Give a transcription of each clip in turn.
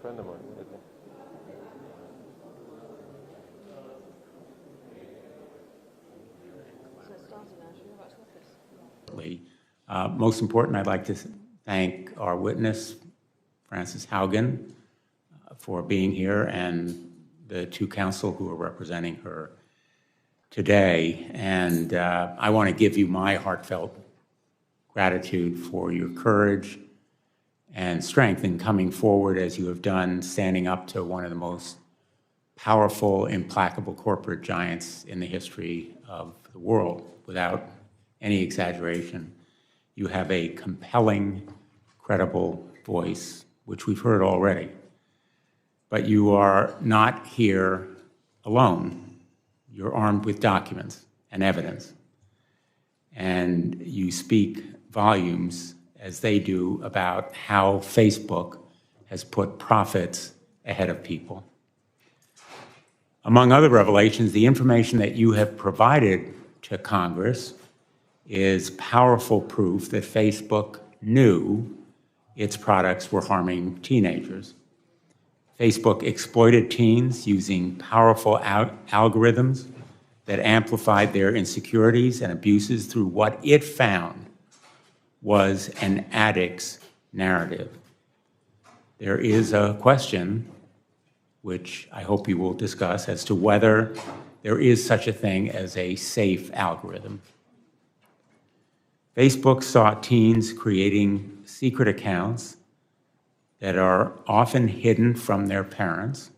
friend of mine. What is it? Most important, I'd like to thank our witness, Frances Haugen, for being here, and the two counsel who are representing her today. And I want to give you my heartfelt gratitude for your courage and strength in coming forward as you have done, standing up to one of the most powerful, implacable corporate giants in the history of the world, without any exaggeration. You have a compelling, credible voice, which we've heard already. But you are not here alone. You're armed with documents and evidence. And you speak volumes, as they do, about how Facebook has put profits ahead of people. Among other revelations, the information that you have provided to Congress is powerful proof that Facebook knew its products were harming teenagers. Facebook exploited teens using powerful algorithms that amplified their insecurities and abuses through what it found was an addict's narrative. There is a question, which I hope you will discuss, as to whether there is such a thing as a safe algorithm. Facebook saw teens creating secret accounts that are often hidden from their parents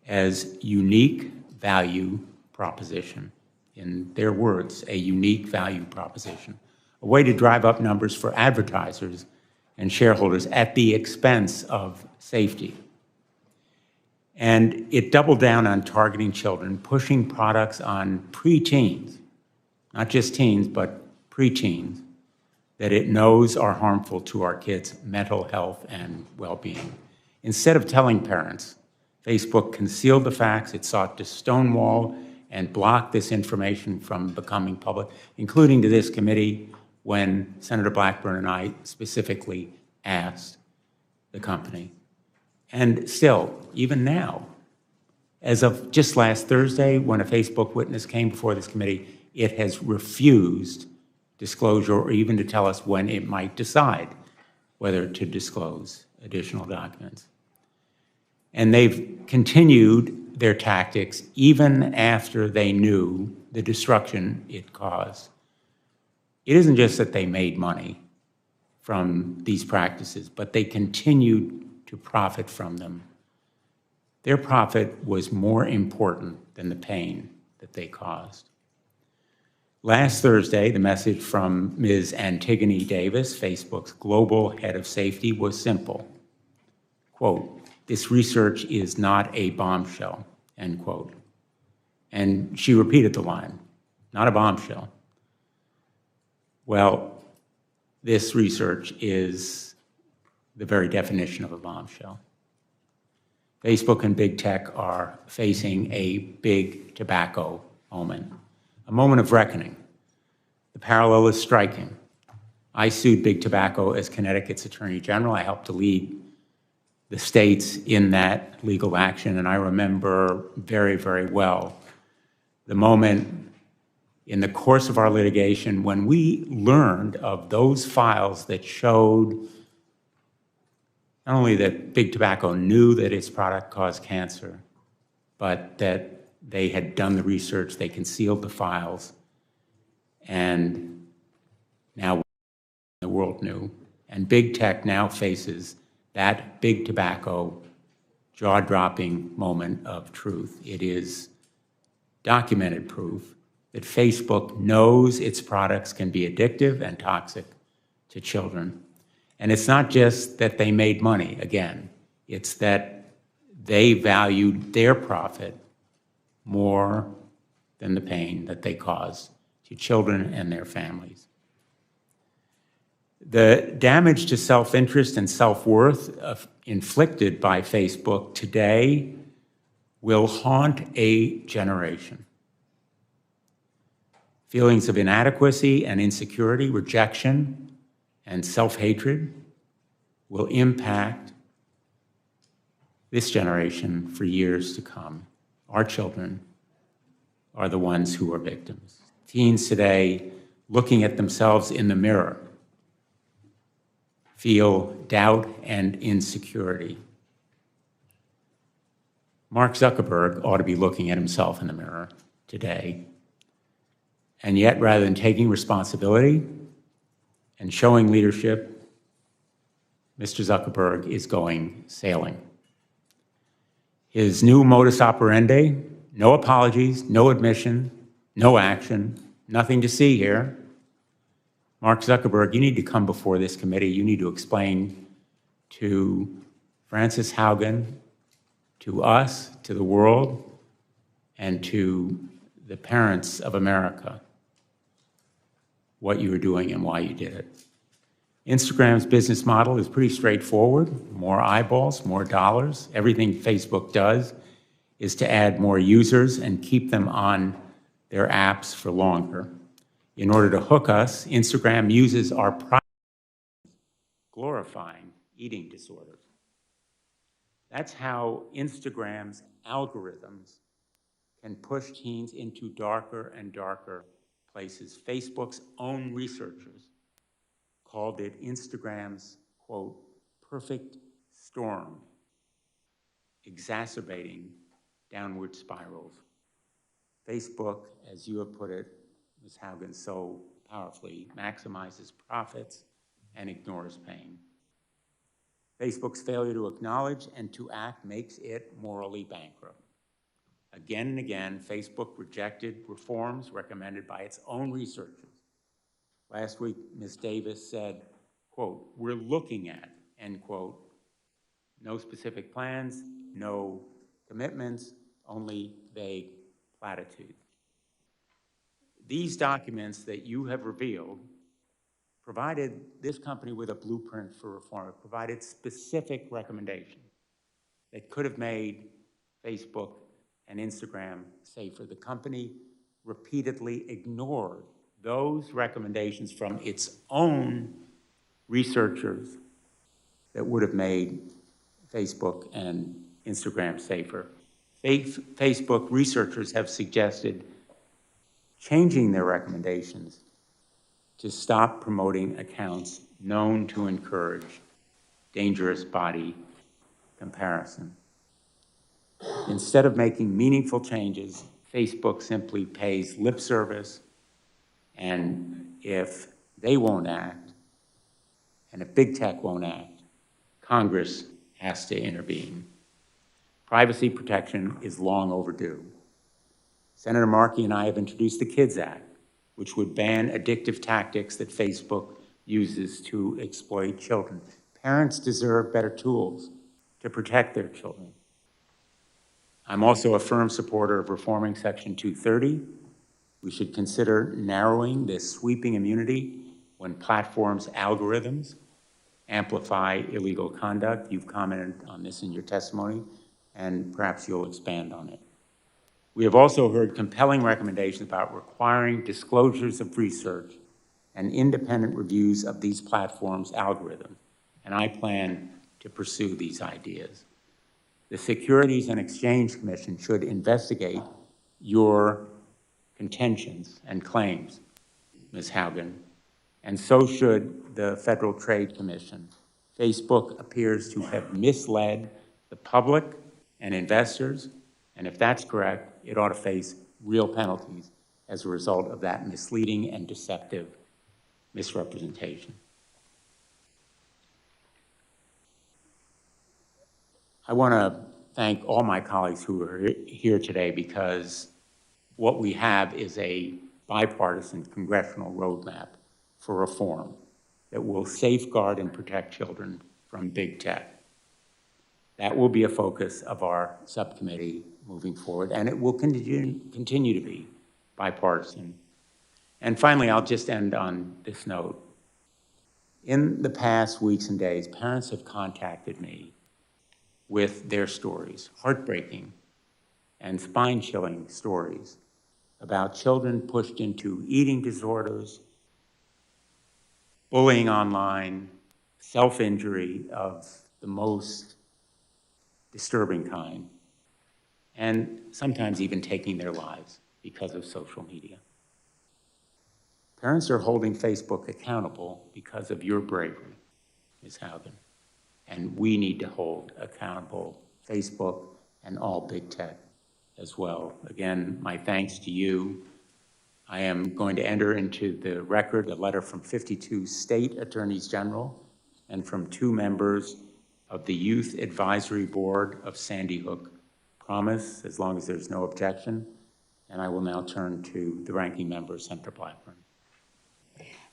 as unique value proposition. In their words, a unique value proposition, a way to drive up numbers for advertisers and shareholders at the expense of safety. And it doubled down on targeting children, pushing products on preteens, not just teens, but preteens, that it knows are harmful to our kids' mental health and well-being. Instead of telling parents, Facebook concealed the facts. It sought to stonewall and block this information from becoming public, including to this committee when Senator Blackburn and I specifically asked the company. And still, even now, as of just last Thursday, when a Facebook witness came before this committee, it has refused disclosure or even to tell us when it might decide whether to disclose additional documents. And they've continued their tactics even after they knew the destruction it caused. It isn't just that they made money from these practices, but they continued to profit from them. Their profit was more important than the pain that they caused. Last Thursday, the message from Ms. Antigone Davis, Facebook's global head of safety, was simple. Quote, "This research is not a bombshell," end quote. And she repeated the line, "Not a bombshell." Well, this research is the very definition of a bombshell. Facebook and big tech are facing a big tobacco moment, a moment of reckoning. The parallel is striking. I sued Big Tobacco as Connecticut's Attorney General. I helped to lead the states in that legal action, and I remember very, very well the moment in the course of our litigation when we learned of those files that showed not only that Big Tobacco knew that its product caused cancer, but that they had done the research, they concealed the files, and now the world knew. And big tech now faces that Big Tobacco jaw-dropping moment of truth. It is documented proof that Facebook knows its products can be addictive and toxic to children. And it's not just that they made money, again, it's that they valued their profit more than the pain that they caused to children and their families. The damage to self-interest and self-worth inflicted by Facebook today will haunt a generation. Feelings of inadequacy and insecurity, rejection, and self-hatred will impact this generation for years to come. Our children are the ones who are victims. Teens today, looking at themselves in the mirror, feel doubt and insecurity. Mark Zuckerberg ought to be looking at himself in the mirror today. And yet, rather than taking responsibility and showing leadership, Mr. Zuckerberg is going sailing. His new modus operandi, no apologies, no admission, no action, nothing to see here. Mark Zuckerberg, you need to come before this committee. You need to explain to Frances Haugen, to us, to the world, and to the parents of America what you were doing and why you did it. Instagram's business model is pretty straightforward. More eyeballs, more dollars. Everything Facebook does is to add more users and keep them on their apps for longer. In order to hook us, Instagram uses our privacy, glorifying eating disorders. That's how Instagram's algorithms can push teens into darker and darker places. Facebook's own researchers called it Instagram's, quote, perfect storm, exacerbating downward spirals. Facebook, as you have put it, Ms. Haugen, so powerfully, maximizes profits and ignores pain. Facebook's failure to acknowledge and to act makes it morally bankrupt. Again and again, Facebook rejected reforms recommended by its own researchers. Last week, Ms. Davis said, quote, we're looking at, end quote, no specific plans, no commitments, only vague platitudes. These documents that you have revealed provided this company with a blueprint for reform. It provided specific recommendations that could have made Facebook and Instagram safer. The company repeatedly ignored those recommendations from its own researchers that would have made Facebook and Instagram safer. Facebook researchers have suggested changing their recommendations to stop promoting accounts known to encourage dangerous body comparison. Instead of making meaningful changes, Facebook simply pays lip service, and if they won't act, and if big tech won't act, Congress has to intervene. Privacy protection is long overdue. Senator Markey and I have introduced the KIDS Act, which would ban addictive tactics that Facebook uses to exploit children. Parents deserve better tools to protect their children. I'm also a firm supporter of reforming Section 230. We should consider narrowing this sweeping immunity when platforms' algorithms amplify illegal conduct. You've commented on this in your testimony, and perhaps you'll expand on it. We have also heard compelling recommendations about requiring disclosures of research and independent reviews of these platforms' algorithms, and I plan to pursue these ideas. The Securities and Exchange Commission should investigate your contentions and claims, Ms. Haugen, and so should the Federal Trade Commission. Facebook appears to have misled the public and investors, and if that's correct, it ought to face real penalties as a result of that misleading and deceptive misrepresentation. I want to thank all my colleagues who are here today, because what we have is a bipartisan congressional roadmap for reform that will safeguard and protect children from big tech. That will be a focus of our subcommittee moving forward, and it will continue to be bipartisan. And finally, I'll just end on this note. In the past weeks and days, parents have contacted me with their stories, heartbreaking and spine-chilling stories about children pushed into eating disorders, bullying online, self-injury of the most disturbing kind, and sometimes even taking their lives because of social media. Parents are holding Facebook accountable because of your bravery, Ms. Haugen, and we need to hold accountable Facebook and all big tech as well. Again, my thanks to you. I am going to enter into the record a letter from 52 state attorneys general and from 2 members of the Youth Advisory Board of Sandy Hook Promise, as long as there's no objection. And I will now turn to the ranking member, Senator Blackburn.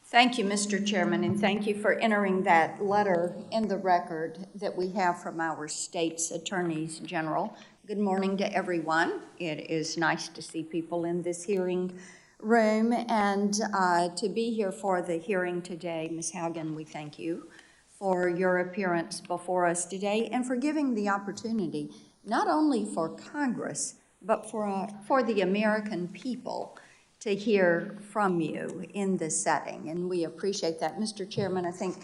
Thank you, Mr. Chairman, and thank you for entering that letter in the record that we have from our state's attorneys general. Good morning to everyone. It is nice to see people in this hearing room and to be here for the hearing today. Ms. Haugen, we thank you for your appearance before us today and for giving the opportunity not only for Congress, but for the American people to hear from you in this setting, and we appreciate that. Mr. Chairman, I think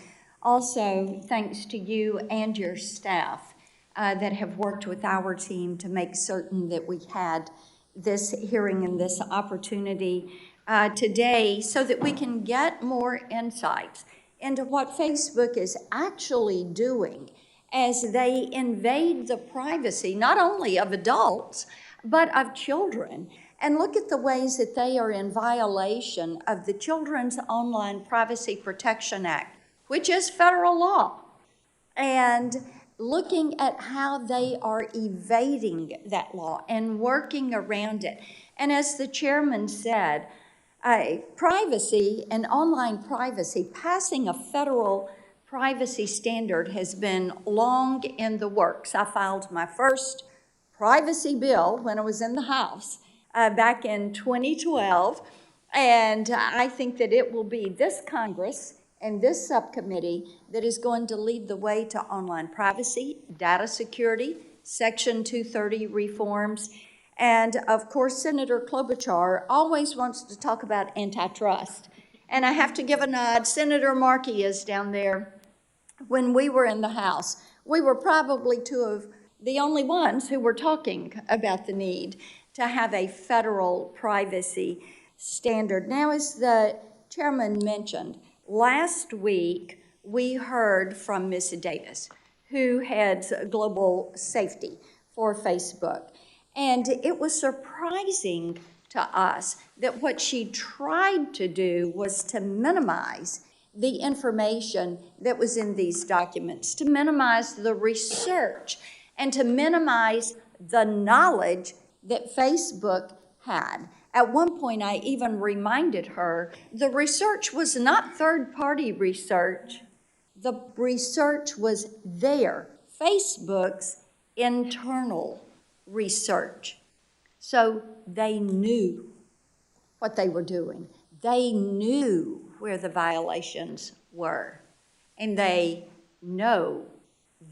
also thanks to you and your staff that have worked with our team to make certain that we had this hearing and this opportunity today so that we can get more insights into what Facebook is actually doing as they invade the privacy not only of adults, but of children. And look at the ways that they are in violation of the Children's Online Privacy Protection Act, which is federal law, and looking at how they are evading that law and working around it. And as the chairman said, privacy and online privacy, passing a federal privacy standard has been long in the works. I filed my first privacy bill when I was in the House back in 2012, and I think that it will be this Congress and this subcommittee that is going to lead the way to online privacy, data security, Section 230 reforms, and of course Senator Klobuchar always wants to talk about antitrust. And I have to give a nod, Senator Markey is down there. When we were in the House, we were probably 2 of the only ones who were talking about the need to have a federal privacy standard. Now, as the chairman mentioned, last week we heard from Ms. Davis, who heads global safety for Facebook. And it was surprising to us that what she tried to do was to minimize the information that was in these documents, to minimize the research, and to minimize the knowledge that Facebook had. At one point, I even reminded her the research was not third-party research. The research was Facebook's internal research. So they knew what they were doing. They knew where the violations were, and they know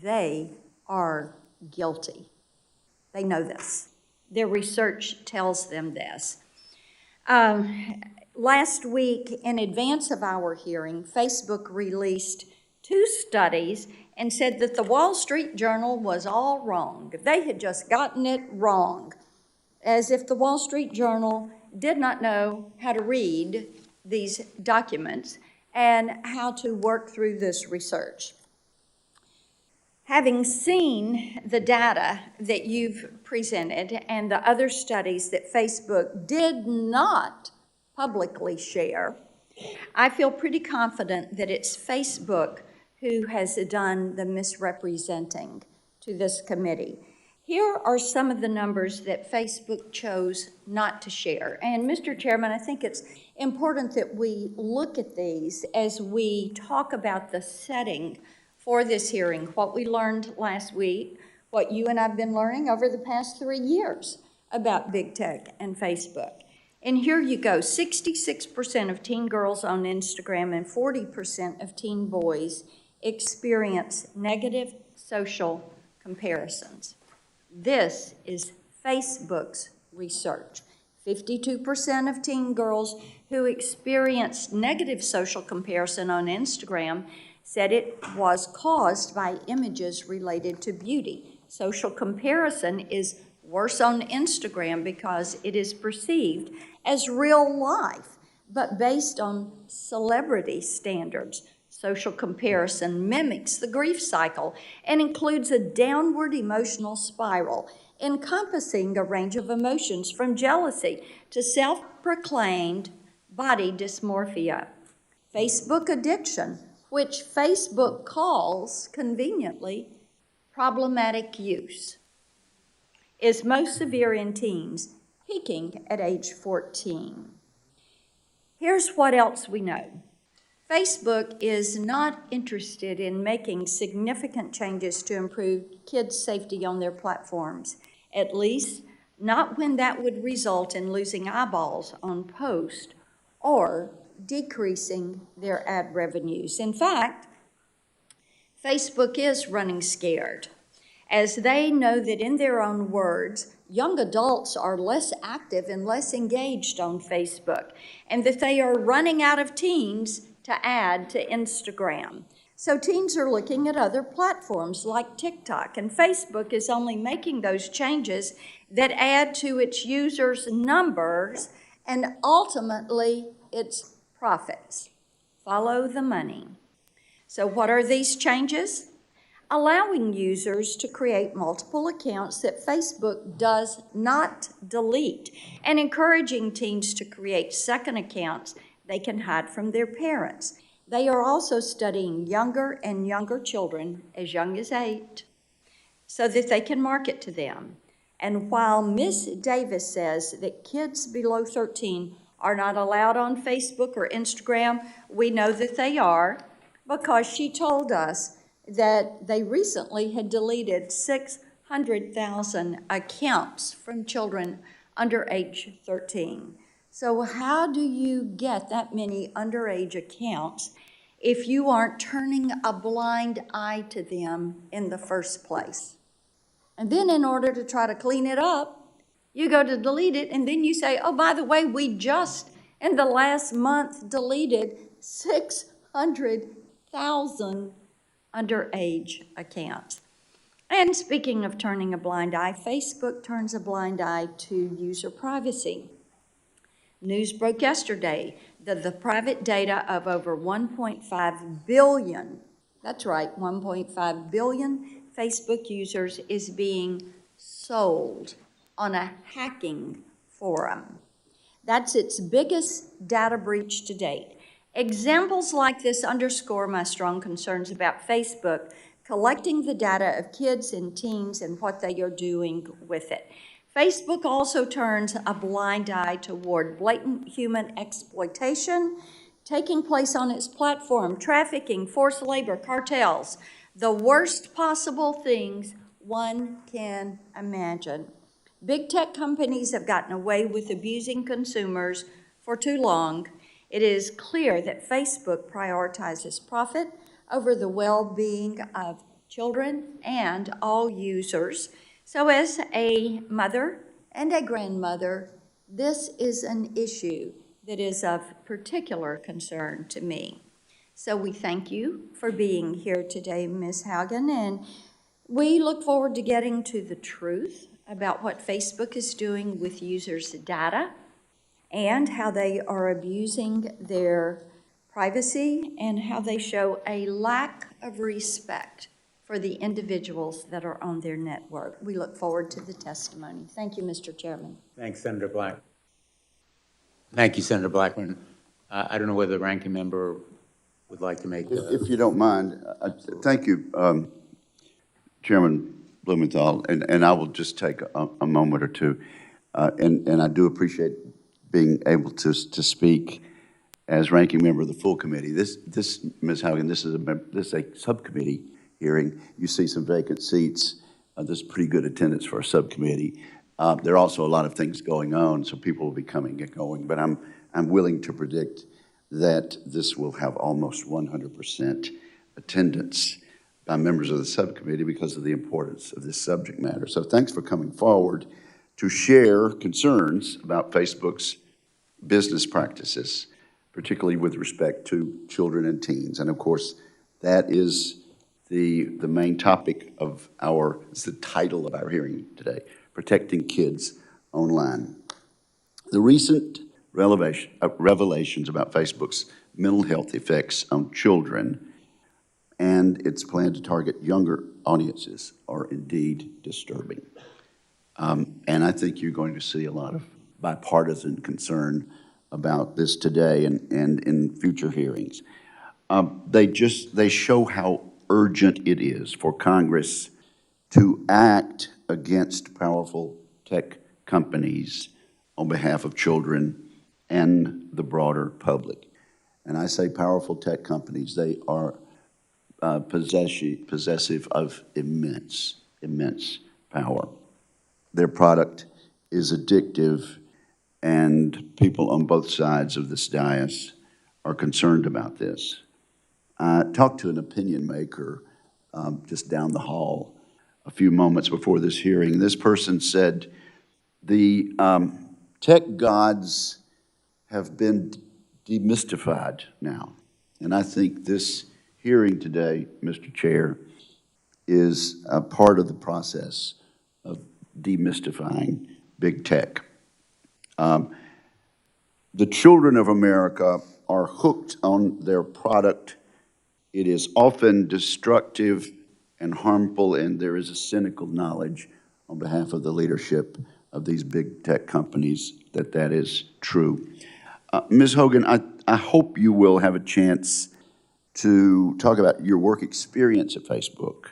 they are guilty. They know this. Their research tells them this. Last week, in advance of our hearing, Facebook released 2 studies and said that the Wall Street Journal was all wrong. They had just gotten it wrong, as if the Wall Street Journal did not know how to read these documents and how to work through this research. Having seen the data that you've presented and the other studies that Facebook did not publicly share, I feel pretty confident that it's Facebook who has done the misrepresenting to this committee. Here are some of the numbers that Facebook chose not to share. And Mr. Chairman, I think it's important that we look at these as we talk about the setting for this hearing, what we learned last week, what you and I have been learning over the past 3 years about big tech and Facebook. And here you go, 66% of teen girls on Instagram and 40% of teen boys experience negative social comparisons. This is Facebook's research. 52% of teen girls who experienced negative social comparison on Instagram said it was caused by images related to beauty. Social comparison is worse on Instagram because it is perceived as real life, but based on celebrity standards. Social comparison mimics the grief cycle and includes a downward emotional spiral encompassing a range of emotions from jealousy to self-proclaimed body dysmorphia. Facebook addiction, which Facebook calls conveniently problematic use, is most severe in teens, peaking at age 14. Here's what else we know. Facebook is not interested in making significant changes to improve kids' safety on their platforms, at least not when that would result in losing eyeballs on posts or decreasing their ad revenues. In fact, Facebook is running scared, as they know that, in their own words, young adults are less active and less engaged on Facebook, and that they are running out of teens to add to Instagram. So teens are looking at other platforms like TikTok, and Facebook is only making those changes that add to its users' numbers and ultimately its profits. Follow the money. So what are these changes? Allowing users to create multiple accounts that Facebook does not delete, and encouraging teens to create second accounts they can hide from their parents. They are also studying younger and younger children, as young as 8, so that they can market to them. And while Ms. Davis says that kids below 13 are not allowed on Facebook or Instagram, we know that they are, because she told us that they recently had deleted 600,000 accounts from children under age 13. So how do you get that many underage accounts if you aren't turning a blind eye to them in the first place? And then in order to try to clean it up, you go to delete it, and then you say, oh, by the way, we just in the last month deleted 600,000 underage accounts. And speaking of turning a blind eye, Facebook turns a blind eye to user privacy. News broke yesterday that the private data of over 1.5 billion, that's right, 1.5 billion Facebook users is being sold on a hacking forum. That's its biggest data breach to date. Examples like this underscore my strong concerns about Facebook collecting the data of kids and teens and what they are doing with it. Facebook also turns a blind eye toward blatant human exploitation taking place on its platform, trafficking, forced labor, cartels, the worst possible things one can imagine. Big tech companies have gotten away with abusing consumers for too long. It is clear that Facebook prioritizes profit over the well-being of children and all users. So as a mother and a grandmother, this is an issue that is of particular concern to me. So we thank you for being here today, Ms. Haugen, and we look forward to getting to the truth about what Facebook is doing with users' data and how they are abusing their privacy and how they show a lack of respect for the individuals that are on their network. We look forward to the testimony. Thank you, Mr. Chairman. Thanks, Senator Black. Thank you, Senator Blackburn. I don't know whether the ranking member would like to make If you don't mind, thank you, Chairman Blumenthal, and I will just take a moment or two. And I do appreciate being able to speak as ranking member of the full committee. This Ms. Haugen, this is a subcommittee hearing. You see some vacant seats. There's pretty good attendance for a subcommittee. There are also a lot of things going on, so people will be coming and going. But I'm willing to predict that this will have almost 100% attendance by members of the subcommittee because of the importance of this subject matter. So thanks for coming forward to share concerns about Facebook's business practices, particularly with respect to children and teens. And of course, that is the main topic of it's the title of our hearing today, Protecting Kids Online. The recent revelations about Facebook's mental health effects on children and its plan to target younger audiences are indeed disturbing. And I think you're going to see a lot of bipartisan concern about this today and in future hearings. They show how urgent it is for Congress to act against powerful tech companies on behalf of children and the broader public. And I say powerful tech companies, they are possessive of immense power. Their product is addictive, and people on both sides of this dais are concerned about this. I talked to an opinion maker just down the hall a few moments before this hearing. This person said, the tech gods have been demystified now. And I think this hearing today, Mr. Chair, is a part of the process of demystifying big tech. The children of America are hooked on their product. It is often destructive and harmful, and there is a cynical knowledge on behalf of the leadership of these big tech companies that is true. Ms. Haugen, I hope you will have a chance to talk about your work experience at Facebook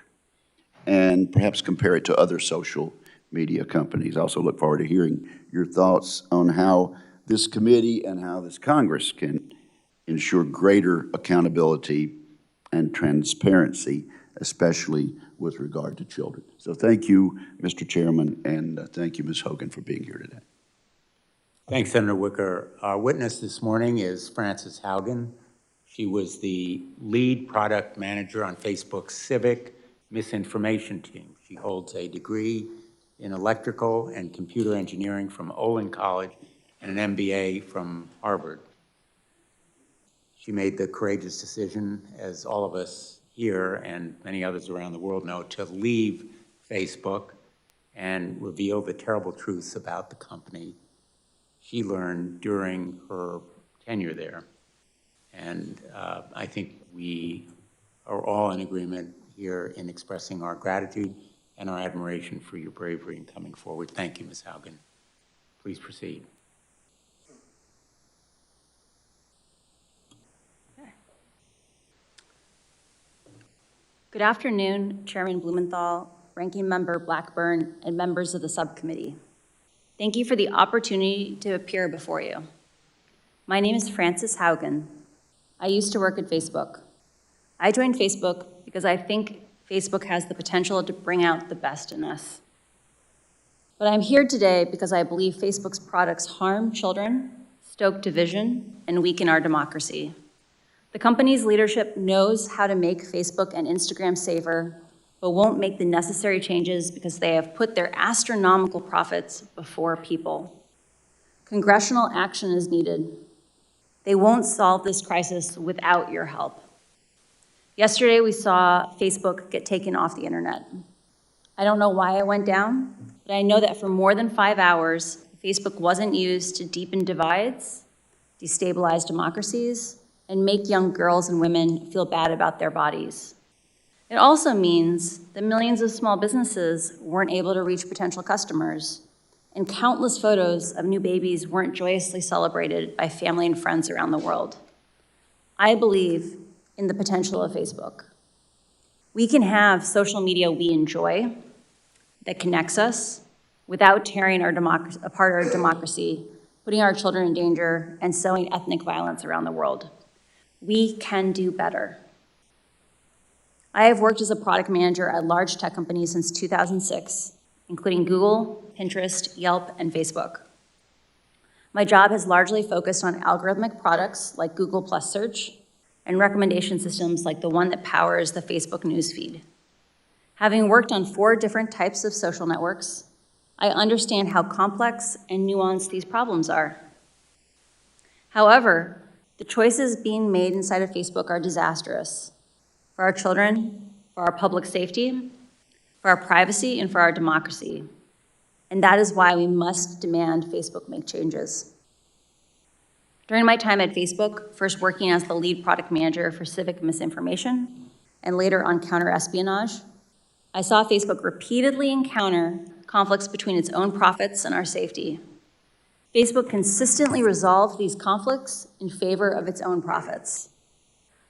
and perhaps compare it to other social media companies. I also look forward to hearing your thoughts on how this committee and how this Congress can ensure greater accountability and transparency, especially with regard to children. So thank you, Mr. Chairman, and thank you, Ms. Haugen, for being here today. Thanks, Senator Wicker. Our witness this morning is Frances Haugen. She was the lead product manager on Facebook's civic misinformation team. She holds a degree in electrical and computer engineering from Olin College and an MBA from Harvard. She made the courageous decision, as all of us here and many others around the world know, to leave Facebook and reveal the terrible truths about the company she learned during her tenure there. And I think we are all in agreement here in expressing our gratitude and our admiration for your bravery in coming forward. Thank you, Ms. Haugen. Please proceed. Good afternoon, Chairman Blumenthal, Ranking Member Blackburn, and members of the subcommittee. Thank you for the opportunity to appear before you. My name is Frances Haugen. I used to work at Facebook. I joined Facebook because I think Facebook has the potential to bring out the best in us. But I'm here today because I believe Facebook's products harm children, stoke division, and weaken our democracy. The company's leadership knows how to make Facebook and Instagram safer, but won't make the necessary changes because they have put their astronomical profits before people. Congressional action is needed. They won't solve this crisis without your help. Yesterday, we saw Facebook get taken off the internet. I don't know why it went down, but I know that for more than 5 hours, Facebook wasn't used to deepen divides, destabilize democracies, and make young girls and women feel bad about their bodies. It also means that millions of small businesses weren't able to reach potential customers, and countless photos of new babies weren't joyously celebrated by family and friends around the world. I believe in the potential of Facebook. We can have social media we enjoy that connects us without tearing apart our democracy, putting our children in danger, and sowing ethnic violence around the world. We can do better. I have worked as a product manager at large tech companies since 2006, including Google, Pinterest, Yelp, and Facebook. My job has largely focused on algorithmic products like Google Plus Search and recommendation systems like the one that powers the Facebook newsfeed. Having worked on 4 different types of social networks, I understand how complex and nuanced these problems are. However, the choices being made inside of Facebook are disastrous for our children, for our public safety, for our privacy, and for our democracy. And that is why we must demand Facebook make changes. During my time at Facebook, first working as the lead product manager for civic misinformation, and later on counter-espionage, I saw Facebook repeatedly encounter conflicts between its own profits and our safety. Facebook consistently resolved these conflicts in favor of its own profits.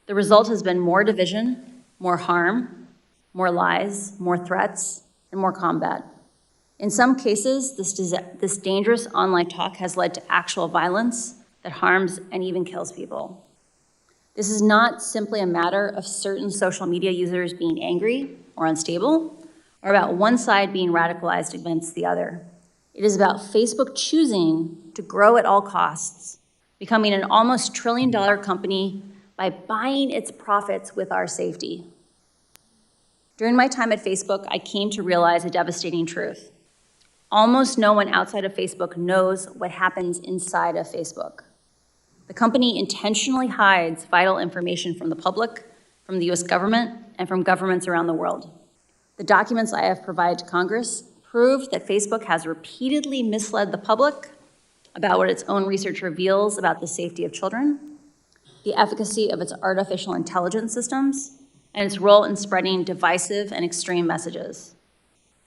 The result has been more division, more harm, more lies, more threats, and more combat. In some cases, this dangerous online talk has led to actual violence that harms and even kills people. This is not simply a matter of certain social media users being angry or unstable, or about one side being radicalized against the other. It is about Facebook choosing to grow at all costs, becoming an almost $1 trillion company by buying its profits with our safety. During my time at Facebook, I came to realize a devastating truth. Almost no one outside of Facebook knows what happens inside of Facebook. The company intentionally hides vital information from the public, from the US government, and from governments around the world. The documents I have provided to Congress prove that Facebook has repeatedly misled the public about what its own research reveals about the safety of children, the efficacy of its artificial intelligence systems, and its role in spreading divisive and extreme messages.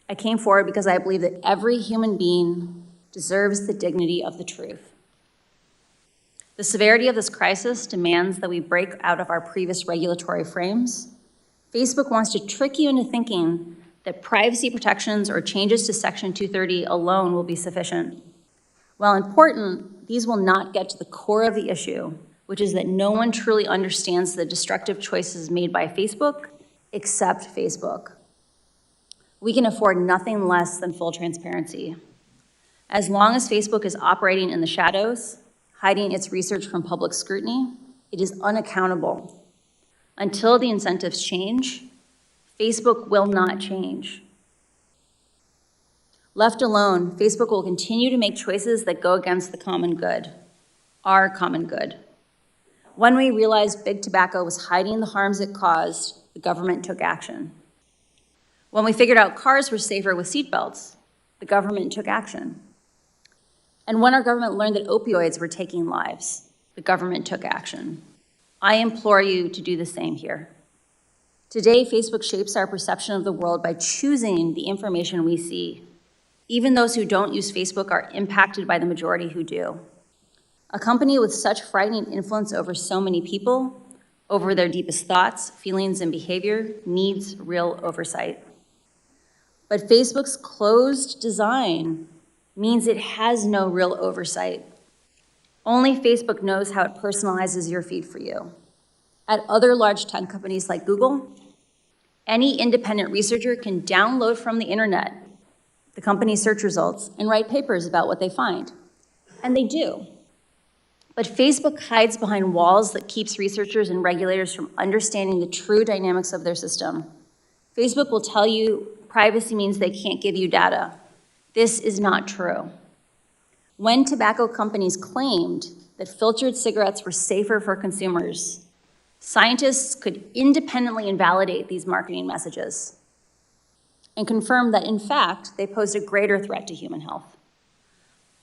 I came forward because I believe that every human being deserves the dignity of the truth. The severity of this crisis demands that we break out of our previous regulatory frames. Facebook wants to trick you into thinking that privacy protections or changes to Section 230 alone will be sufficient. While important, these will not get to the core of the issue, which is that no one truly understands the destructive choices made by Facebook except Facebook. We can afford nothing less than full transparency. As long as Facebook is operating in the shadows, hiding its research from public scrutiny, it is unaccountable. Until the incentives change, Facebook will not change. Left alone, Facebook will continue to make choices that go against the common good, our common good. When we realized big tobacco was hiding the harms it caused, the government took action. When we figured out cars were safer with seatbelts, the government took action. And when our government learned that opioids were taking lives, the government took action. I implore you to do the same here. Today, Facebook shapes our perception of the world by choosing the information we see. Even those who don't use Facebook are impacted by the majority who do. A company with such frightening influence over so many people, over their deepest thoughts, feelings, and behavior, needs real oversight. But Facebook's closed design means it has no real oversight. Only Facebook knows how it personalizes your feed for you. At other large tech companies like Google, any independent researcher can download from the internet the company's search results and write papers about what they find. And they do. But Facebook hides behind walls that keeps researchers and regulators from understanding the true dynamics of their system. Facebook will tell you privacy means they can't give you data. This is not true. When tobacco companies claimed that filtered cigarettes were safer for consumers, scientists could independently invalidate these marketing messages and confirm that, in fact, they posed a greater threat to human health.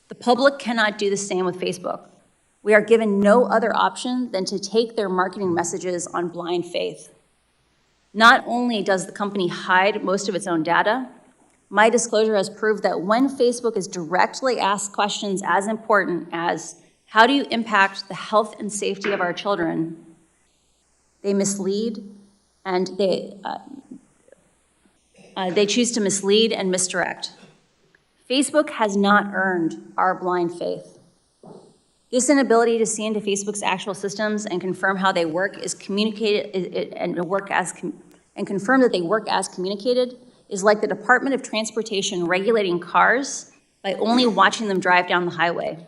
The public cannot do the same with Facebook. We are given no other option than to take their marketing messages on blind faith. Not only does the company hide most of its own data, my disclosure has proved that when Facebook is directly asked questions as important as, how do you impact the health and safety of our children, they mislead and they choose to mislead and misdirect. Facebook has not earned our blind faith. This inability to see into Facebook's actual systems and confirm how they work is communicated and confirm that they work as communicated is like the Department of Transportation regulating cars by only watching them drive down the highway.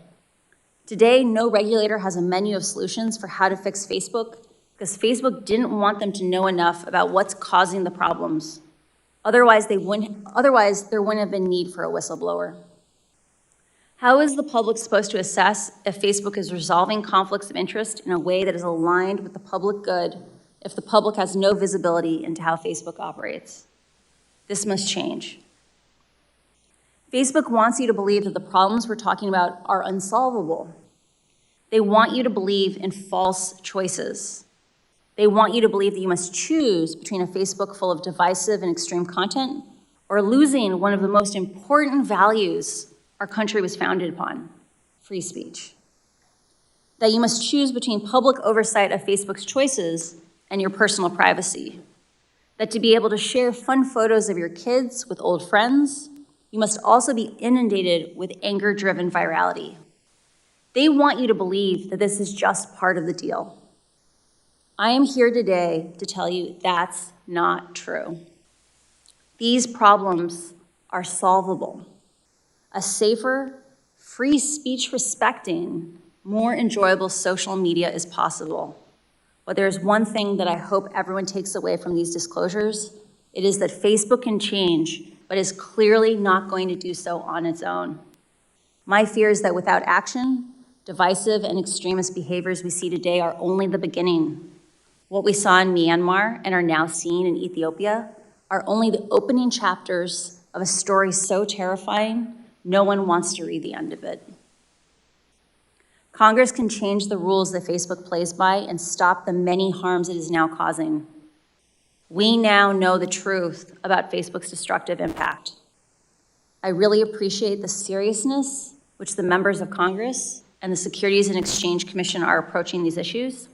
Today, no regulator has a menu of solutions for how to fix Facebook because Facebook didn't want them to know enough about what's causing the problems. Otherwise, there wouldn't have been need for a whistleblower. How is the public supposed to assess if Facebook is resolving conflicts of interest in a way that is aligned with the public good if the public has no visibility into how Facebook operates. This must change. Facebook wants you to believe that the problems we're talking about are unsolvable. They want you to believe in false choices. They want you to believe that you must choose between a Facebook full of divisive and extreme content or losing one of the most important values our country was founded upon, free speech. That you must choose between public oversight of Facebook's choices and your personal privacy. That to be able to share fun photos of your kids with old friends, you must also be inundated with anger-driven virality. They want you to believe that this is just part of the deal. I am here today to tell you that's not true. These problems are solvable. A safer, free speech respecting, more enjoyable social media is possible. But there's one thing that I hope everyone takes away from these disclosures. It is that Facebook can change, but is clearly not going to do so on its own. My fear is that without action, divisive and extremist behaviors we see today are only the beginning. What we saw in Myanmar and are now seeing in Ethiopia are only the opening chapters of a story so terrifying, no one wants to read the end of it. Congress can change the rules that Facebook plays by and stop the many harms it is now causing. We now know the truth about Facebook's destructive impact. I really appreciate the seriousness which the members of Congress and the Securities and Exchange Commission are approaching these issues.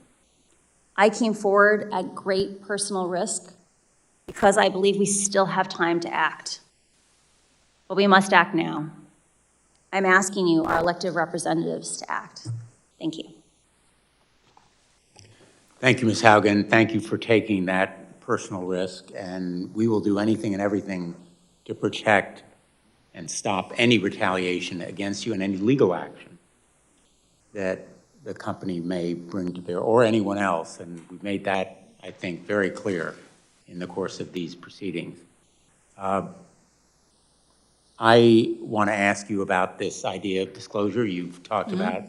I came forward at great personal risk because I believe we still have time to act. But we must act now. I'm asking you, our elected representatives, to act. Thank you. Thank you, Ms. Haugen. Thank you for taking that personal risk, and we will do anything and everything to protect and stop any retaliation against you and any legal action that the company may bring to bear, or anyone else, and we've made that, I think, very clear in the course of these proceedings. I want to ask you about this idea of disclosure. You've talked about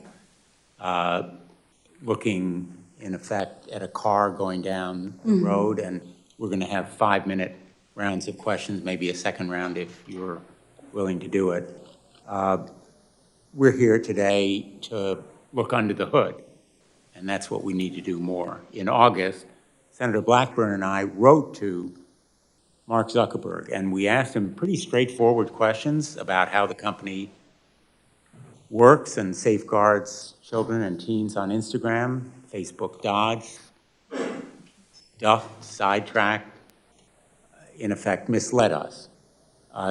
looking, in effect, at a car going down the road, and we're going to have 5-minute rounds of questions, maybe a second round if you're willing to do it. We're here today to look under the hood, and that's what we need to do more. In August, Senator Blackburn and I wrote to Mark Zuckerberg, and we asked him pretty straightforward questions about how the company works and safeguards children and teens on Instagram. Facebook dodged, ducked, sidetracked, in effect misled us.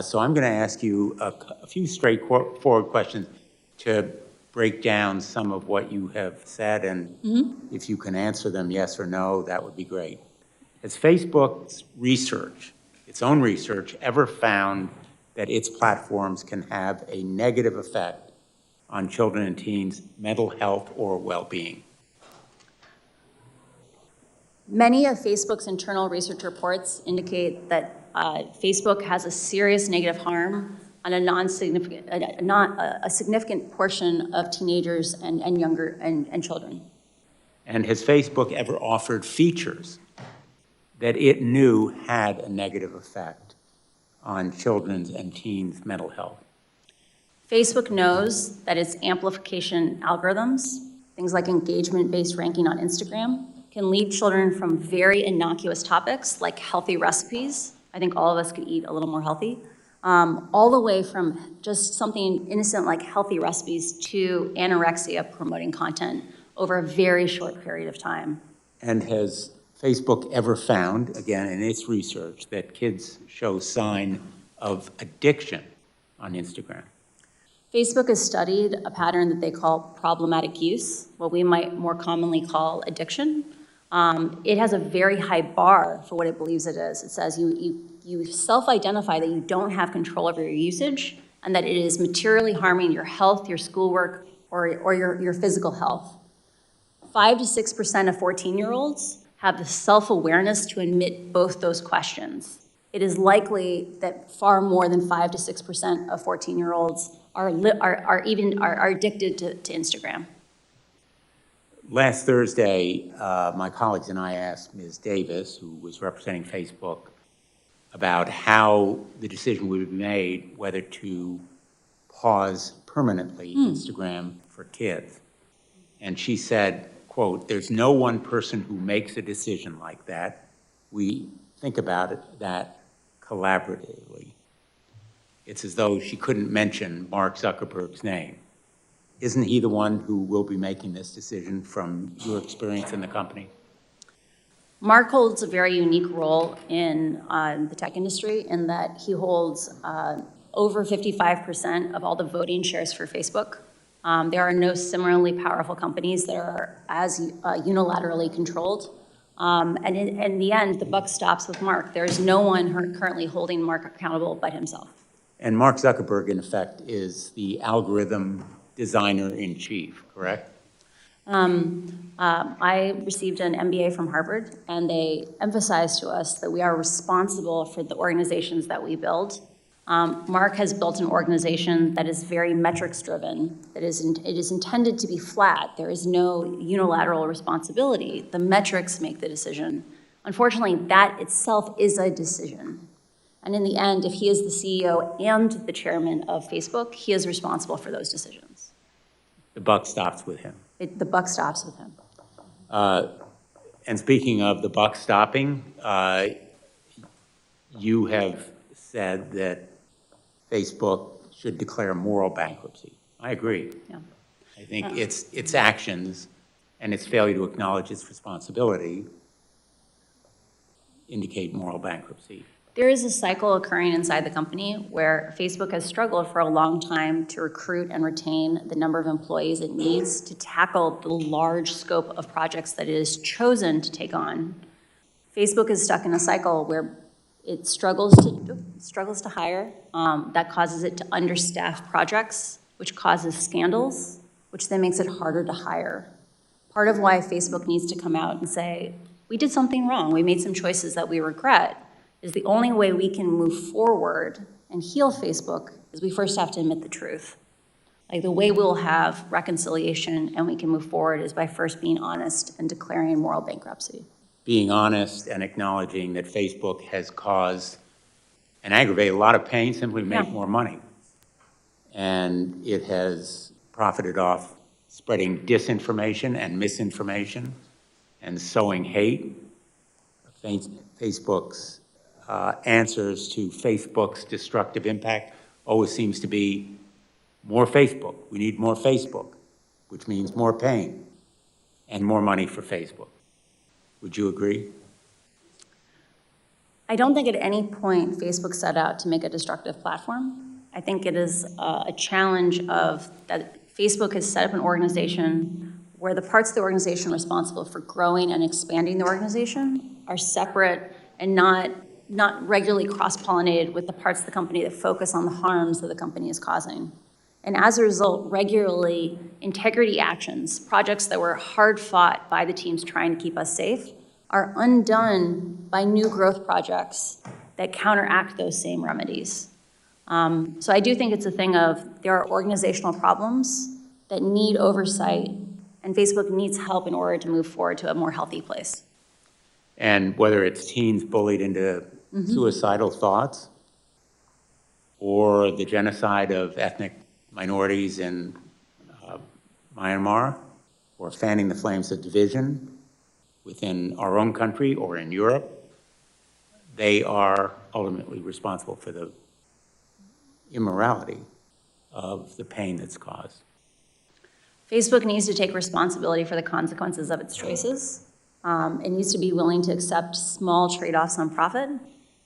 So I'm going to ask you a few straightforward questions to break down some of what you have said, and if you can answer them yes or no, that would be great. Has Facebook's research, its own research, ever found that its platforms can have a negative effect on children and teens' mental health or well-being? Many of Facebook's internal research reports indicate that Facebook has a serious negative harm on a significant portion of teenagers and younger and children. And has Facebook ever offered features that it knew had a negative effect on children's and teens' mental health? Facebook knows that its amplification algorithms, things like engagement-based ranking on Instagram, can lead children from very innocuous topics like healthy recipes. I think all of us could eat a little more healthy. All the way from just something innocent like healthy recipes to anorexia promoting content over a very short period of time. And has Facebook ever found, again, in its research, that kids show sign of addiction on Instagram? Facebook has studied a pattern that they call problematic use, what we might more commonly call addiction. It has a very high bar for what it believes it is. It says you self-identify that you don't have control over your usage and that it is materially harming your health, your schoolwork, or your physical health. 5 to 6% of 14-year-olds have the self-awareness to admit both those questions. It is likely that far more than 5 to 6% of 14-year-olds are addicted to Instagram. last Thursday, my colleagues and I asked Ms. Davis, who was representing Facebook, about how the decision would be made whether to pause permanently Instagram for kids. And she said, quote, "There's no one person who makes a decision like that. We think about that collaboratively." It's as though she couldn't mention Mark Zuckerberg's name. Isn't he the one who will be making this decision from your experience in the company? Mark holds a very unique role in the tech industry in that he holds over 55% of all the voting shares for Facebook. There are no similarly powerful companies that are as unilaterally controlled. And in the end, the buck stops with Mark. There is no one currently holding Mark accountable but himself. And Mark Zuckerberg, in effect, is the algorithm designer-in-chief, correct? I received an MBA from Harvard, and they emphasized to us that we are responsible for the organizations that we build. Mark has built an organization that is very metrics-driven, it is intended to be flat. There is no unilateral responsibility. The metrics make the decision. Unfortunately, that itself is a decision. And in the end, if he is the CEO and the chairman of Facebook, he is responsible for those decisions. The buck stops with him. The buck stops with him. And speaking of the buck stopping, you have said that Facebook should declare moral bankruptcy. I agree. Yeah. I think its actions and its failure to acknowledge its responsibility indicate moral bankruptcy. There is a cycle occurring inside the company where Facebook has struggled for a long time to recruit and retain the number of employees it needs to tackle the large scope of projects that it has chosen to take on. Facebook is stuck in a cycle where it struggles to hire. That causes it to understaff projects, which causes scandals, which then makes it harder to hire. Part of why Facebook needs to come out and say, we did something wrong, we made some choices that we regret, is the only way we can move forward and heal Facebook is we first have to admit the truth. Like the way we'll have reconciliation and we can move forward is by first being honest and declaring moral bankruptcy. Being honest and acknowledging that Facebook has caused and aggravated a lot of pain simply to make more money. And it has profited off spreading disinformation and misinformation and sowing hate. Facebook's answers to Facebook's destructive impact always seems to be more Facebook. We need more Facebook, which means more pain and more money for Facebook. Would you agree? I don't think at any point Facebook set out to make a destructive platform. I think it is a challenge of that Facebook has set up an organization where the parts of the organization responsible for growing and expanding the organization are separate and not regularly cross-pollinated with the parts of the company that focus on the harms that the company is causing. And as a result, regularly, integrity actions, projects that were hard fought by the teams trying to keep us safe, are undone by new growth projects that counteract those same remedies. So I do think it's a thing of there are organizational problems that need oversight, and Facebook needs help in order to move forward to a more healthy place. And whether it's teens bullied into suicidal thoughts or the genocide of ethnic minorities in Myanmar, or fanning the flames of division within our own country or in Europe, they are ultimately responsible for the immorality of the pain that's caused. Facebook needs to take responsibility for the consequences of its choices. It needs to be willing to accept small trade-offs on profit.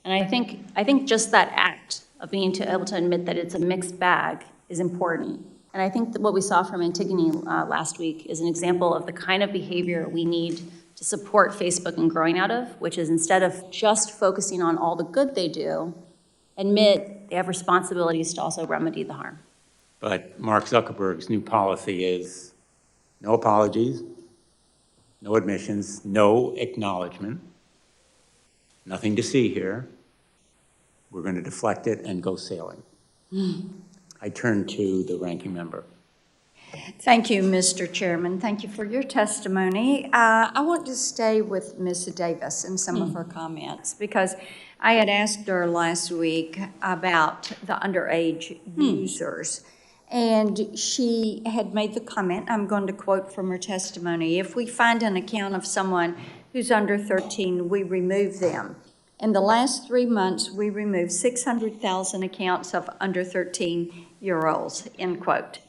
And I think just that act of being able to admit that it's a mixed bag is important. And I think that what we saw from Antigone last week is an example of the kind of behavior we need to support Facebook in growing out of, which is instead of just focusing on all the good they do, admit they have responsibilities to also remedy the harm. But Mark Zuckerberg's new policy is no apologies, no admissions, no acknowledgement, nothing to see here. We're going to deflect it and go sailing. I turn to the ranking member. Thank you, Mr. Chairman. Thank you for your testimony. I want to stay with Ms. Davis and some of her comments because I had asked her last week about the underage users. And she had made the comment, I'm going to quote from her testimony, if we find an account of someone who's under 13, we remove them. In the last 3 months, we removed 600,000 accounts of under 13-year-olds, end quote.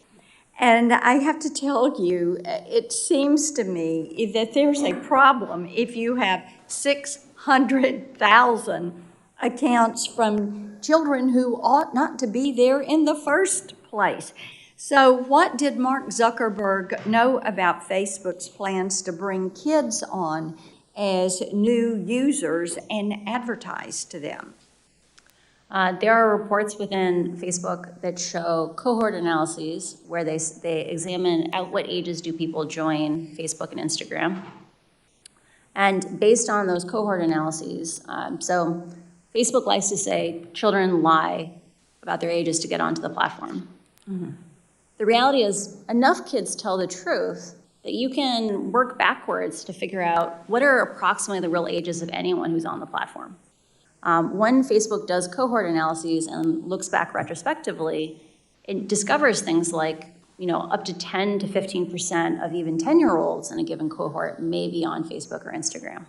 And I have to tell you, it seems to me that there's a problem if you have 600,000 accounts from children who ought not to be there in the first place. So what did Mark Zuckerberg know about Facebook's plans to bring kids on as new users and advertise to them? There are reports within Facebook that show cohort analyses where they examine at what ages do people join Facebook and Instagram. And based on those cohort analyses, so Facebook likes to say children lie about their ages to get onto the platform. Mm-hmm. The reality is enough kids tell the truth that you can work backwards to figure out what are approximately the real ages of anyone who's on the platform. When Facebook does cohort analyses and looks back retrospectively, it discovers things like, up to 10 to 15% of even 10-year-olds in a given cohort may be on Facebook or Instagram.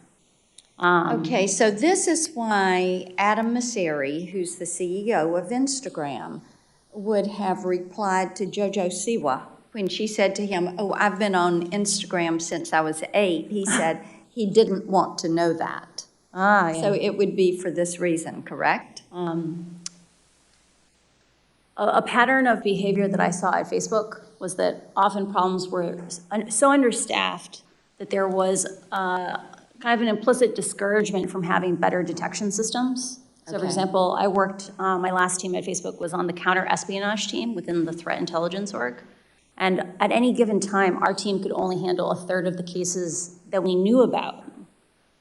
Okay, so this is why Adam Mosseri, who's the CEO of Instagram, would have replied to Jojo Siwa when she said to him, oh, I've been on Instagram since I was 8. He said he didn't want to know that. Yeah. So it would be for this reason, correct? A pattern of behavior that I saw at Facebook was that often problems were so understaffed that there was kind of an implicit discouragement from having better detection systems. So for example, I worked, my last team at Facebook was on the counter-espionage team within the threat intelligence org. And at any given time, our team could only handle a third of the cases that we knew about.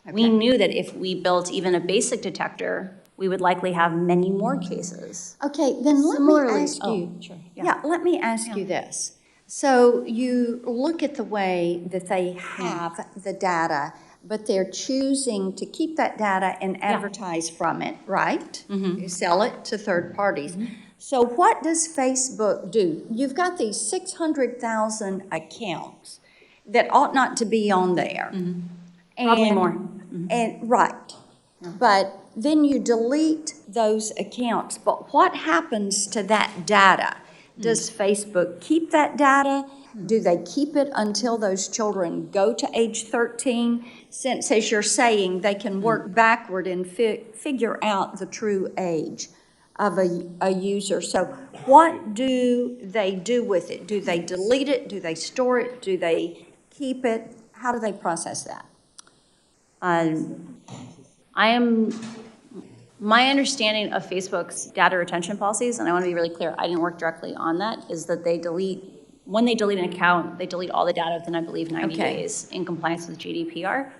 Okay. We knew that if we built even a basic detector, we would likely have many more cases. Okay, then let me ask you. Sure. Yeah, let me ask you this. So you look at the way that they have the data, but they're choosing to keep that data and advertise from it, right? Mm-hmm. You sell it to third parties. Mm-hmm. So what does Facebook do? You've got these 600,000 accounts that ought not to be on there. Mm-hmm. Probably more. Mm-hmm. And right. Yeah. But then you delete those accounts. But what happens to that data? Does Facebook keep that data? Do they keep it until those children go to age 13? Since, as you're saying, they can work backward and figure out the true age of a user. So what do they do with it? Do they delete it? Do they store it? Do they keep it? How do they process that? My understanding of Facebook's data retention policies, and I want to be really clear, I didn't work directly on that, is that when they delete an account, they delete all the data within, I believe, 90 days in compliance with GDPR.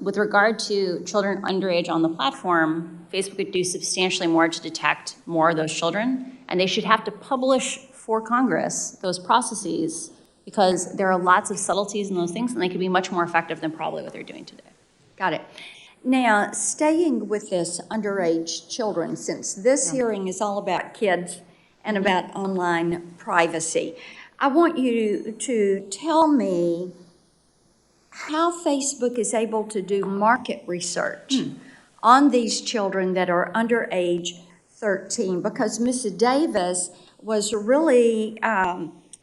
With regard to children underage on the platform, Facebook could do substantially more to detect more of those children, and they should have to publish for Congress those processes because there are lots of subtleties in those things, and they could be much more effective than probably what they're doing today. Got it. Now, staying with this underage children, since this hearing is all about kids and about online privacy, I want you to tell me how Facebook is able to do market research on these children that are under age 13, because Mrs. Davis was really,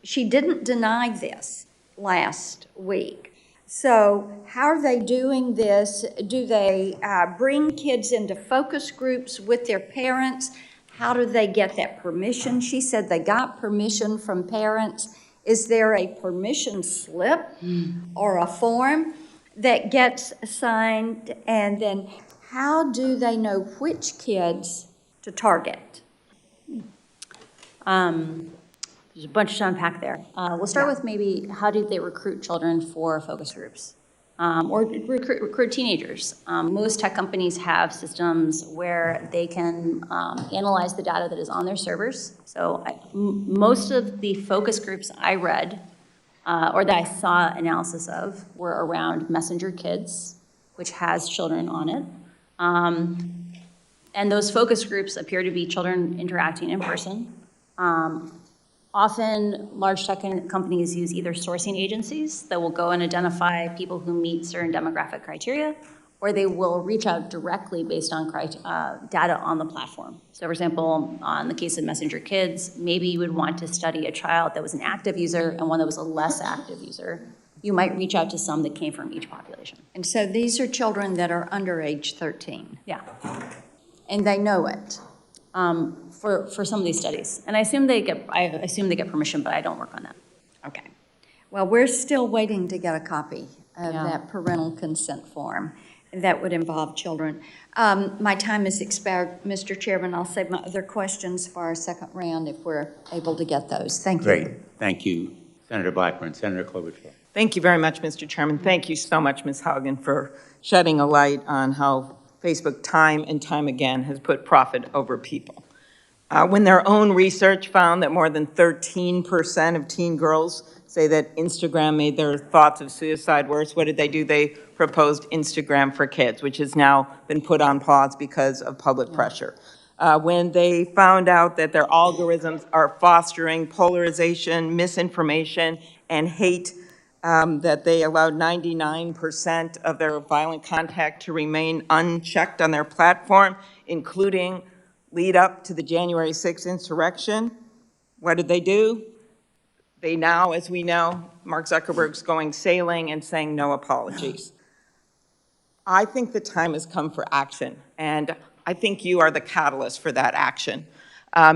she didn't deny this last week. So how are they doing this? Do they bring kids into focus groups with their parents? How do they get that permission? She said they got permission from parents. Is there a permission slip or a form that gets signed? And then how do they know which kids to target? There's a bunch to unpack there. We'll start with maybe how did they recruit children for focus groups? or recruit teenagers. Most tech companies have systems where they can analyze the data that is on their servers. So most of the focus groups I read, or that I saw analysis of, were around Messenger Kids, which has children on it. And those focus groups appear to be children interacting in person. Often, large tech companies use either sourcing agencies that will go and identify people who meet certain demographic criteria, or they will reach out directly based on data on the platform. So for example, on the case of Messenger Kids, maybe you would want to study a child that was an active user and one that was a less active user. You might reach out to some that came from each population. And so these are children that are under age 13. Yeah. And they know it. For some of these studies. And I assume they get permission, but I don't work on that. Okay. Well, we're still waiting to get a copy of Yeah. that parental consent form that would involve children. My time has expired, Mr. Chairman. I'll save my other questions for our second round if we're able to get those. Thank you. Great. Thank you, Senator Blackburn. Senator Klobuchar. Thank you very much, Mr. Chairman. Thank you so much, Ms. Haugen, for shedding a light on how Facebook time and time again has put profit over people. When their own research found that more than 13% of teen girls say that Instagram made their thoughts of suicide worse, what did they do? They proposed Instagram for Kids, which has now been put on pause because of public pressure. When they found out that their algorithms are fostering polarization, misinformation, and hate, that they allowed 99% of their violent content to remain unchecked on their platform, including lead up to the January 6th insurrection. What did they do? They now, as we know, Mark Zuckerberg's going sailing and saying no apologies. I think the time has come for action, and I think you are the catalyst for that action.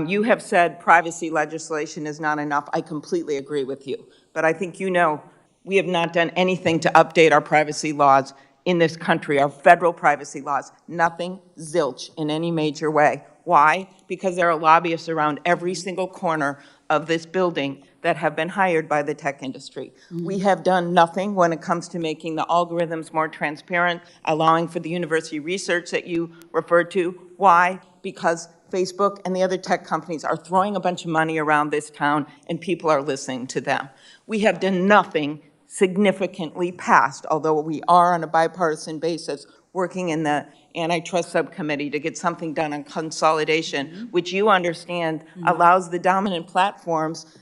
You have said privacy legislation is not enough. I completely agree with you, but I think you know we have not done anything to update our privacy laws in this country, our federal privacy laws. Nothing, zilch, in any major way. Why? Because there are lobbyists around every single corner of this building that have been hired by the tech industry. We have done nothing when it comes to making the algorithms more transparent, allowing for the university research that you referred to. Why? Because Facebook and the other tech companies are throwing a bunch of money around this town and people are listening to them. We have done nothing significantly past, although we are on a bipartisan basis working in the antitrust subcommittee to get something done on consolidation, which you understand allows the dominant platforms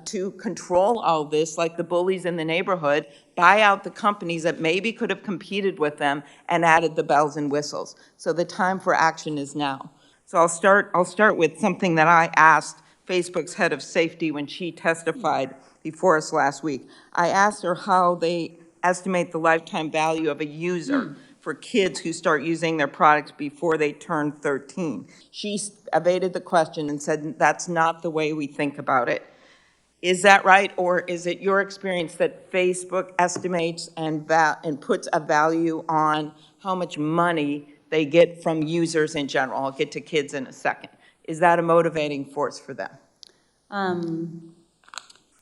to control all this, like the bullies in the neighborhood, buy out the companies that maybe could have competed with them and added the bells and whistles. So the time for action is now. So I'll start with something that I asked Facebook's head of safety when she testified before us last week. I asked her how they estimate the lifetime value of a user for kids who start using their products before they turn 13. She evaded the question and said, that's not the way we think about it. Is that right, or is it your experience that Facebook estimates and puts a value on how much money they get from users in general? I'll get to kids in a second. Is that a motivating force for them?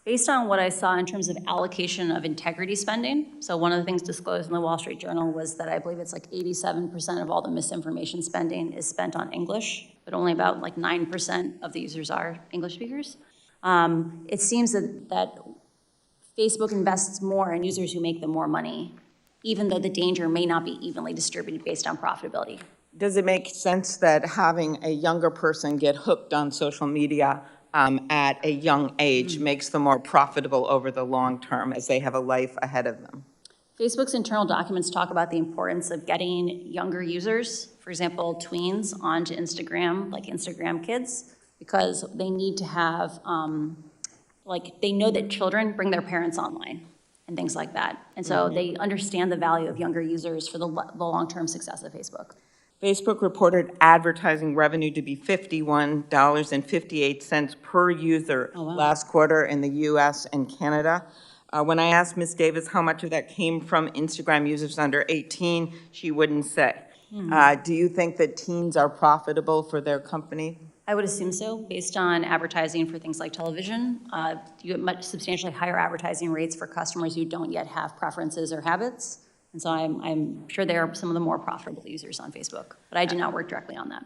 Based on what I saw in terms of allocation of integrity spending, so one of the things disclosed in the Wall Street Journal was that I believe it's like 87% of all the misinformation spending is spent on English, but only about like 9% of the users are English speakers. It seems that Facebook invests more in users who make them more money, even though the danger may not be evenly distributed based on profitability. Does it make sense that having a younger person get hooked on social media at a young age makes them more profitable over the long term as they have a life ahead of them? Facebook's internal documents talk about the importance of getting younger users, for example, tweens, onto Instagram, like Instagram Kids, because they need to have, they know that children bring their parents online and things like that. And so they understand the value of younger users for the long-term success of Facebook. Facebook reported advertising revenue to be $51.58 per user last quarter in the US and Canada. When I asked Ms. Davis how much of that came from Instagram users under 18, she wouldn't say. Do you think that teens are profitable for their company? I would assume so, based on advertising for things like television. You get substantially higher advertising rates for customers who don't yet have preferences or habits. And so I'm sure they are some of the more profitable users on Facebook, but I do not work directly on that.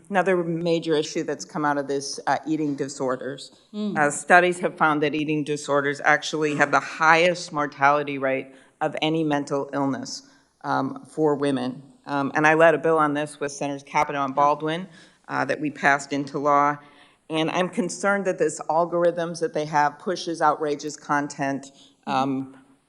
Another major issue that's come out of this, eating disorders. Studies have found that eating disorders actually have the highest mortality rate of any mental illness for women. And I led a bill on this with Senators Capito and Baldwin that we passed into law. And I'm concerned that this algorithms that they have pushes outrageous content,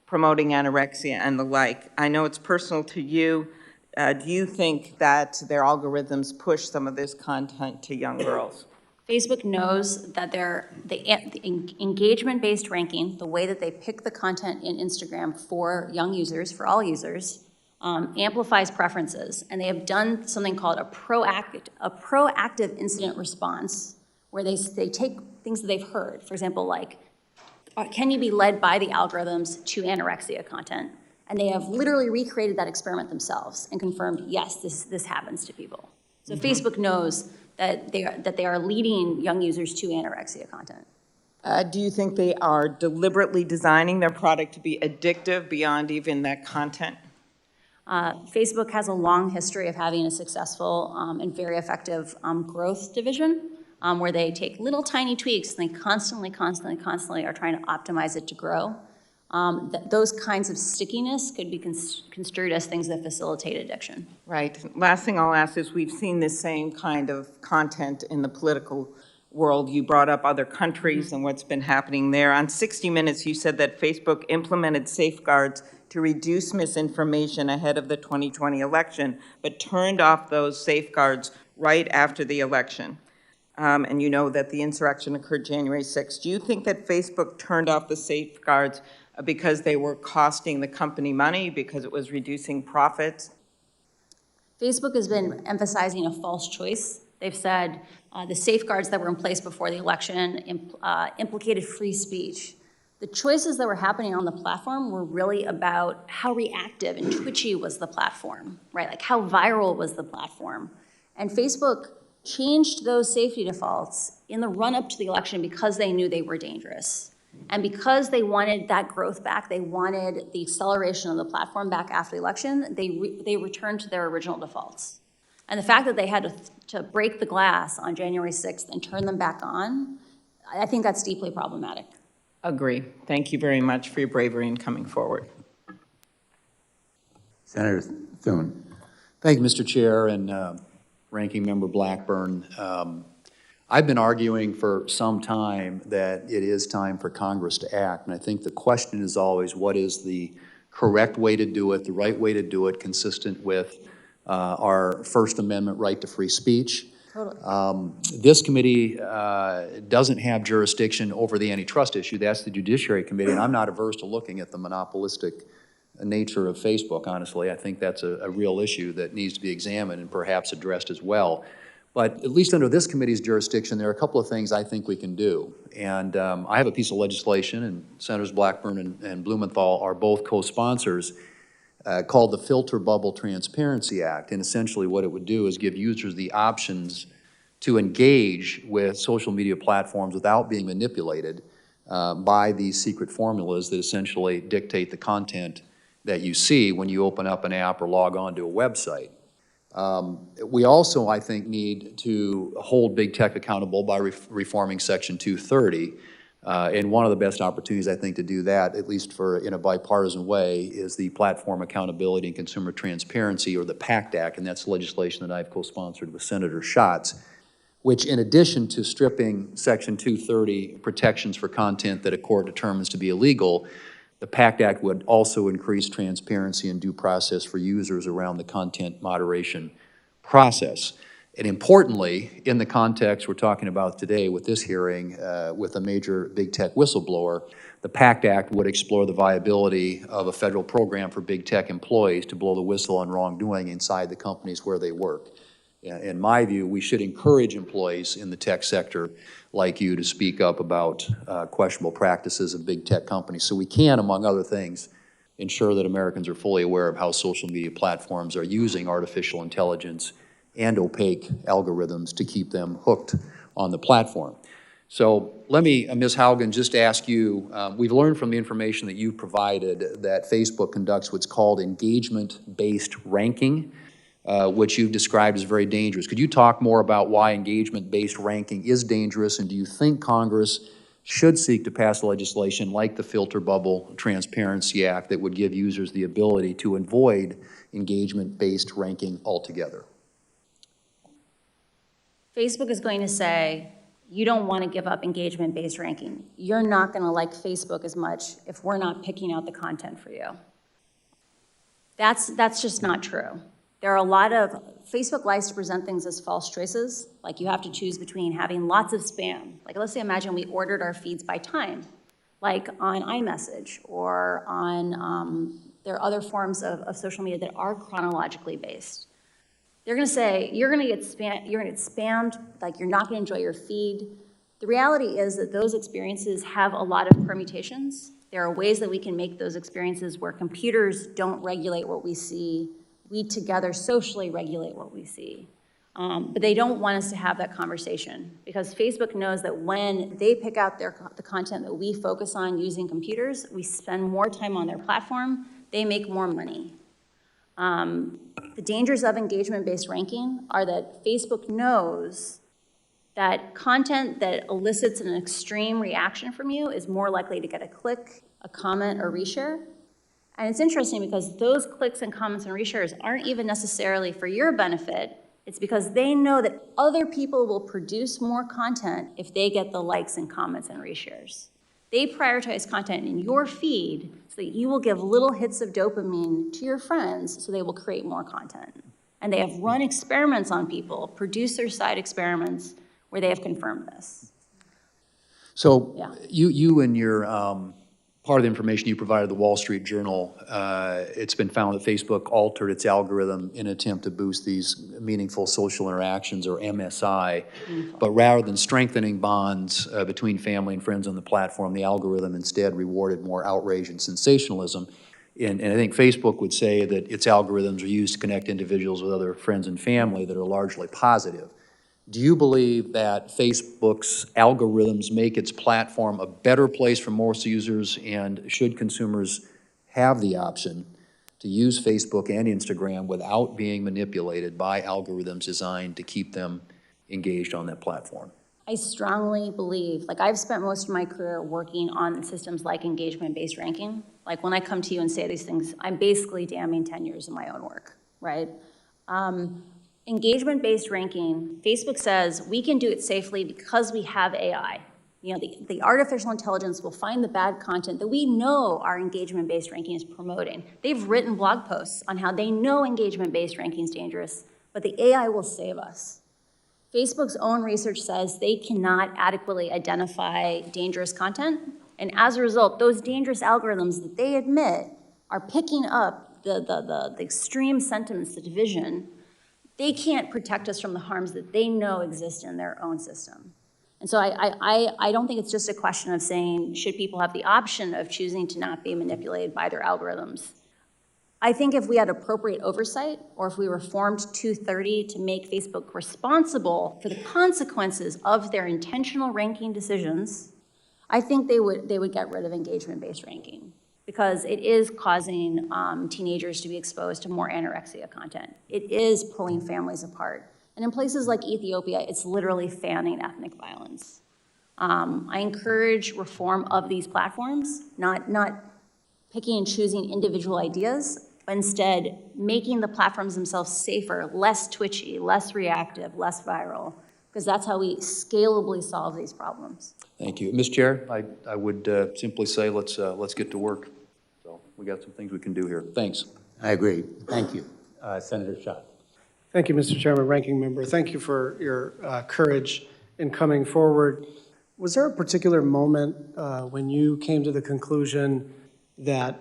promoting anorexia and the like. I know it's personal to you. Do you think that their algorithms push some of this content to young girls? Facebook knows that the engagement-based ranking, the way that they pick the content in Instagram for young users, for all users, amplifies preferences. And they have done something called a proactive incident response, where they take things that they've heard. For example, like, can you be led by the algorithms to anorexia content? And they have literally recreated that experiment themselves and confirmed, yes, this happens to people. So Facebook knows that they are leading young users to anorexia content. Do you think they are deliberately designing their product to be addictive beyond even that content? Facebook has a long history of having a successful and very effective growth division, where they take little tiny tweaks and they constantly are trying to optimize it to grow. Those kinds of stickiness could be construed as things that facilitate addiction. Right. Last thing I'll ask is, we've seen this same kind of content in the political world. You brought up other countries and what's been happening there. On 60 Minutes, you said that Facebook implemented safeguards to reduce misinformation ahead of the 2020 election, but turned off those safeguards right after the election. And you know that the insurrection occurred January 6th. Do you think that Facebook turned off the safeguards because they were costing the company money, because it was reducing profits? Facebook has been emphasizing a false choice. They've said the safeguards that were in place before the election implicated free speech. The choices that were happening on the platform were really about how reactive and twitchy was the platform, right? Like, how viral was the platform? And Facebook changed those safety defaults in the run-up to the election because they knew they were dangerous. And because they wanted that growth back, they wanted the acceleration of the platform back after the election, they returned to their original defaults. And the fact that they had to break the glass on January 6th and turn them back on, I think that's deeply problematic. Agree. Thank you very much for your bravery in coming forward. Senator Thune. Thank you, Mr. Chair and Ranking Member Blackburn. I've been arguing for some time that it is time for Congress to act, and I think the question is always, what is the correct way to do it, the right way to do it, consistent with our First Amendment right to free speech. Totally. This committee doesn't have jurisdiction over the antitrust issue. That's the Judiciary Committee, and I'm not averse to looking at the monopolistic nature of Facebook, honestly. I think that's a real issue that needs to be examined and perhaps addressed as well. But at least under this committee's jurisdiction, there are a couple of things I think we can do. And I have a piece of legislation, and Senators Blackburn and Blumenthal are both co-sponsors, called the Filter Bubble Transparency Act. And essentially what it would do is give users the options to engage with social media platforms without being manipulated by these secret formulas that essentially dictate the content that you see when you open up an app or log on to a website. We also, I think, need to hold big tech accountable by reforming Section 230. And one of the best opportunities, I think, to do that, at least in a bipartisan way, is the Platform Accountability and Consumer Transparency, or the PACT Act, and that's legislation that I've co-sponsored with Senator Schatz, which, in addition to stripping Section 230 protections for content that a court determines to be illegal, the PACT Act would also increase transparency and due process for users around the content moderation process. And importantly, in the context we're talking about today with this hearing, with a major big tech whistleblower, the PACT Act would explore the viability of a federal program for big tech employees to blow the whistle on wrongdoing inside the companies where they work. In my view, we should encourage employees in the tech sector like you to speak up about questionable practices of big tech companies, so we can, among other things, ensure that Americans are fully aware of how social media platforms are using artificial intelligence and opaque algorithms to keep them hooked on the platform. So let me, Ms. Haugen, just ask you, we've learned from the information that you've provided that Facebook conducts what's called engagement-based ranking, which you've described as very dangerous. Could you talk more about why engagement-based ranking is dangerous, and do you think Congress should seek to pass legislation like the Filter Bubble Transparency Act that would give users the ability to avoid engagement-based ranking altogether? Facebook is going to say, you don't want to give up engagement-based ranking. You're not going to like Facebook as much if we're not picking out the content for you. That's just not true. There are a lot of, Facebook likes to present things as false choices, like you have to choose between having lots of spam. Like let's say imagine we ordered our feeds by time, like on iMessage or on, there are other forms of social media that are chronologically based. They're going to say, you're going to get spammed, like you're not going to enjoy your feed. The reality is that those experiences have a lot of permutations. There are ways that we can make those experiences where computers don't regulate what we see. We together socially regulate what we see. But they don't want us to have that conversation because Facebook knows that when they pick out the content that we focus on using computers, we spend more time on their platform, they make more money. The dangers of engagement-based ranking are that Facebook knows that content that elicits an extreme reaction from you is more likely to get a click, a comment, or reshare. And it's interesting because those clicks and comments and reshares aren't even necessarily for your benefit. It's because they know that other people will produce more content if they get the likes and comments and reshares. They prioritize content in your feed so that you will give little hits of dopamine to your friends so they will create more content. And they have run experiments on people, producer-side experiments, where they have confirmed this. So Yeah. you and your, part of the information you provided the Wall Street Journal, it's been found that Facebook altered its algorithm in an attempt to boost these meaningful social interactions, or MSI. But rather than strengthening bonds between family and friends on the platform, the algorithm instead rewarded more outrage and sensationalism. And I think Facebook would say that its algorithms are used to connect individuals with other friends and family that are largely positive. Do you believe that Facebook's algorithms make its platform a better place for most users, and should consumers have the option to use Facebook and Instagram without being manipulated by algorithms designed to keep them engaged on that platform? I strongly believe, like I've spent most of my career working on systems like engagement-based ranking. Like when I come to you and say these things, I'm basically damning 10 years of my own work, right? Engagement-based ranking, Facebook says we can do it safely because we have AI. You know, the artificial intelligence will find the bad content that we know our engagement-based ranking is promoting. They've written blog posts on how they know engagement-based ranking is dangerous, but the AI will save us. Facebook's own research says they cannot adequately identify dangerous content, and as a result, those dangerous algorithms that they admit are picking up the extreme sentiments, the division. They can't protect us from the harms that they know exist in their own system. And so I don't think it's just a question of saying, should people have the option of choosing to not be manipulated by their algorithms? I think if we had appropriate oversight, or if we reformed 230 to make Facebook responsible for the consequences of their intentional ranking decisions, I think they would get rid of engagement-based ranking, because it is causing teenagers to be exposed to more anorexia content. It is pulling families apart. And in places like Ethiopia, it's literally fanning ethnic violence. I encourage reform of these platforms, not picking and choosing individual ideas, but instead making the platforms themselves safer, less twitchy, less reactive, less viral, because that's how we scalably solve these problems. Thank you. Ms. Chair, I would simply say let's get to work. So we got some things we can do here. Thanks. I agree. Thank you. Senator Schott. Thank you, Mr. Chairman, Ranking Member. Thank you for your courage in coming forward. Was there a particular moment when you came to the conclusion that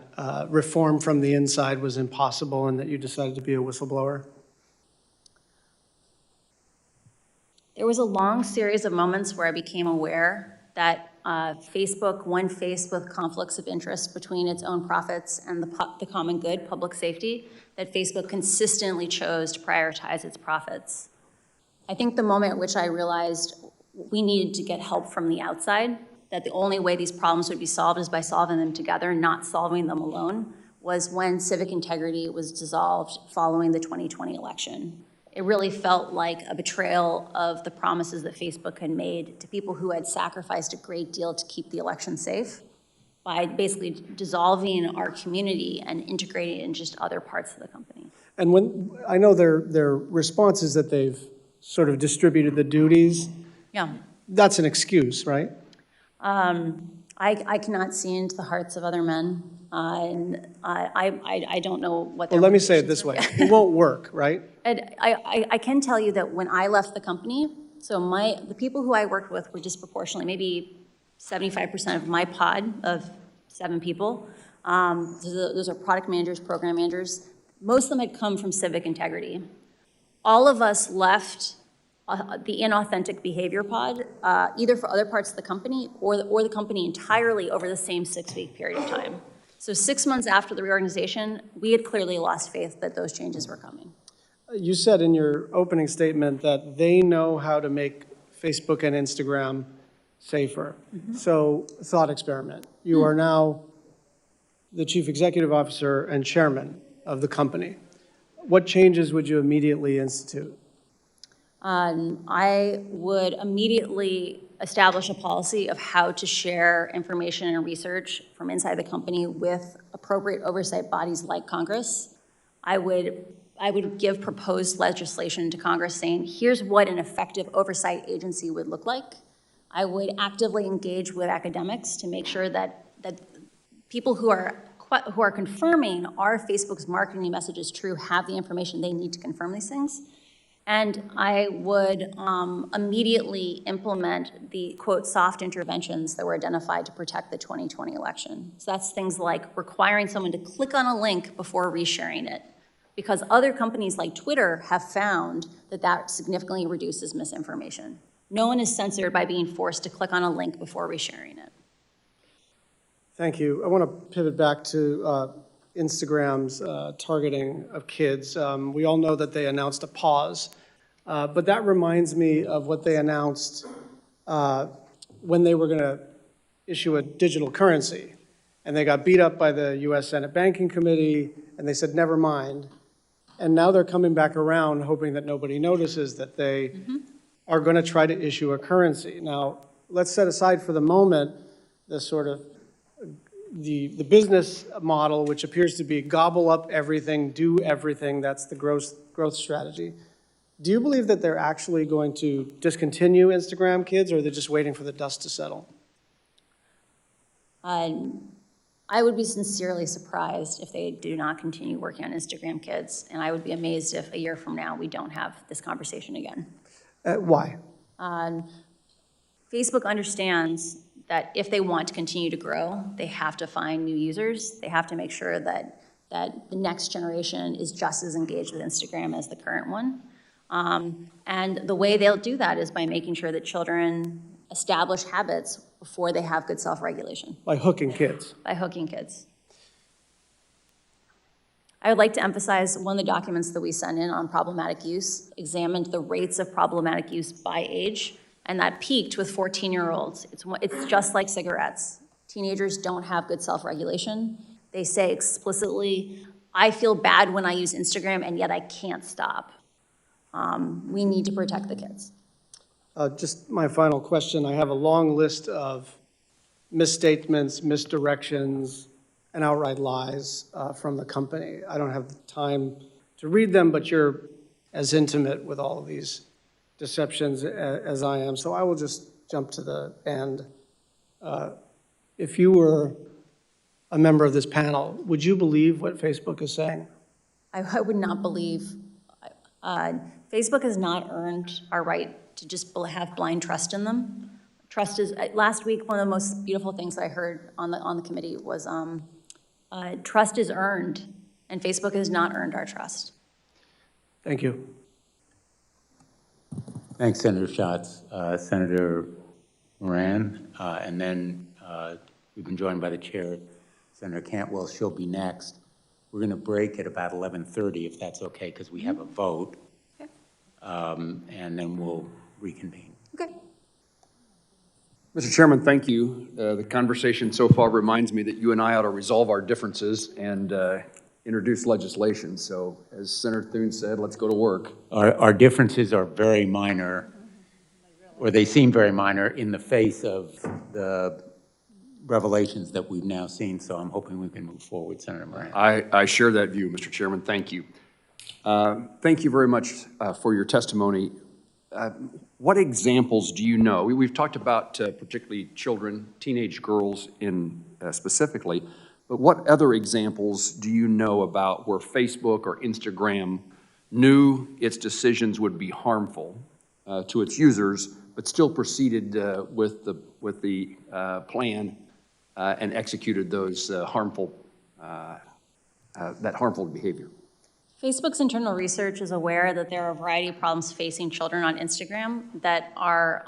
reform from the inside was impossible and that you decided to be a whistleblower? There was a long series of moments where I became aware that Facebook, when faced with conflicts of interest between its own profits and the common good, public safety, that Facebook consistently chose to prioritize its profits. I think the moment at which I realized we needed to get help from the outside, that the only way these problems would be solved is by solving them together, not solving them alone, was when civic integrity was dissolved following the 2020 election. It really felt like a betrayal of the promises that Facebook had made to people who had sacrificed a great deal to keep the election safe by basically dissolving our community and integrating it in just other parts of the company. And when, I know their response is that they've sort of distributed the duties. Yeah. That's an excuse, right? I cannot see into the hearts of other men, and I don't know what their Well, let me say it motivations this are. way. It won't work, right? And I can tell you that when I left the company, so the people who I worked with were disproportionately, maybe 75% of my pod of 7 people. Those are product managers, program managers. Most of them had come from civic integrity. All of us left the inauthentic behavior pod, either for other parts of the company or the company entirely over the same 6-week period of time. So 6 months after the reorganization, we had clearly lost faith that those changes were coming. You said in your opening statement that they know how to make Facebook and Instagram safer. Mm-hmm. So, thought experiment. You are now the chief executive officer and chairman of the company. What changes would you immediately institute? I would immediately establish a policy of how to share information and research from inside the company with appropriate oversight bodies like Congress. I would give proposed legislation to Congress saying, here's what an effective oversight agency would look like. I would actively engage with academics to make sure that people who are confirming are Facebook's marketing message is true have the information they need to confirm these things. And I would immediately implement the, quote, soft interventions that were identified to protect the 2020 election. So that's things like requiring someone to click on a link before resharing it, because other companies like Twitter have found that significantly reduces misinformation. No one is censored by being forced to click on a link before resharing it. Thank you. I want to pivot back to Instagram's targeting of kids. We all know that they announced a pause, but that reminds me of what they announced when they were going to issue a digital currency. And they got beat up by the U.S. Senate Banking Committee, and they said, never mind. And now they're coming back around, hoping that nobody notices that they are going to try to issue a currency. Now, let's set aside for the moment the sort of the business model, which appears to be gobble up everything, do everything. That's the growth strategy. Do you believe that they're actually going to discontinue Instagram Kids, or are they just waiting for the dust to settle? I would be sincerely surprised if they do not continue working on Instagram Kids, and I would be amazed if a year from now we don't have this conversation again. Why? Facebook understands that if they want to continue to grow, they have to find new users. They have to make sure that the next generation is just as engaged with Instagram as the current one. And the way they'll do that is by making sure that children establish habits before they have good self-regulation. By hooking kids. By hooking kids. I would like to emphasize one of the documents that we sent in on problematic use examined the rates of problematic use by age, and that peaked with 14-year-olds. It's just like cigarettes. Teenagers don't have good self-regulation. They say explicitly, I feel bad when I use Instagram, and yet I can't stop. We need to protect the kids. Just my final question. I have a long list of misstatements, misdirections, and outright lies from the company. I don't have the time to read them, but you're as intimate with all of these deceptions as I am, so I will just jump to the end. If you were a member of this panel, would you believe what Facebook is saying? I would not believe. Facebook has not earned our right to just have blind trust in them. Trust is, last week, one of the most beautiful things that I heard on the committee was trust is earned, and Facebook has not earned our trust. Thank you. Thanks, Senator Schatz. Senator Moran, and then we've been joined by the chair, Senator Cantwell. She'll be next. We're going to break at about 11:30, if that's okay, because we have a vote, Okay. and then we'll reconvene. Okay. Mr. Chairman, thank you. The conversation so far reminds me that you and I ought to resolve our differences and introduce legislation. So as Senator Thune said, let's go to work. Our differences are very minor, or they seem very minor in the face of the revelations that we've now seen. So I'm hoping we can move forward, Senator Moran. I share that view, Mr. Chairman. Thank you. Thank you very much for your testimony. What examples do you know? We've talked about particularly children, teenage girls in specifically, but what other examples do you know about where Facebook or Instagram knew its decisions would be harmful to its users, but still proceeded with the plan and executed those harmful behavior? Facebook's internal research is aware that there are a variety of problems facing children on Instagram that are,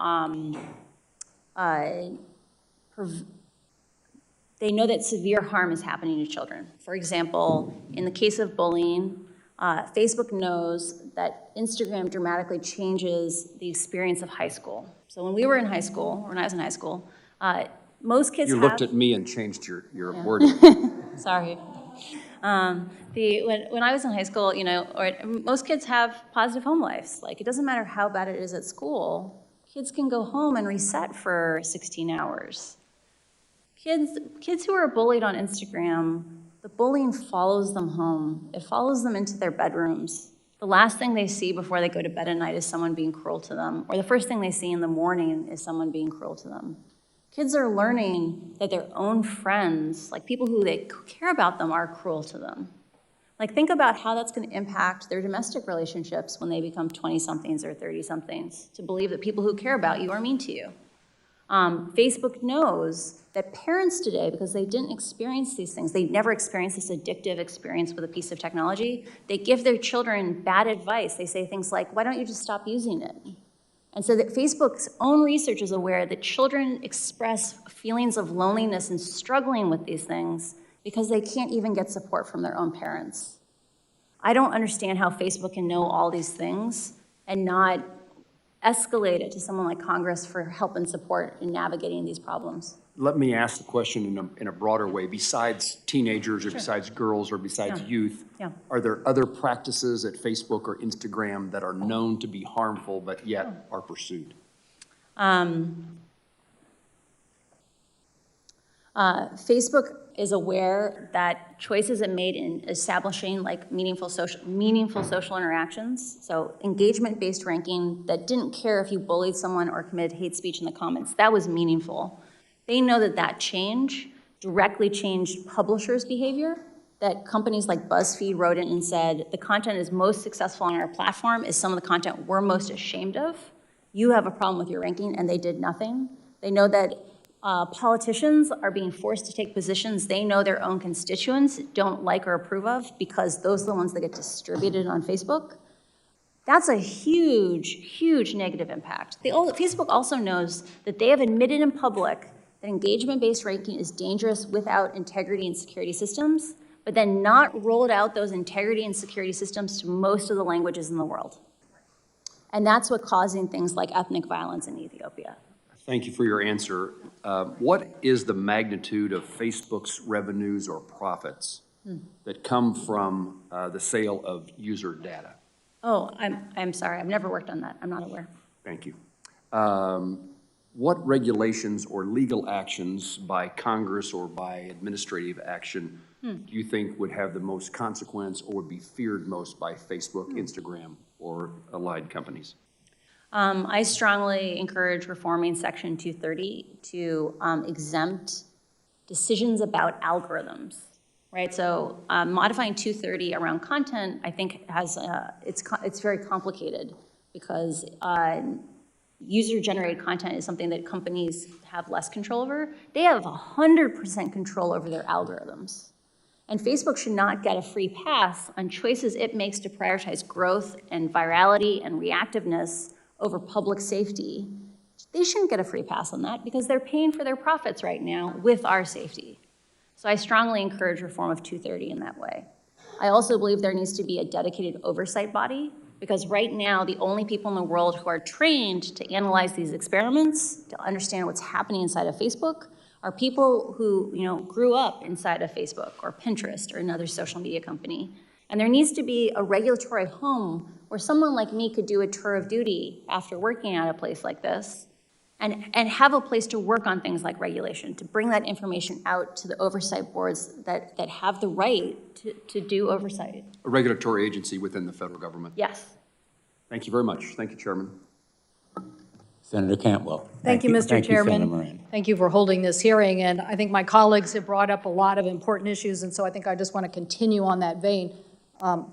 they know that severe harm is happening to children. For example, in the case of bullying, Facebook knows that Instagram dramatically changes the experience of high school. So when we were in high school, or when I was in high school, most kids You looked at me and changed your wording. Sorry. When I was in high school, you know, most kids have positive home lives. Like, it doesn't matter how bad it is at school, kids can go home and reset for 16 hours. Kids who are bullied on Instagram, the bullying follows them home. It follows them into their bedrooms. The last thing they see before they go to bed at night is someone being cruel to them, or the first thing they see in the morning is someone being cruel to them. Kids are learning that their own friends, like people who they care about them, are cruel to them. Like, think about how that's going to impact their domestic relationships when they become 20-somethings or 30-somethings, to believe that people who care about you are mean to you. Facebook knows that parents today, because they didn't experience these things, they never experienced this addictive experience with a piece of technology, they give their children bad advice. They say things like, why don't you just stop using it? And so that Facebook's own research is aware that children express feelings of loneliness and struggling with these things because they can't even get support from their own parents. I don't understand how Facebook can know all these things and not escalate it to someone like Congress for help and support in navigating these problems. Let me ask the question in a broader way. Besides teenagers or besides girls or besides youth, are there other practices at Facebook or Instagram that are known to be harmful but yet are pursued? Facebook is aware that choices it made in establishing like meaningful social interactions, so engagement-based ranking that didn't care if you bullied someone or committed hate speech in the comments, that was meaningful. They know that that change directly changed publishers' behavior, that companies like BuzzFeed wrote in and said, the content is most successful on our platform is some of the content we're most ashamed of. You have a problem with your ranking, and they did nothing. They know that politicians are being forced to take positions they know their own constituents don't like or approve of because those are the ones that get distributed on Facebook. That's a huge, huge negative impact. Facebook also knows that they have admitted in public that engagement-based ranking is dangerous without integrity and security systems, but then not rolled out those integrity and security systems to most of the languages in the world. And that's what's causing things like ethnic violence in Ethiopia. Thank you for your answer. What is the magnitude of Facebook's revenues or profits that come from the sale of user data? Oh, I'm sorry. I've never worked on that. I'm not aware. Thank you. What regulations or legal actions by Congress or by administrative action do you think would have the most consequence or would be feared most by Facebook, Instagram, or allied companies? I strongly encourage reforming Section 230 to exempt decisions about algorithms, right? So modifying 230 around content, I think, has it's very complicated because user-generated content is something that companies have less control over. They have 100% control over their algorithms. And Facebook should not get a free pass on choices it makes to prioritize growth and virality and reactiveness over public safety. They shouldn't get a free pass on that because they're paying for their profits right now with our safety. So I strongly encourage reform of 230 in that way. I also believe there needs to be a dedicated oversight body Because right now, the only people in the world who are trained to analyze these experiments, to understand what's happening inside of Facebook, are people who, grew up inside of Facebook or Pinterest or another social media company. And there needs to be a regulatory home where someone like me could do a tour of duty after working at a place like this and have a place to work on things like regulation, to bring that information out to the oversight boards that have the right to do oversight. A regulatory agency within the federal government. Yes. Thank you very much. Thank you, Chairman. Senator Cantwell. Thank you, Mr. Thank you, Chairman. Senator Moran. Thank you for holding this hearing, and I think my colleagues have brought up a lot of important issues, and so I think I just want to continue on that vein.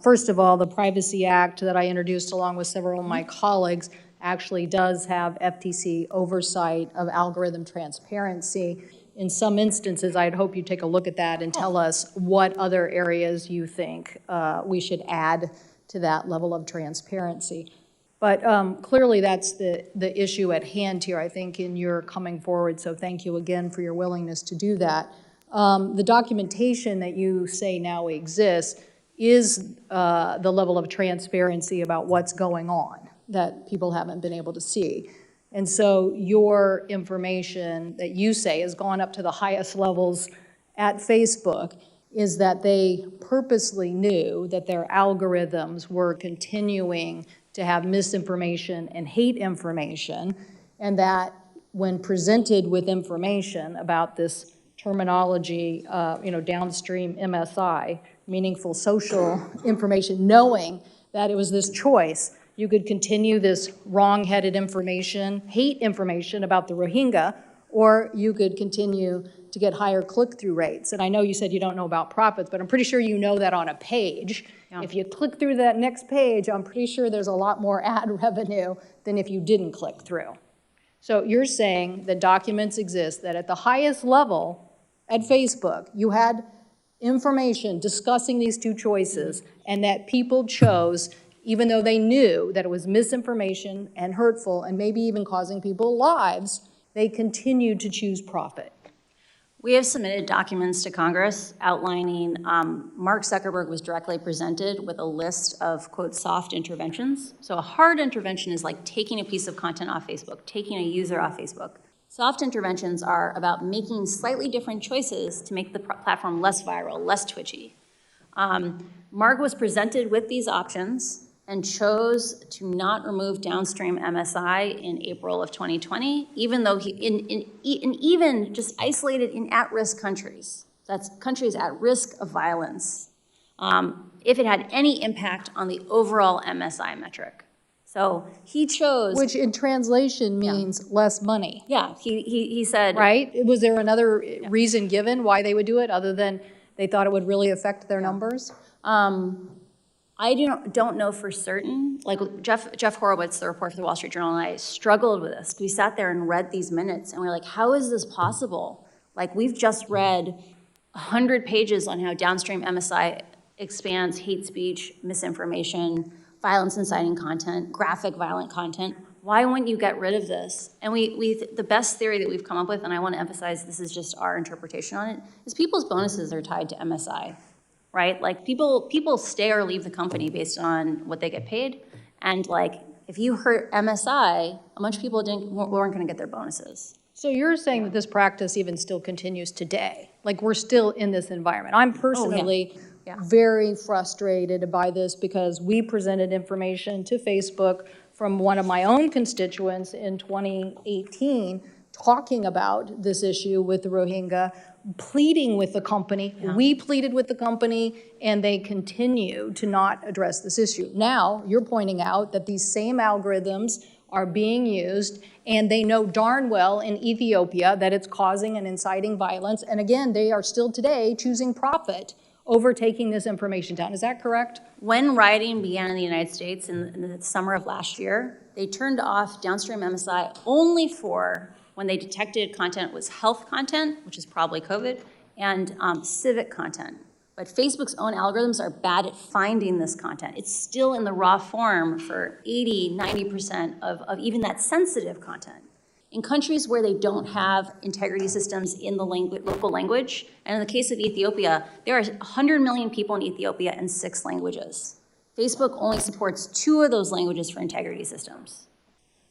First of all, the Privacy Act that I introduced along with several of my colleagues actually does have FTC oversight of algorithm transparency. In some instances, I'd hope you take a look at that and tell us what other areas you think we should add to that level of transparency. But clearly that's the issue at hand here, I think, in your coming forward, so thank you again for your willingness to do that. The documentation that you say now exists is the level of transparency about what's going on that people haven't been able to see. And so your information that you say has gone up to the highest levels at Facebook is that they purposely knew that their algorithms were continuing to have misinformation and hate information, and that when presented with information about this terminology, downstream MSI, meaningful social information, knowing that it was this choice, you could continue this wrong-headed information, hate information about the Rohingya, or you could continue to get higher click-through rates. And I know you said you don't know about profits, but I'm pretty sure you know that on a page. Yeah. If you click through that next page, I'm pretty sure there's a lot more ad revenue than if you didn't click through. So you're saying that documents exist that at the highest level at Facebook, you had information discussing these two choices, and that people chose, even though they knew that it was misinformation and hurtful and maybe even causing people lives, they continued to choose profit. We have submitted documents to Congress outlining Mark Zuckerberg was directly presented with a list of, quote, soft interventions. So a hard intervention is like taking a piece of content off Facebook, taking a user off Facebook. Soft interventions are about making slightly different choices to make the platform less viral, less twitchy. Mark was presented with these options and chose to not remove downstream MSI in April of 2020, even though even just isolated in at-risk countries, that's countries at risk of violence, if it had any impact on the overall MSI metric. So he chose— Which in translation means less money. Yeah, he said— Right? Was there another reason given why they would do it other than they thought it would really affect their numbers? I don't know for certain. Like Jeff Horowitz, the reporter for the Wall Street Journal, and I struggled with this. We sat there and read these minutes, and we were like, how is this possible? Like, we've just read 100 pages on how downstream MSI expands hate speech, misinformation, violence inciting content, graphic violent content. Why wouldn't you get rid of this? And the best theory that we've come up with, and I want to emphasize this is just our interpretation on it, is people's bonuses are tied to MSI. Right? Like people stay or leave the company based on what they get paid. And like, if you hurt MSI, a bunch of people weren't gonna get their bonuses. So you're saying that this practice even still continues today? Like we're still in this environment? I'm personally very frustrated by this because we presented information to Facebook from one of my own constituents in 2018 talking about this issue with the Rohingya, pleading with the company. Yeah. We pleaded with the company, and they continue to not address this issue. Now, you're pointing out that these same algorithms are being used, and they know darn well in Ethiopia that it's causing and inciting violence. And again, they are still today choosing profit over taking this information down. Is that correct? When rioting began in the United States in the summer of last year, they turned off downstream MSI only for when they detected content was health content, which is probably COVID, and civic content. But Facebook's own algorithms are bad at finding this content. It's still in the raw form for 80, 90% of even that sensitive content. In countries where they don't have integrity systems in the local language, and in the case of Ethiopia, there are 100 million people in Ethiopia in 6 languages. Facebook only supports 2 of those languages for integrity systems.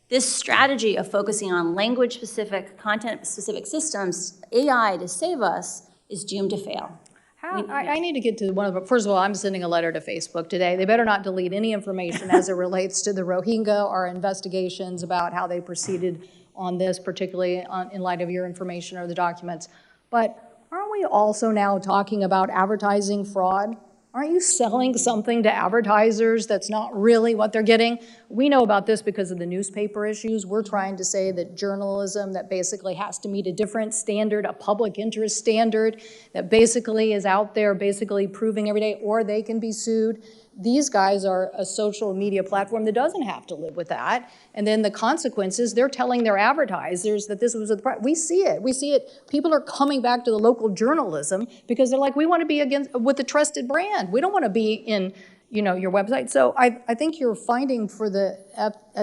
This strategy of focusing on language-specific, content-specific systems, AI to save us, is doomed to fail. I need to get to one of them. First of all, I'm sending a letter to Facebook today. They better not delete any information as it relates to the Rohingya or investigations about how they proceeded on this, particularly in light of your information or the documents. But aren't we also now talking about advertising fraud? Aren't you selling something to advertisers that's not really what they're getting? We know about this because of the newspaper issues. We're trying to say that journalism that basically has to meet a different standard, a public interest standard, that basically is out there basically proving every day, or they can be sued. These guys are a social media platform that doesn't have to live with that. And then the consequences, they're telling their advertisers that this was a problem. We see it. We see it. People are coming back to the local journalism because they're like, we want to be with a trusted brand. We don't want to be in, your website. So I think your finding for the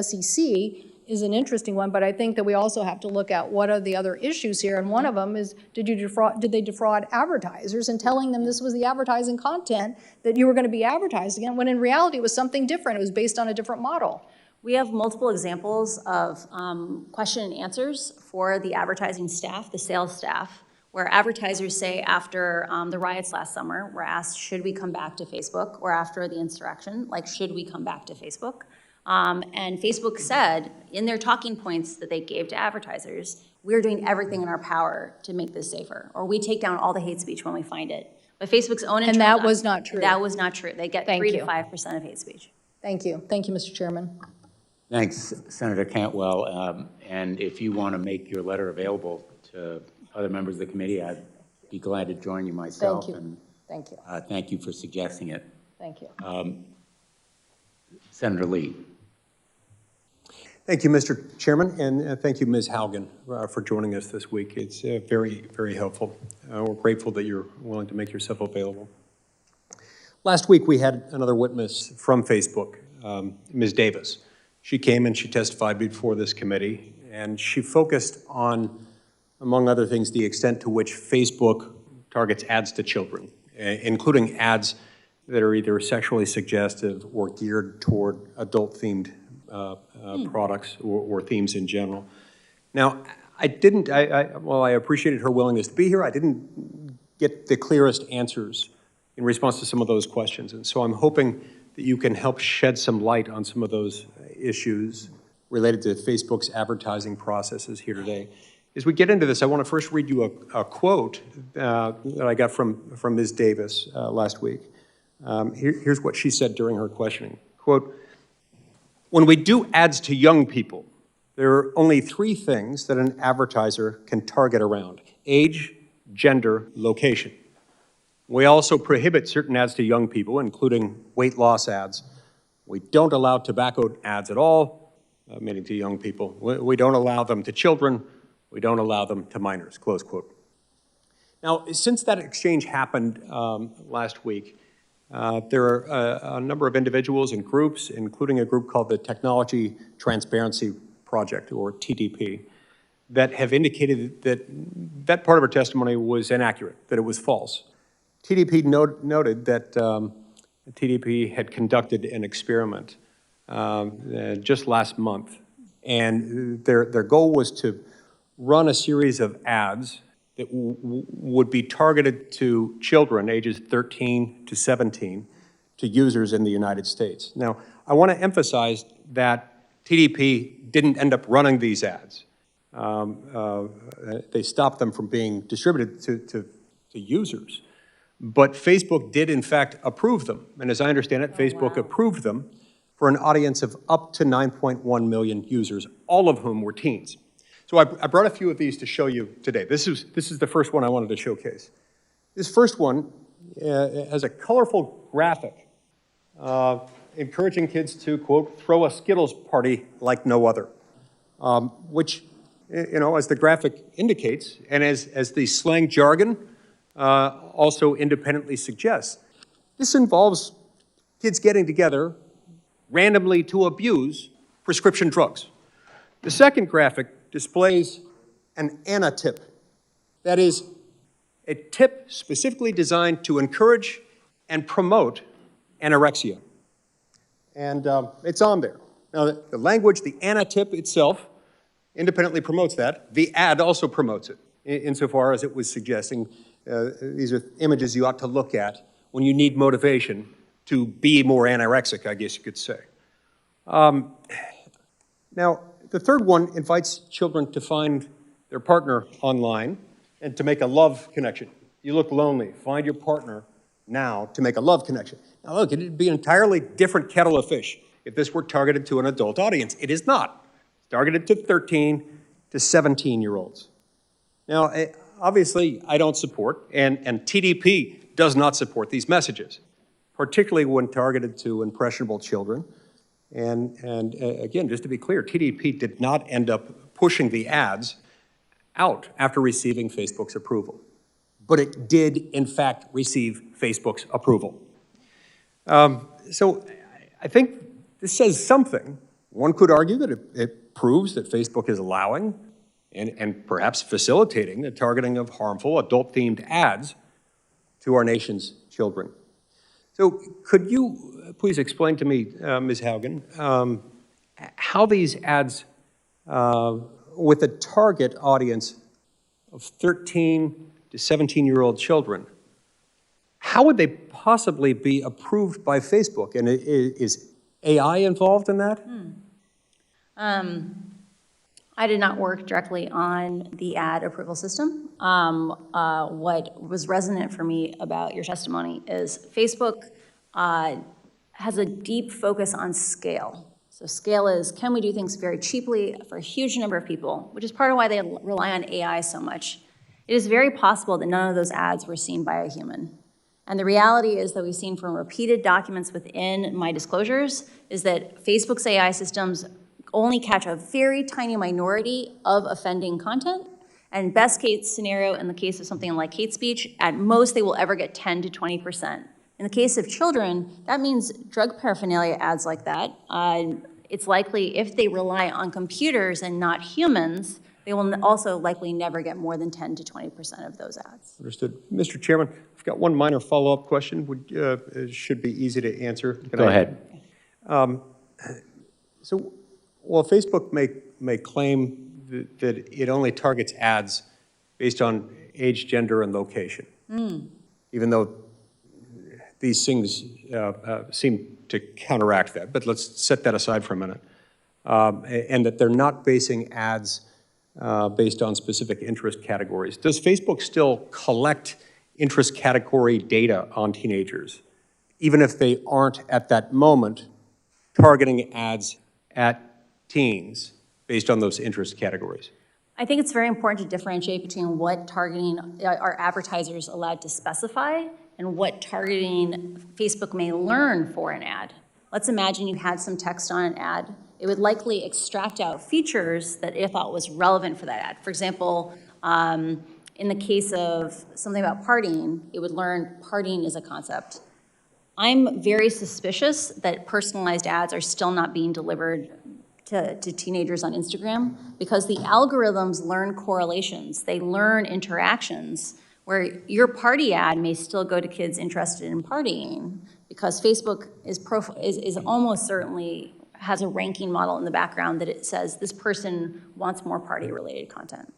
SEC is an interesting one, but I think that we also have to look at what are the other issues here, and one of them is, did they defraud advertisers and telling them this was the advertising content that you were going to be advertising in, when in reality it was something different. It was based on a different model. We have multiple examples of question and answers for the advertising staff, the sales staff, where advertisers say after the riots last summer, were asked, should we come back to Facebook? Or after the insurrection, like, should we come back to Facebook? And Facebook said in their talking points that they gave to advertisers, we're doing everything in our power to make this safer, or we take down all the hate speech when we find it. But Facebook's own internal— And that was not true. That was not true. They get 3 to 5% of hate speech. Thank you. Thank you, Mr. Chairman. Thanks, Senator Cantwell. And if you want to make your letter available to other members of the committee, I'd be glad to join you myself. Thank you. And, thank you. Thank you for suggesting it. Thank you. Senator Lee. Thank you, Mr. Chairman, and thank you, Ms. Haugen, for joining us this week. It's very, very helpful. We're grateful that you're willing to make yourself available. Last week, we had another witness from Facebook, Ms. Davis. She came and she testified before this committee, and she focused on, among other things, the extent to which Facebook targets ads to children, including ads that are either sexually suggestive or geared toward adult-themed products or themes in general. Now, I appreciated her willingness to be here. I didn't get the clearest answers in response to some of those questions. And so I'm hoping that you can help shed some light on some of those issues related to Facebook's advertising processes here today. As we get into this, I want to first read you a quote that I got from Ms. Davis last week. Here's what she said during her questioning. Quote, "When we do ads to young people, there are only 3 things that an advertiser can target around: age, gender, location. We also prohibit certain ads to young people, including weight loss ads. We don't allow tobacco ads at all, meaning to young people. We don't allow them to children. We don't allow them to minors," close quote. Now, since that exchange happened last week, there are a number of individuals and groups, including a group called the Technology Transparency Project, or TTP, that have indicated that that part of her testimony was inaccurate, that it was false. TTP noted that TTP had conducted an experiment just last month, and their goal was to run a series of ads that would be targeted to children ages 13 to 17, to users in the United States. Now, I want to emphasize that TTP didn't end up running these ads. They stopped them from being distributed to users. But Facebook did, in fact, approve them. And as I understand it, Facebook approved them for an audience of up to 9.1 million users, all of whom were teens. So I brought a few of these to show you today. This is the first one I wanted to showcase. This first one has a colorful graphic encouraging kids to, quote, "throw a Skittles party like no other," which, as the graphic indicates, and as the slang jargon also independently suggests, this involves kids getting together randomly to abuse prescription drugs. The second graphic displays an anatip, that is, a tip specifically designed to encourage and promote anorexia. and it's on there. Now, the language, the annotative itself, independently promotes that. The ad also promotes it, insofar as it was suggesting these are images you ought to look at when you need motivation to be more anorexic, I guess you could say. Now, the third one invites children to find their partner online and to make a love connection. You look lonely, find your partner now to make a love connection. Now look, it'd be an entirely different kettle of fish if this were targeted to an adult audience. It is not. It's targeted to 13 to 17-year-olds. Now, obviously, I don't support, and TDP does not support these messages, particularly when targeted to impressionable children. And again, just to be clear, TDP did not end up pushing the ads out after receiving Facebook's approval. But it did, in fact, receive Facebook's approval. So I think this says something. One could argue that it proves that Facebook is allowing and perhaps facilitating the targeting of harmful adult-themed ads to our nation's children. So could you please explain to me, Ms. Haugen, how these ads with a target audience of 13 to 17-year-old children, how would they possibly be approved by Facebook? And is AI involved in that? I did not work directly on the ad approval system. What was resonant for me about your testimony is Facebook has a deep focus on scale. So scale is, can we do things very cheaply for a huge number of people, which is part of why they rely on AI so much. It is very possible that none of those ads were seen by a human. And the reality is that we've seen from repeated documents within my disclosures is that Facebook's AI systems only catch a very tiny minority of offending content. And best case scenario, in the case of something like hate speech, at most they will ever get 10 to 20%. In the case of children, that means drug paraphernalia ads like that. It's likely if they rely on computers and not humans, they will also likely never get more than 10 to 20% of those ads. Understood. Mr. Chairman, I've got one minor follow-up question. It should be easy to answer. Go ahead. So, well, Facebook may claim that it only targets ads based on age, gender, and location, even though these things seem to counteract that. But let's set that aside for a minute. And that they're not basing ads based on specific interest categories. Does Facebook still collect interest category data on teenagers, even if they aren't at that moment targeting ads at teens based on those interest categories? I think it's very important to differentiate between what targeting are advertisers allowed to specify and what targeting Facebook may learn for an ad. Let's imagine you had some text on an ad. It would likely extract out features that it thought was relevant for that ad. For example, in the case of something about partying, it would learn partying is a concept. I'm very suspicious that personalized ads are still not being delivered to teenagers on Instagram because the algorithms learn correlations. They learn interactions where your party ad may still go to kids interested in partying because Facebook is almost certainly has a ranking model in the background that it says this person wants more party-related content.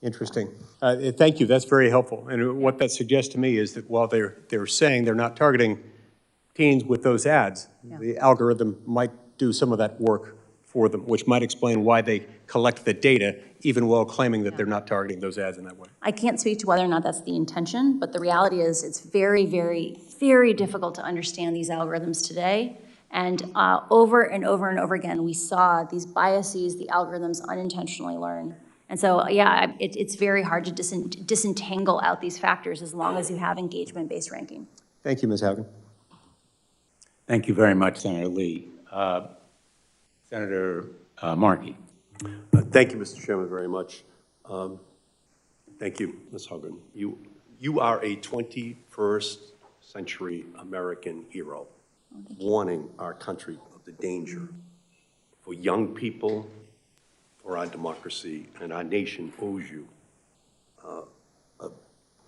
Interesting. Thank you. That's very helpful. And what that suggests to me is that while they're saying they're not targeting teens with those ads, the algorithm might do some of that work for them, which might explain why they collect the data, even while claiming that they're not targeting those ads in that way. I can't speak to whether or not that's the intention, but the reality is it's very, very, very difficult to understand these algorithms today. And over and over and over again, we saw these biases the algorithms unintentionally learn. And so, yeah, it's very hard to disentangle out these factors as long as you have engagement-based ranking. Thank you, Ms. Haugen. Thank you very much, Senator Lee. Senator Markey. Thank you, Mr. Chairman, very much. Thank you, Ms. Haugen. You are a 21st century American hero, warning our country of the danger for young people, for our democracy, and our nation owes you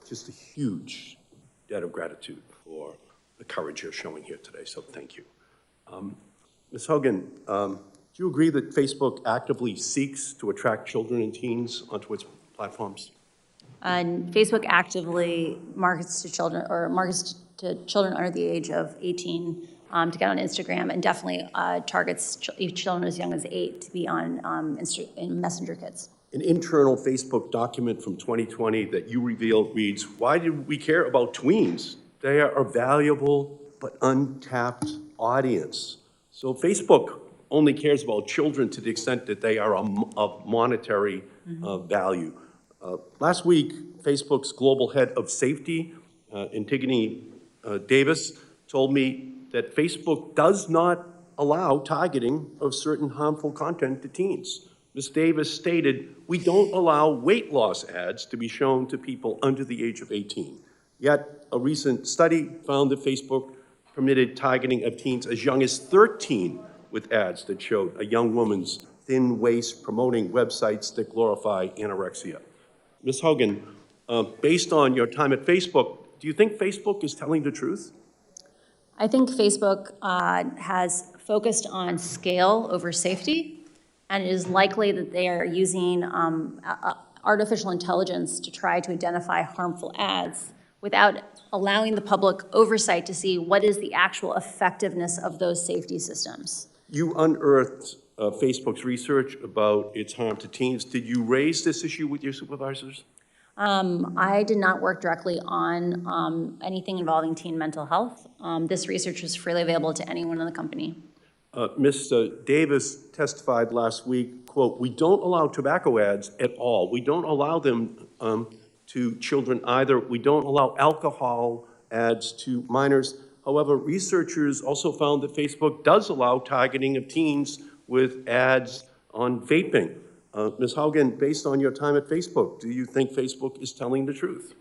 just a huge debt of gratitude for the courage you're showing here today, so thank you. Ms. Haugen, do you agree that Facebook actively seeks to attract children and teens onto its platforms? And Facebook actively markets to children, or markets to children under the age of 18 to get on Instagram, and definitely targets children as young as 8 to be on in Messenger Kids. An internal Facebook document from 2020 that you revealed reads, "Why do we care about tweens? They are a valuable but untapped audience." So Facebook only cares about children to the extent that they are of monetary value. Last week, Facebook's global head of safety, Antigone Davis, told me that Facebook does not allow targeting of certain harmful content to teens. Ms. Davis stated, "We don't allow weight loss ads to be shown to people under the age of 18. Yet, a recent study found that Facebook permitted targeting of teens as young as 13 with ads that showed a young woman's thin waist promoting websites that glorify anorexia." Ms. Haugen, based on your time at Facebook, do you think Facebook is telling the truth? I think Facebook has focused on scale over safety, and it is likely that they are using artificial intelligence to try to identify harmful ads without allowing the public oversight to see what is the actual effectiveness of those safety systems. You unearthed Facebook's research about its harm to teens. Did you raise this issue with your supervisors? I did not work directly on anything involving teen mental health. This research was freely available to anyone in the company. Ms. Davis testified last week, quote, "We don't allow tobacco ads at all. We don't allow them to children either. We don't allow alcohol ads to minors. However, researchers also found that Facebook does allow targeting of teens with ads on vaping." Ms. Haugen, based on your time at Facebook, do you think Facebook is telling the truth?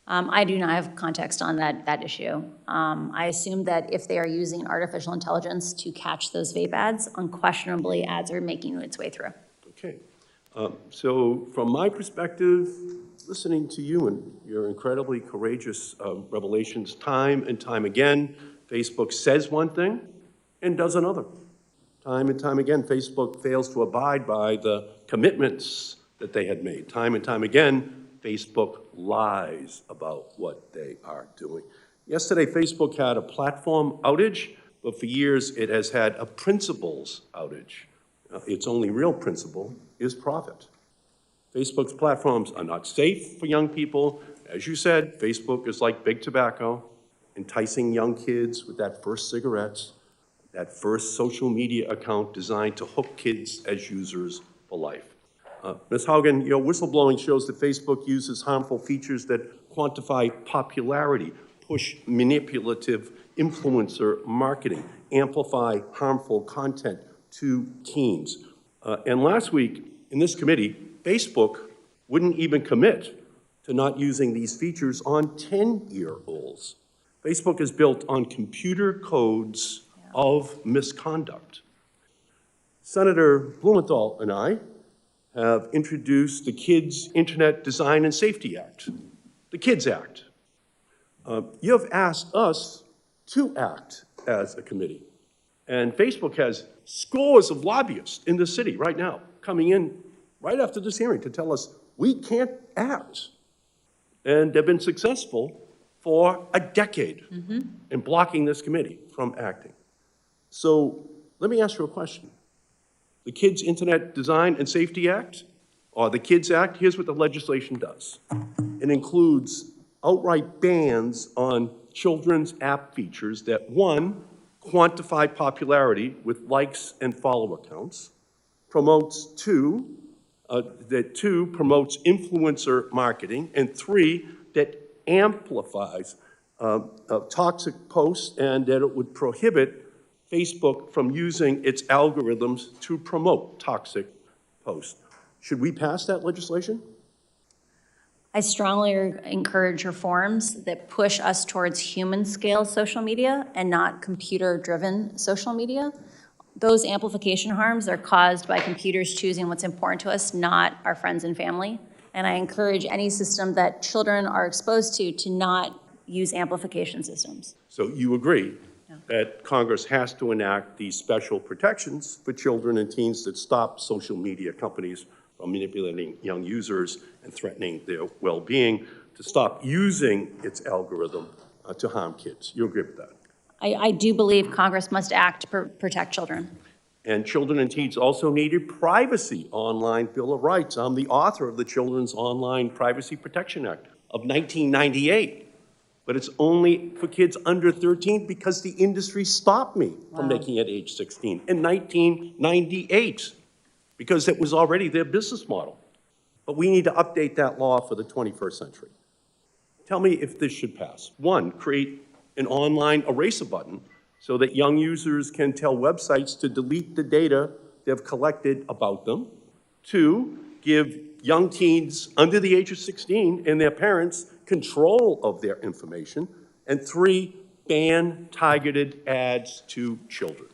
I do not have context on that issue. I assume that if they are using artificial intelligence to catch those vape ads, unquestionably ads are making its way through. Okay. So from my perspective, listening to you and your incredibly courageous revelations time and time again, Facebook says one thing and does another. Time and time again, Facebook fails to abide by the commitments that they had made. Time and time again, Facebook lies about what they are doing. Yesterday, Facebook had a platform outage, but for years it has had a principles outage. Its only real principle is profit. Facebook's platforms are not safe for young people. As you said, Facebook is like big tobacco, enticing young kids with that first cigarette, that first social media account designed to hook kids as users for life. Ms. Haugen, your whistleblowing shows that Facebook uses harmful features that quantify popularity, push manipulative influencer marketing, amplify harmful content to teens. And last week in this committee, Facebook wouldn't even commit to not using these features on 10-year-olds. Facebook is built on computer codes of misconduct. Senator Blumenthal and I have introduced the Kids Internet Design and Safety Act, the KIDS Act. You have asked us to act as a committee. And Facebook has scores of lobbyists in the city right now coming in right after this hearing to tell us we can't act. And they've been successful for a decade in blocking this committee from acting. So let me ask you a question. The Kids Internet Design and Safety Act, or the KIDS Act, here's what the legislation does. It includes outright bans on children's app features that, one, quantify popularity with likes and follower counts, promotes promotes influencer marketing, and three, that amplifies toxic posts, and that it would prohibit Facebook from using its algorithms to promote toxic posts. Should we pass that legislation? I strongly encourage reforms that push us towards human-scale social media and not computer-driven social media. Those amplification harms are caused by computers choosing what's important to us, not our friends and family. And I encourage any system that children are exposed to not use amplification systems. So you agree that Congress has to enact these special protections for children and teens that stop social media companies from manipulating young users and threatening their well-being, to stop using its algorithm to harm kids. You agree with that? I do believe Congress must act to protect children. And children and teens also need a privacy online Bill of Rights. I'm the author of the Children's Online Privacy Protection Act of 1998. But it's only for kids under 13 because the industry stopped me from making it age 16 in 1998 because it was already their business model. But we need to update that law for the 21st century. Tell me if this should pass. One, create an online eraser button so that young users can tell websites to delete the data they've collected about them. Two, give young teens under the age of 16 and their parents control of their information. And three, ban targeted ads to children.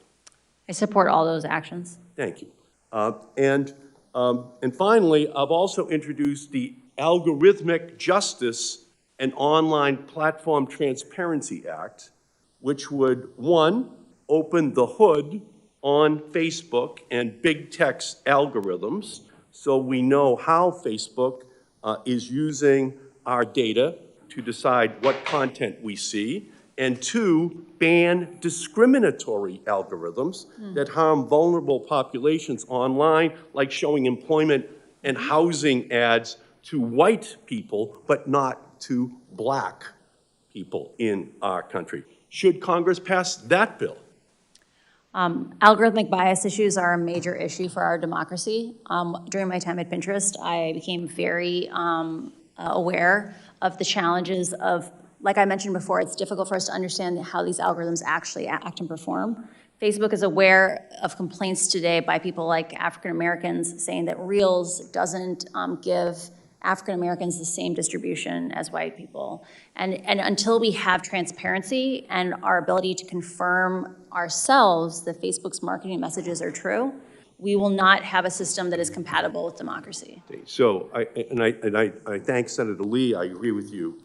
I support all those actions. Thank you. And finally, I've also introduced the Algorithmic Justice and Online Platform Transparency Act, which would, one, open the hood on Facebook and big tech's algorithms so we know how Facebook is using our data to decide what content we see, and two, ban discriminatory algorithms that harm vulnerable populations online, like showing employment and housing ads to white people, but not to black people in our country. Should Congress pass that bill? Algorithmic bias issues are a major issue for our democracy. During my time at Pinterest, I became very aware of the challenges of, like I mentioned before, it's difficult for us to understand how these algorithms actually act and perform. Facebook is aware of complaints today by people like African Americans saying that Reels doesn't give African Americans the same distribution as white people. And until we have transparency and our ability to confirm ourselves that Facebook's marketing messages are true, we will not have a system that is compatible with democracy. So, I thank Senator Lee. I agree with you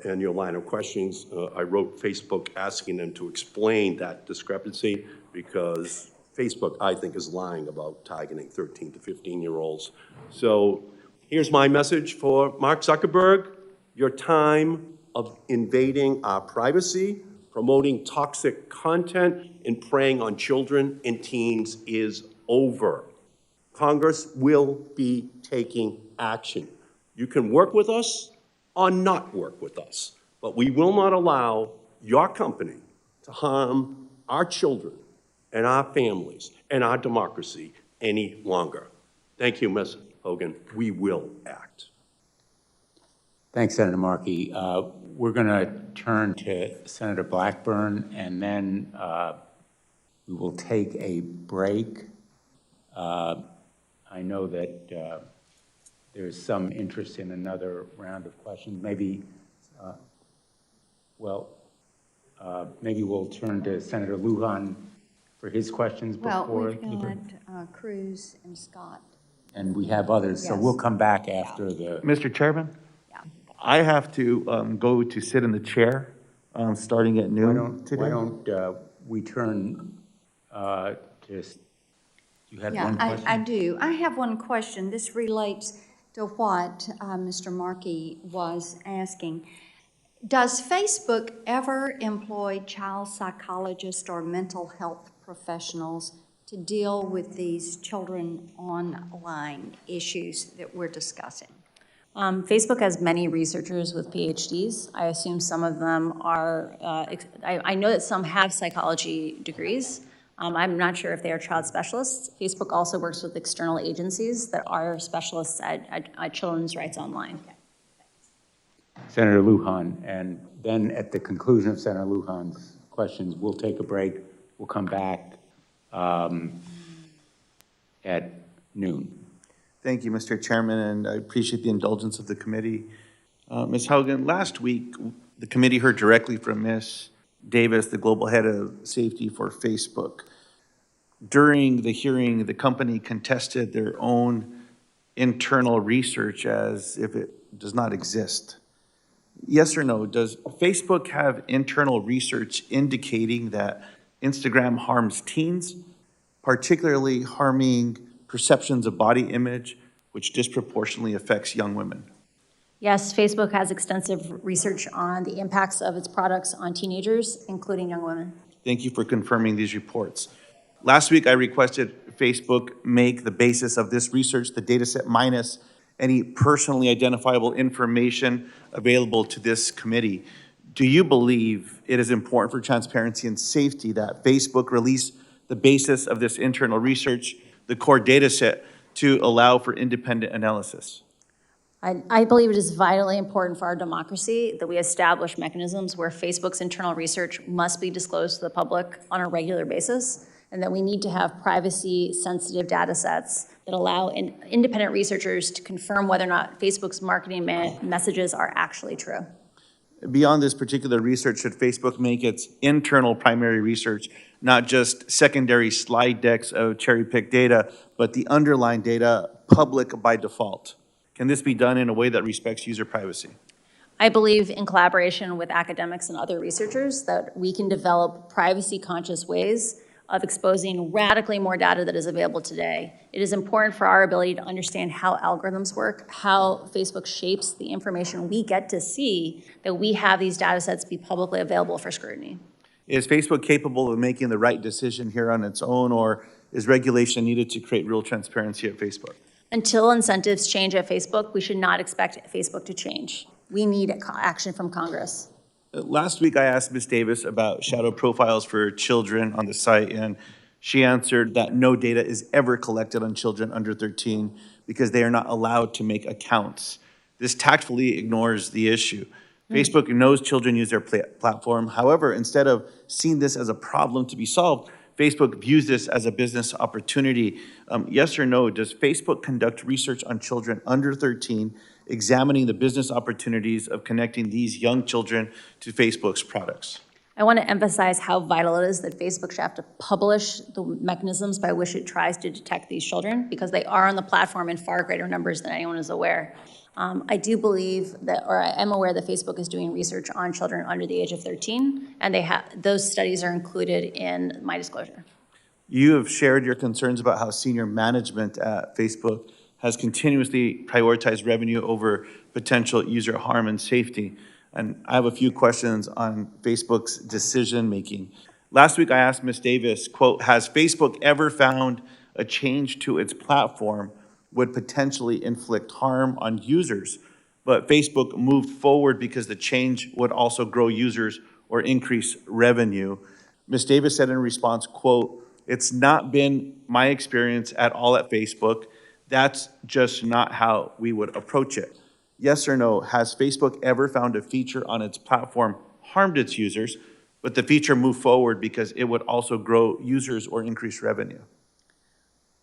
and your line of questions. I wrote Facebook asking them to explain that discrepancy because Facebook, I think, is lying about targeting 13 to 15-year-olds. So here's my message for Mark Zuckerberg. Your time of invading our privacy, promoting toxic content, and preying on children and teens is over. Congress will be taking action. You can work with us or not work with us, but we will not allow your company to harm our children and our families and our democracy any longer. Thank you, Ms. Haugen. We will act. Thanks, Senator Markey. We're going to turn to Senator Blackburn, and then we will take a break. I know that there's some interest in another round of questions. Maybe, maybe we'll turn to Senator Lujan for his questions before. Well, we've got Cruz and Scott. And we have others, so we'll come back after the... Mr. Chairman? Yeah. I have to go to sit in the chair starting at noon today. Why don't we turn to... You had one question? I do. I have one question. This relates to what Mr. Markey was asking. Does Facebook ever employ child psychologists or mental health professionals to deal with these children online issues that we're discussing? Facebook has many researchers with PhDs. I assume some of them are, I know that some have psychology degrees. I'm not sure if they are child specialists. Facebook also works with external agencies that are specialists at children's rights online. Senator Lujan, and then at the conclusion of Senator Lujan's questions, we'll take a break. We'll come back at noon. Thank you, Mr. Chairman, and I appreciate the indulgence of the committee. Ms. Haugen, last week, the committee heard directly from Ms. Davis, the global head of safety for Facebook. During the hearing, the company contested their own internal research as if it does not exist. Yes or no, does Facebook have internal research indicating that Instagram harms teens, particularly harming perceptions of body image, which disproportionately affects young women? Yes, Facebook has extensive research on the impacts of its products on teenagers, including young women. Thank you for confirming these reports. Last week, I requested Facebook make the basis of this research the data set minus any personally identifiable information available to this committee. Do you believe it is important for transparency and safety that Facebook release the basis of this internal research, the core data set, to allow for independent analysis? I believe it is vitally important for our democracy that we establish mechanisms where Facebook's internal research must be disclosed to the public on a regular basis, and that we need to have privacy-sensitive data sets that allow independent researchers to confirm whether or not Facebook's marketing messages are actually true. Beyond this particular research, should Facebook make its internal primary research, not just secondary slide decks of cherry-picked data, but the underlying data public by default? Can this be done in a way that respects user privacy? I believe in collaboration with academics and other researchers that we can develop privacy-conscious ways of exposing radically more data that is available today. It is important for our ability to understand how algorithms work, how Facebook shapes the information we get to see, that we have these data sets be publicly available for scrutiny. Is Facebook capable of making the right decision here on its own, or is regulation needed to create real transparency at Facebook? Until incentives change at Facebook, we should not expect Facebook to change. We need action from Congress. Last week, I asked Ms. Davis about shadow profiles for children on the site, and she answered that no data is ever collected on children under 13 because they are not allowed to make accounts. This tactfully ignores the issue. Facebook knows children use their platform. However, instead of seeing this as a problem to be solved, Facebook views this as a business opportunity. Yes or no, does Facebook conduct research on children under 13, examining the business opportunities of connecting these young children to Facebook's products? I want to emphasize how vital it is that Facebook should have to publish the mechanisms by which it tries to detect these children, because they are on the platform in far greater numbers than anyone is aware. I do believe that, or I am aware that Facebook is doing research on children under the age of 13, and those studies are included in my disclosure. You have shared your concerns about how senior management at Facebook has continuously prioritized revenue over potential user harm and safety. And I have a few questions on Facebook's decision-making. Last week, I asked Ms. Davis, quote, has Facebook ever found a change to its platform would potentially inflict harm on users, but Facebook moved forward because the change would also grow users or increase revenue? Ms. Davis said in response, quote, it's not been my experience at all at Facebook. That's just not how we would approach it. Yes or no, has Facebook ever found a feature on its platform harmed its users, but the feature moved forward because it would also grow users or increase revenue?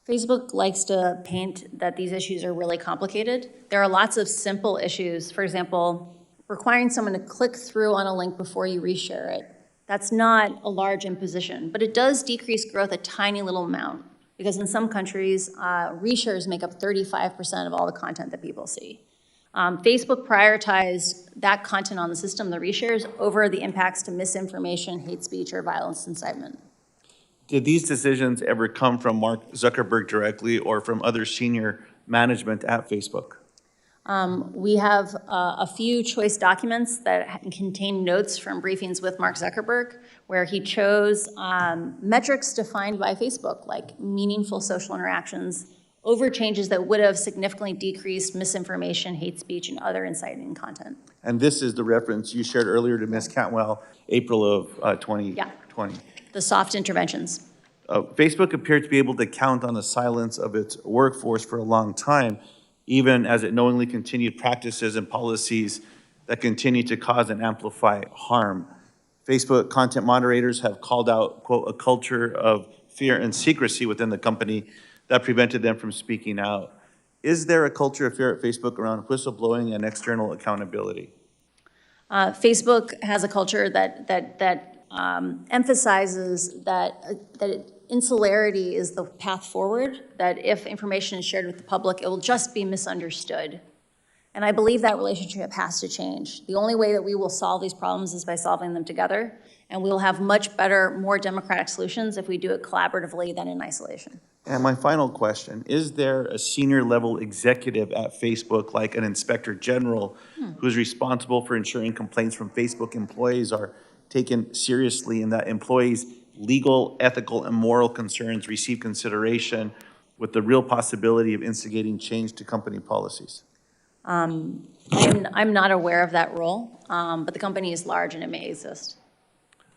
Facebook likes to paint that these issues are really complicated. There are lots of simple issues. For example, requiring someone to click through on a link before you reshare it. That's not a large imposition, but it does decrease growth a tiny little amount, because in some countries, reshares make up 35% of all the content that people see. Facebook prioritized that content on the system, the reshares, over the impacts to misinformation, hate speech, or violence incitement. Did these decisions ever come from Mark Zuckerberg directly or from other senior management at Facebook? We have a few choice documents that contain notes from briefings with Mark Zuckerberg, where he chose metrics defined by Facebook, like meaningful social interactions, over changes that would have significantly decreased misinformation, hate speech, and other inciting content. And this is the reference you shared earlier to Ms. Cantwell, April of 2020. Yeah. The soft interventions. Facebook appeared to be able to count on the silence of its workforce for a long time, even as it knowingly continued practices and policies that continue to cause and amplify harm. Facebook content moderators have called out, quote, a culture of fear and secrecy within the company that prevented them from speaking out. Is there a culture of fear at Facebook around whistleblowing and external accountability? Facebook has a culture that emphasizes that insularity is the path forward, that if information is shared with the public, it will just be misunderstood. And I believe that relationship has to change. The only way that we will solve these problems is by solving them together, and we will have much better, more democratic solutions if we do it collaboratively than in isolation. And my final question, is there a senior level executive at Facebook, like an inspector general, who's responsible for ensuring complaints from Facebook employees are taken seriously and that employees' legal, ethical, and moral concerns receive consideration with the real possibility of instigating change to company policies? I'm not aware of that role, but the company is large and it may exist.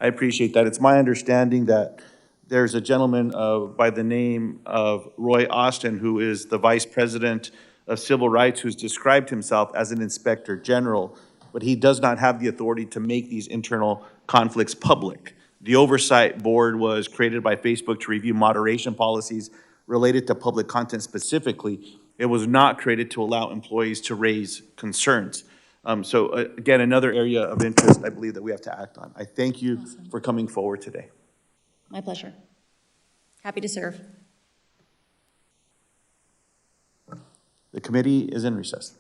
I appreciate that. It's my understanding that there's a gentleman by the name of Roy Austin, who is the Vice President of Civil Rights, who's described himself as an Inspector General, but he does not have the authority to make these internal conflicts public. The Oversight Board was created by Facebook to review moderation policies related to public content specifically. It was not created to allow employees to raise concerns. So again, another area of interest I believe that we have to act on. I thank you for coming forward today. My pleasure. Happy to serve. The committee is in recess.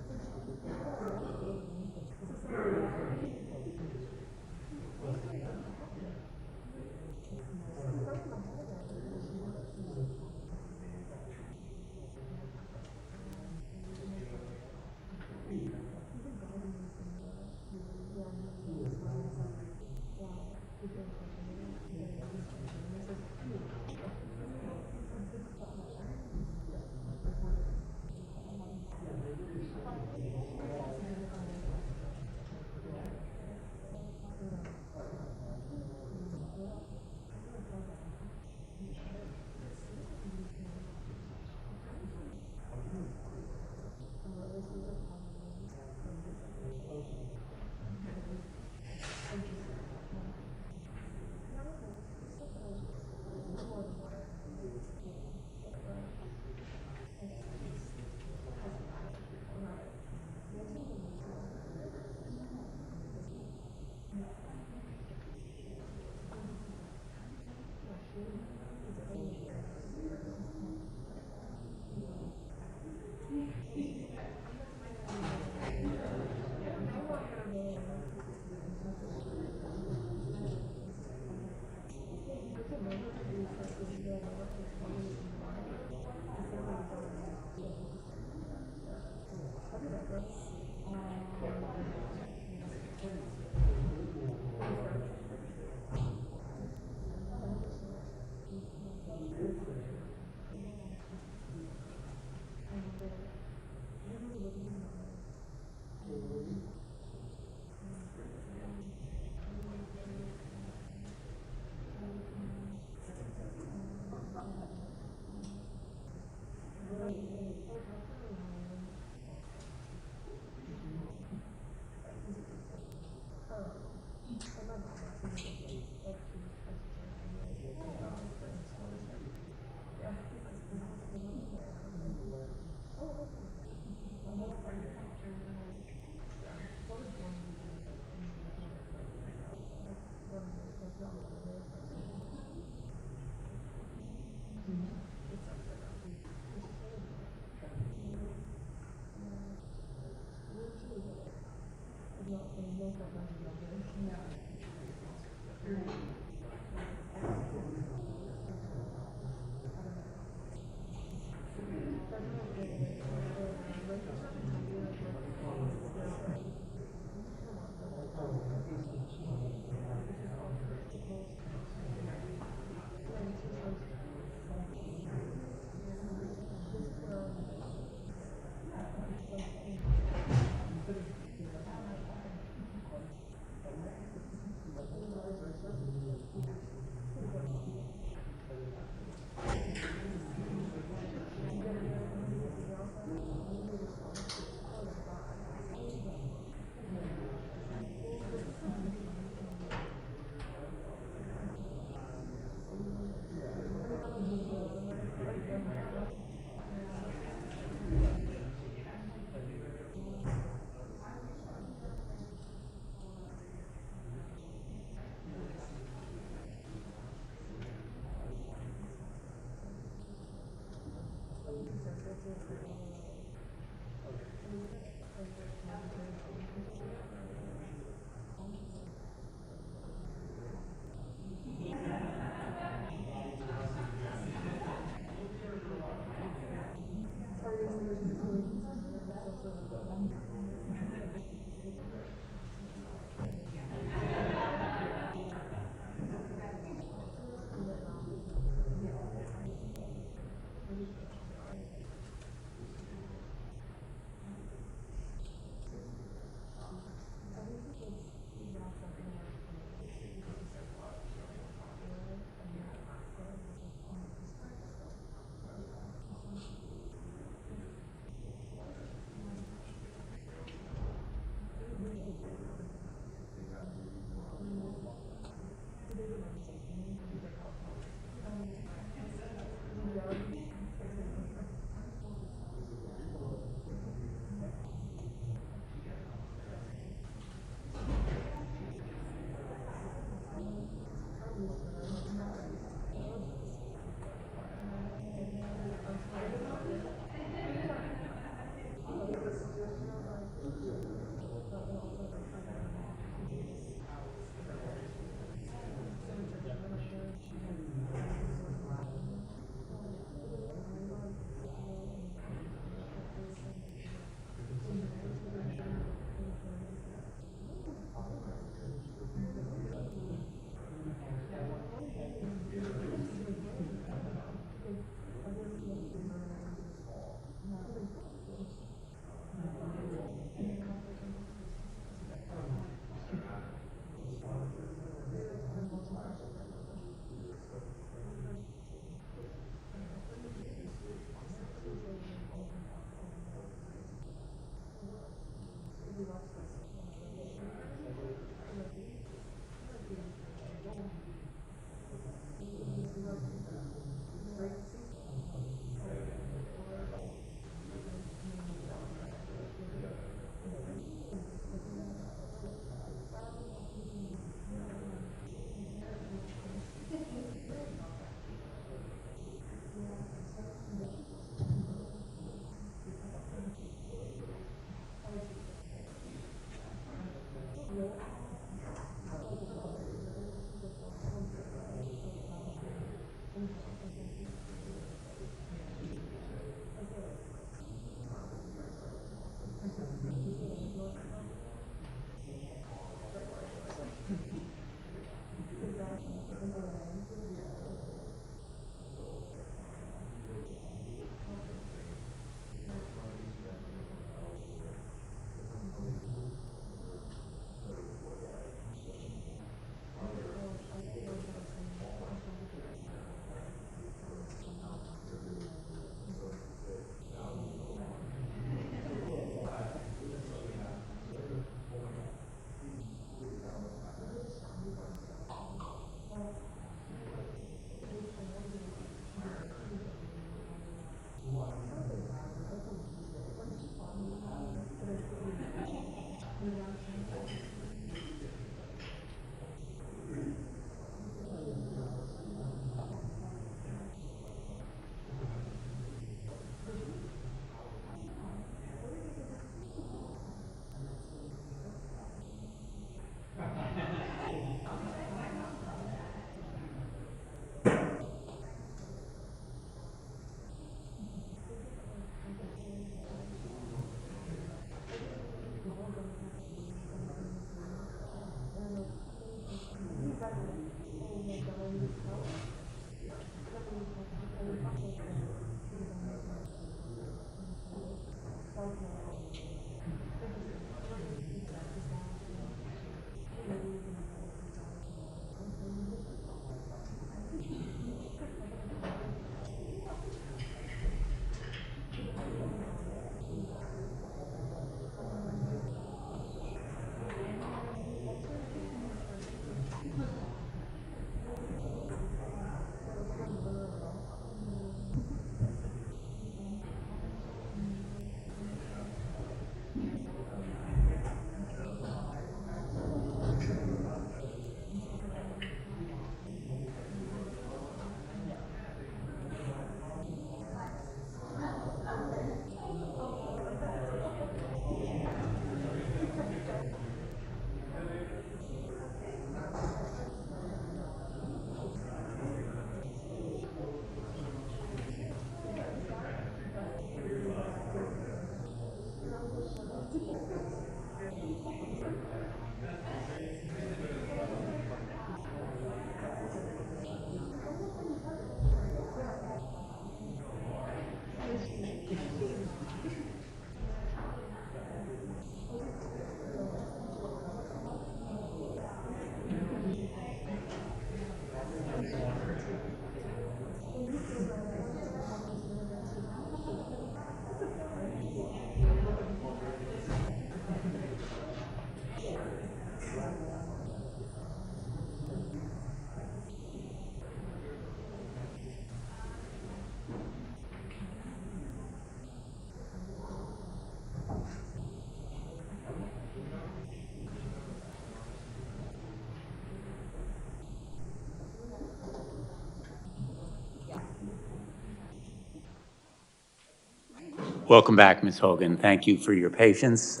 Welcome back, Ms. Haugen. Thank you for your patience.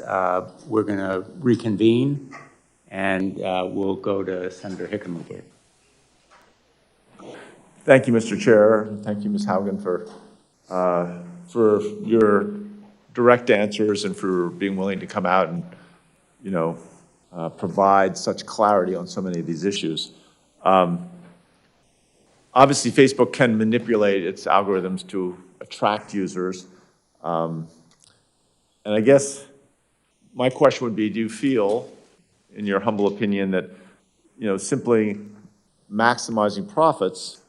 We're going to reconvene, and we'll go to Senator Hickenlooper. Thank you, Mr. Chair. Thank you, Ms. Haugen, for your direct answers and for being willing to come out and, provide such clarity on so many of these issues. Obviously, Facebook can manipulate its algorithms to attract users. And I guess my question would be, do you feel, in your humble opinion, that, simply maximizing profits,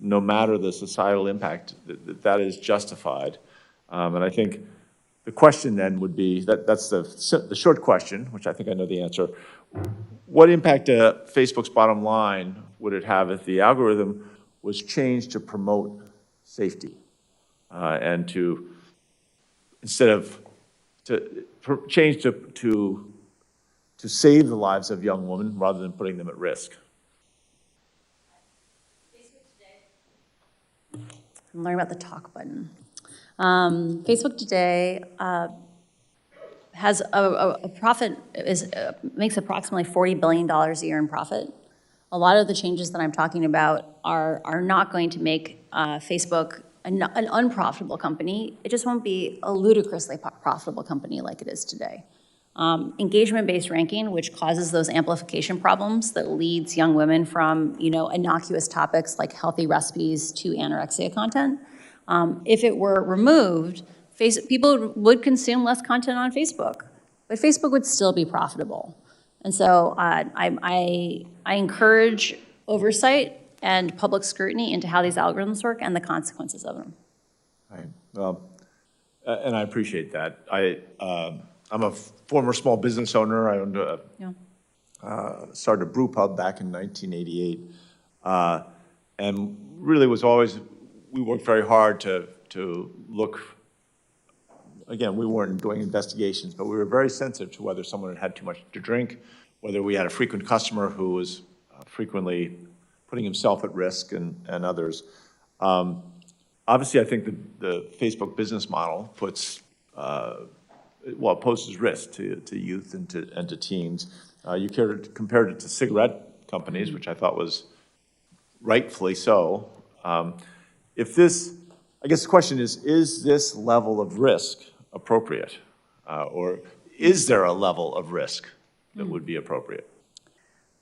no matter the societal impact, that is justified? And I think the question then would be, that's the short question, which I think I know the answer. What impact to Facebook's bottom line would it have if the algorithm was changed to promote safety and to, instead of, change to save the lives of young women rather than putting them at risk? I'm learning about the talk button. Facebook today has a profit, makes approximately $40 billion a year in profit. A lot of the changes that I'm talking about are not going to make Facebook an unprofitable company. It just won't be a ludicrously profitable company like it is today. Engagement-based ranking, which causes those amplification problems that leads young women from, innocuous topics like healthy recipes to anorexia content. If it were removed, people would consume less content on Facebook, but Facebook would still be profitable. And so I encourage oversight and public scrutiny into how these algorithms work and the consequences of them. Right. Well, and I appreciate that. I'm a former small business owner. I owned started a brew pub back in 1988, and really was always, we worked very hard to look. Again, we weren't doing investigations, but we were very sensitive to whether someone had too much to drink, whether we had a frequent customer who was frequently putting himself at risk and others. Obviously, I think the Facebook business model puts, poses risk to youth and to teens. You compared it to cigarette companies, which I thought was rightfully so. I guess the question is this level of risk appropriate? Or is there a level of risk that would be appropriate?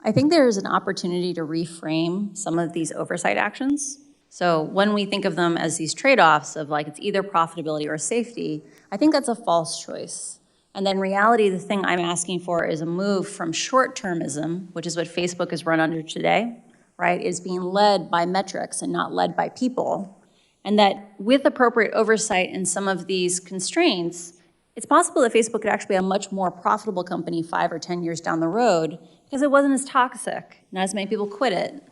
I think there is an opportunity to reframe some of these oversight actions. So when we think of them as these trade-offs of it's either profitability or safety, I think that's a false choice. And then in reality, the thing I'm asking for is a move from short-termism, which is what Facebook is run under today, right, is being led by metrics and not led by people. And that with appropriate oversight and some of these constraints, it's possible that Facebook could actually be a much more profitable company 5 or 10 years down the road because it wasn't as toxic, not as many people quit it.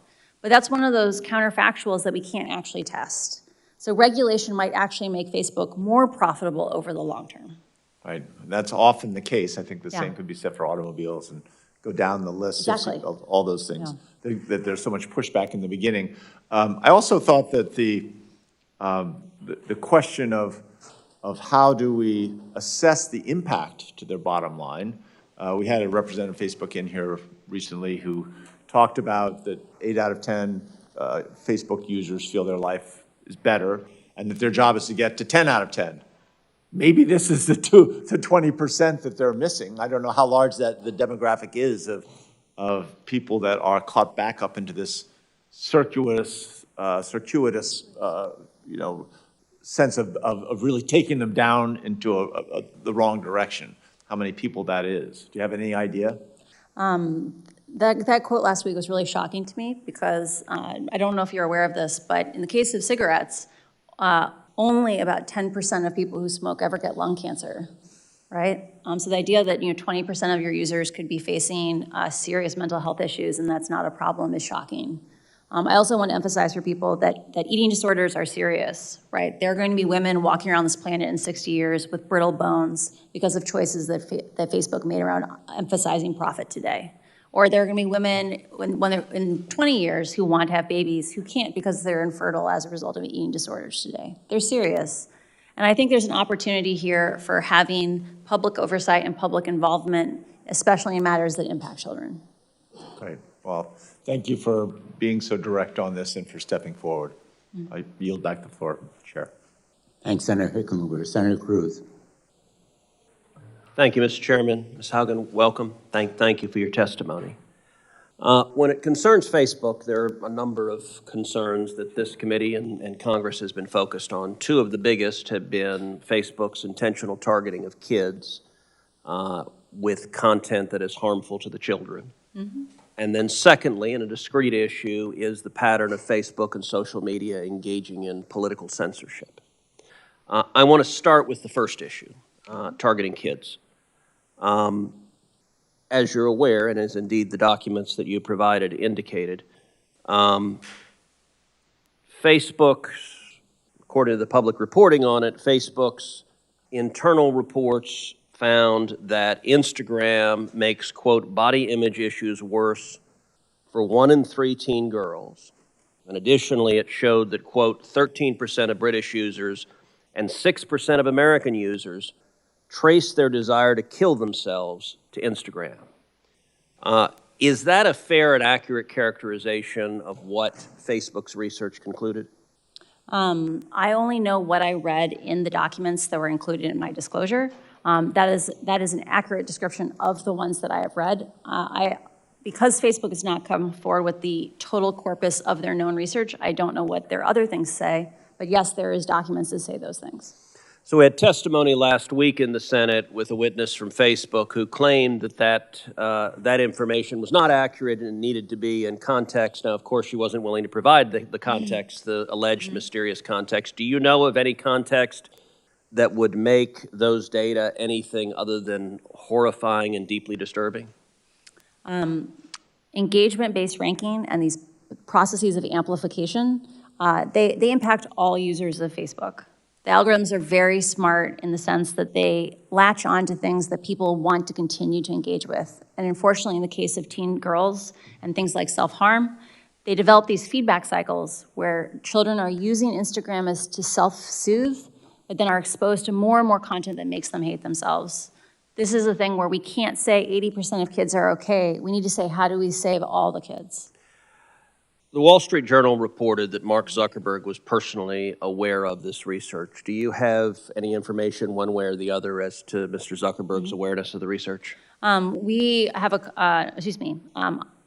But that's one of those counterfactuals that we can't actually test. So regulation might actually make Facebook more profitable over the long term. Right, that's often the case. I think the same could be said for automobiles and go down the list of all those things. Yeah. That there's so much pushback in the beginning. I also thought that the question of how do we assess the impact to their bottom line. We had a representative of Facebook in here recently who talked about that 8 out of 10 Facebook users feel their life is better and that their job is to get to 10 out of 10. Maybe this is the 20% that they're missing. I don't know how large the demographic is of people that are caught back up into this circuitous sense of really taking them down into the wrong direction. How many people that is? Do you have any idea? That quote last week was really shocking to me because I don't know if you're aware of this, but in the case of cigarettes, only about 10% of people who smoke ever get lung cancer, right? So the idea that 20% of your users could be facing serious mental health issues and that's not a problem is shocking. I also want to emphasize for people that eating disorders are serious, right? There are going to be women walking around this planet in 60 years with brittle bones because of choices that Facebook made around emphasizing profit today. Or there are going to be women when they're in 20 years who want to have babies who can't because they're infertile as a result of eating disorders today. They're serious. And I think there's an opportunity here for having public oversight and public involvement, especially in matters that impact children. Great. Well, thank you for being so direct on this and for stepping forward. I yield back the floor, Chair. Thanks, Senator Hickenlooper. Senator Cruz. Thank you, Mr. Chairman. Ms. Haugen, welcome. Thank you for your testimony. When it concerns Facebook, there are a number of concerns that this committee and Congress has been focused on. Two of the biggest have been Facebook's intentional targeting of kids with content that is harmful to the children. Mm-hmm. And then secondly, and a discrete issue, is the pattern of Facebook and social media engaging in political censorship. I want to start with the first issue, targeting kids. As you're aware, and as indeed the documents that you provided indicated, Facebook's, according to the public reporting on it, Facebook's internal reports found that Instagram makes, quote, body image issues worse for 1 in 3 teen girls. And additionally, it showed that, quote, 13% of British users and 6% of American users trace their desire to kill themselves to Instagram. Is that a fair and accurate characterization of what Facebook's research concluded? I only know what I read in the documents that were included in my disclosure. That is an accurate description of the ones that I have read. Because Facebook has not come forward with the total corpus of their known research, I don't know what their other things say, but yes, there is documents that say those things. So we had testimony last week in the Senate with a witness from Facebook who claimed that information was not accurate and needed to be in context. Now, of course, she wasn't willing to provide the context, the alleged mysterious context. Do you know of any context that would make those data anything other than horrifying and deeply disturbing? Engagement-based ranking and these processes of amplification, they impact all users of Facebook. The algorithms are very smart in the sense that they latch on to things that people want to continue to engage with. And unfortunately, in the case of teen girls and things like self-harm, they develop these feedback cycles where children are using Instagram as to self-soothe, but then are exposed to more and more content that makes them hate themselves. This is a thing where we can't say 80% of kids are okay. We need to say, how do we save all the kids? The Wall Street Journal reported that Mark Zuckerberg was personally aware of this research. Do you have any information one way or the other as to Mr. Zuckerberg's awareness of the research? We have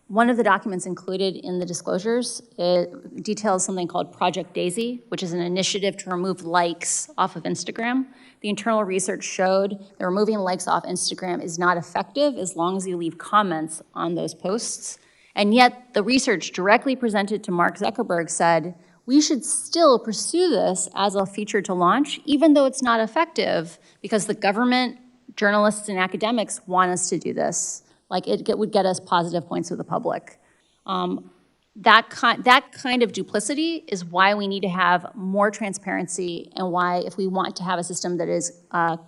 one of the documents included in the disclosures, it details something called Project Daisy, which is an initiative to remove likes off of Instagram. The internal research showed that removing likes off Instagram is not effective as long as you leave comments on those posts. And yet the research directly presented to Mark Zuckerberg said, we should still pursue this as a feature to launch, even though it's not effective, because the government, journalists, and academics want us to do this. Like it would get us positive points with the public. That kind of duplicity is why we need to have more transparency, and why if we want to have a system that is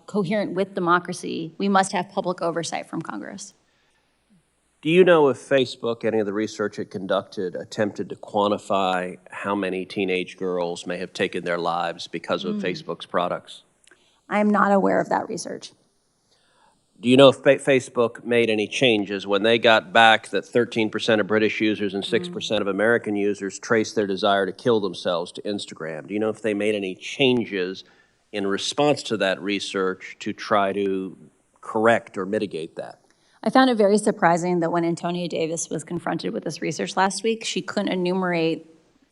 coherent with democracy, we must have public oversight from Congress. Do you know if Facebook, any of the research it conducted, attempted to quantify how many teenage girls may have taken their lives because of Facebook's products? I am not aware of that research. Do you know if Facebook made any changes when they got back that 13% of British users and 6% of American users traced their desire to kill themselves to Instagram? Do you know if they made any changes in response to that research to try to correct or mitigate that? I found it very surprising that when Antonia Davis was confronted with this research last week, she couldn't enumerate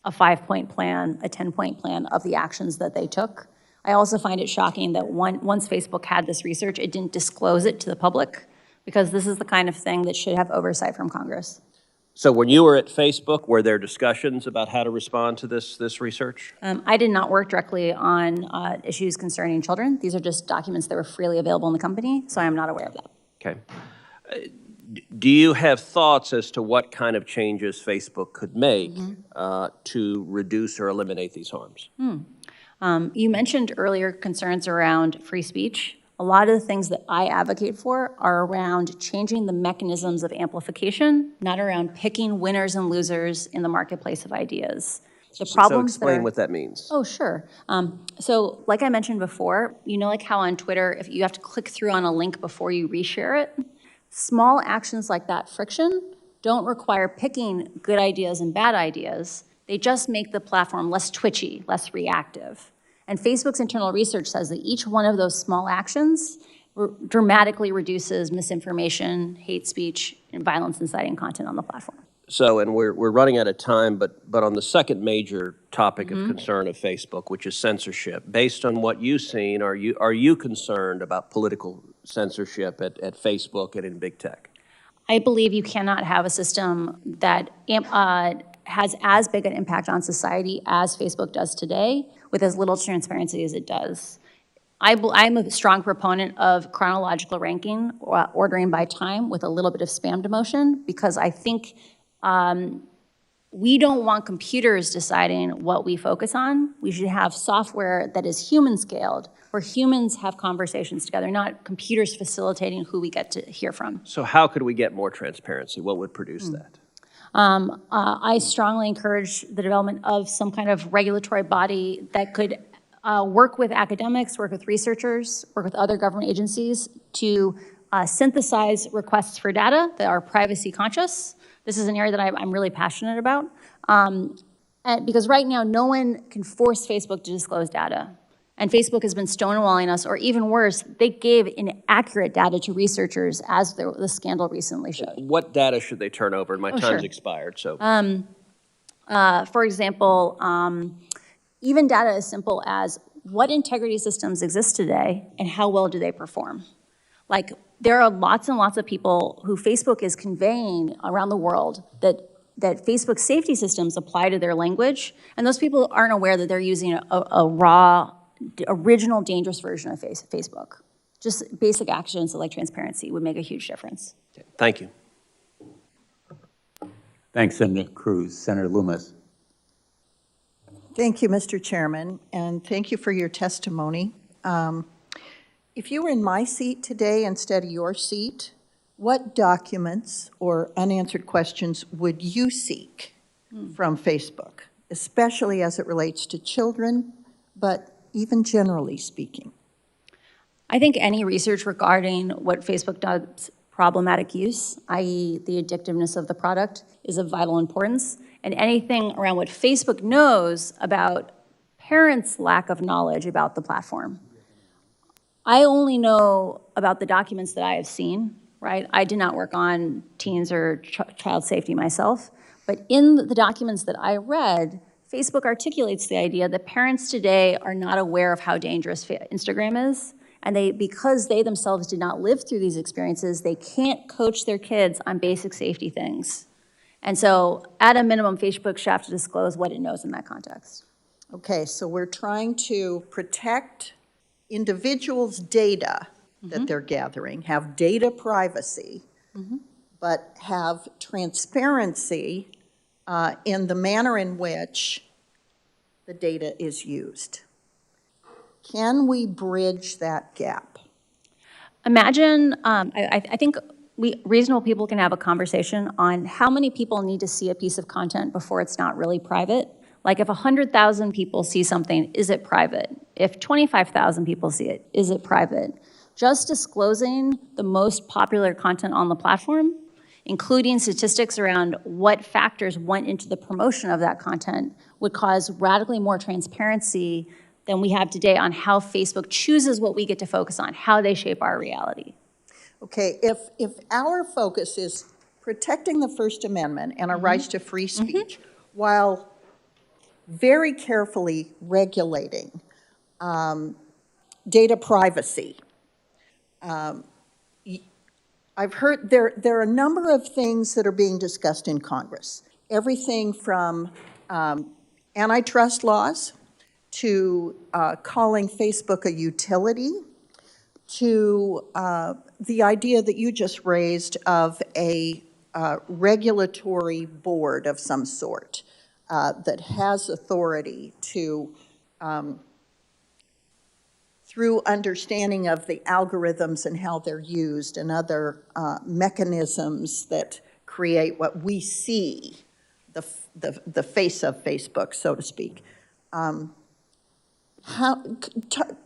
a 5-point plan, a 10-point plan of the actions that they took. I also find it shocking that once Facebook had this research, it didn't disclose it to the public, because this is the kind of thing that should have oversight from Congress. So when you were at Facebook, were there discussions about how to respond to this research? I did not work directly on issues concerning children. These are just documents that were freely available in the company, so I am not aware of that. Okay. Do you have thoughts as to what kind of changes Facebook could make to reduce or eliminate these harms? You mentioned earlier concerns around free speech. A lot of the things that I advocate for are around changing the mechanisms of amplification, not around picking winners and losers in the marketplace of ideas. The So problems explain what that means. Oh, sure. So like I mentioned before, you know, like how on Twitter, if you have to click through on a link before you reshare it, small actions like that friction don't require picking good ideas and bad ideas. They just make the platform less twitchy, less reactive. And Facebook's internal research says that each one of those small actions dramatically reduces misinformation, hate speech, and violence inciting content on the platform. So, and we're running out of time, but on the second major topic of concern of Facebook, which is censorship, based on what you've seen, are you concerned about political censorship at Facebook and in big tech? I believe you cannot have a system that has as big an impact on society as Facebook does today with as little transparency as it does. I'm a strong proponent of chronological ranking, or ordering by time with a little bit of spam demotion, because I think we don't want computers deciding what we focus on. We should have software that is human scaled, where humans have conversations together, not computers facilitating who we get to hear from. So how could we get more transparency? What would produce that? I strongly encourage the development of some kind of regulatory body that could work with academics, work with researchers, work with other government agencies to synthesize requests for data that are privacy conscious. This is an area that I'm really passionate about. Because right now, no one can force Facebook to disclose data. And Facebook has been stonewalling us, or even worse, they gave inaccurate data to researchers, as the scandal recently showed. What data should they turn over? My time's sure. expired, so. For example, even data as simple as what integrity systems exist today and how well do they perform? Like, there are lots and lots of people who Facebook is conveying around the world that Facebook safety systems apply to their language, and those people aren't aware that they're using a raw, original, dangerous version of Facebook. Just basic actions like transparency would make a huge difference. Okay. Thank you. Thanks, Senator Cruz. Senator Loomis. Thank you, Mr. Chairman, and thank you for your testimony. If you were in my seat today instead of your seat, what documents or unanswered questions would you seek from Facebook, especially as it relates to children, but even generally speaking? I think any research regarding what Facebook does problematic use, i.e. the addictiveness of the product, is of vital importance. And anything around what Facebook knows about parents' lack of knowledge about the platform. I only know about the documents that I have seen, right? I did not work on teens or child safety myself, but in the documents that I read, Facebook articulates the idea that parents today are not aware of how dangerous Instagram is, and because they themselves did not live through these experiences, they can't coach their kids on basic safety things. And so, at a minimum, Facebook should have to disclose what it knows in that context. Okay, so we're trying to protect individuals' data that they're gathering, have data privacy, but have transparency in the manner in which the data is used. Can we bridge that gap? Imagine, I think reasonable people can have a conversation on how many people need to see a piece of content before it's not really private. Like if 100,000 people see something, is it private? If 25,000 people see it, is it private? Just disclosing the most popular content on the platform, including statistics around what factors went into the promotion of that content, would cause radically more transparency than we have today on how Facebook chooses what we get to focus on, how they shape our reality. Okay, if our focus is protecting the First Amendment and our rights to free speech, while very carefully regulating data privacy, I've heard there are a number of things that are being discussed in Congress. Everything from antitrust laws to calling Facebook a utility, to the idea that you just raised of a regulatory board of some sort that has authority to, through understanding of the algorithms and how they're used and other mechanisms that create what we see, the face of Facebook, so to speak.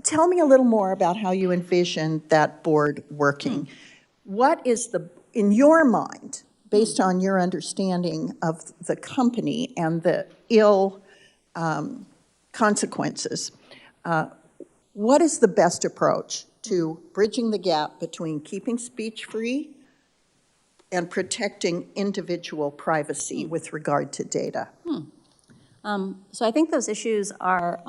Tell me a little more about how you envision that board working. What is in your mind, based on your understanding of the company and the ill consequences, what is the best approach to bridging the gap between keeping speech free and protecting individual privacy with regard to data? So I think those issues are,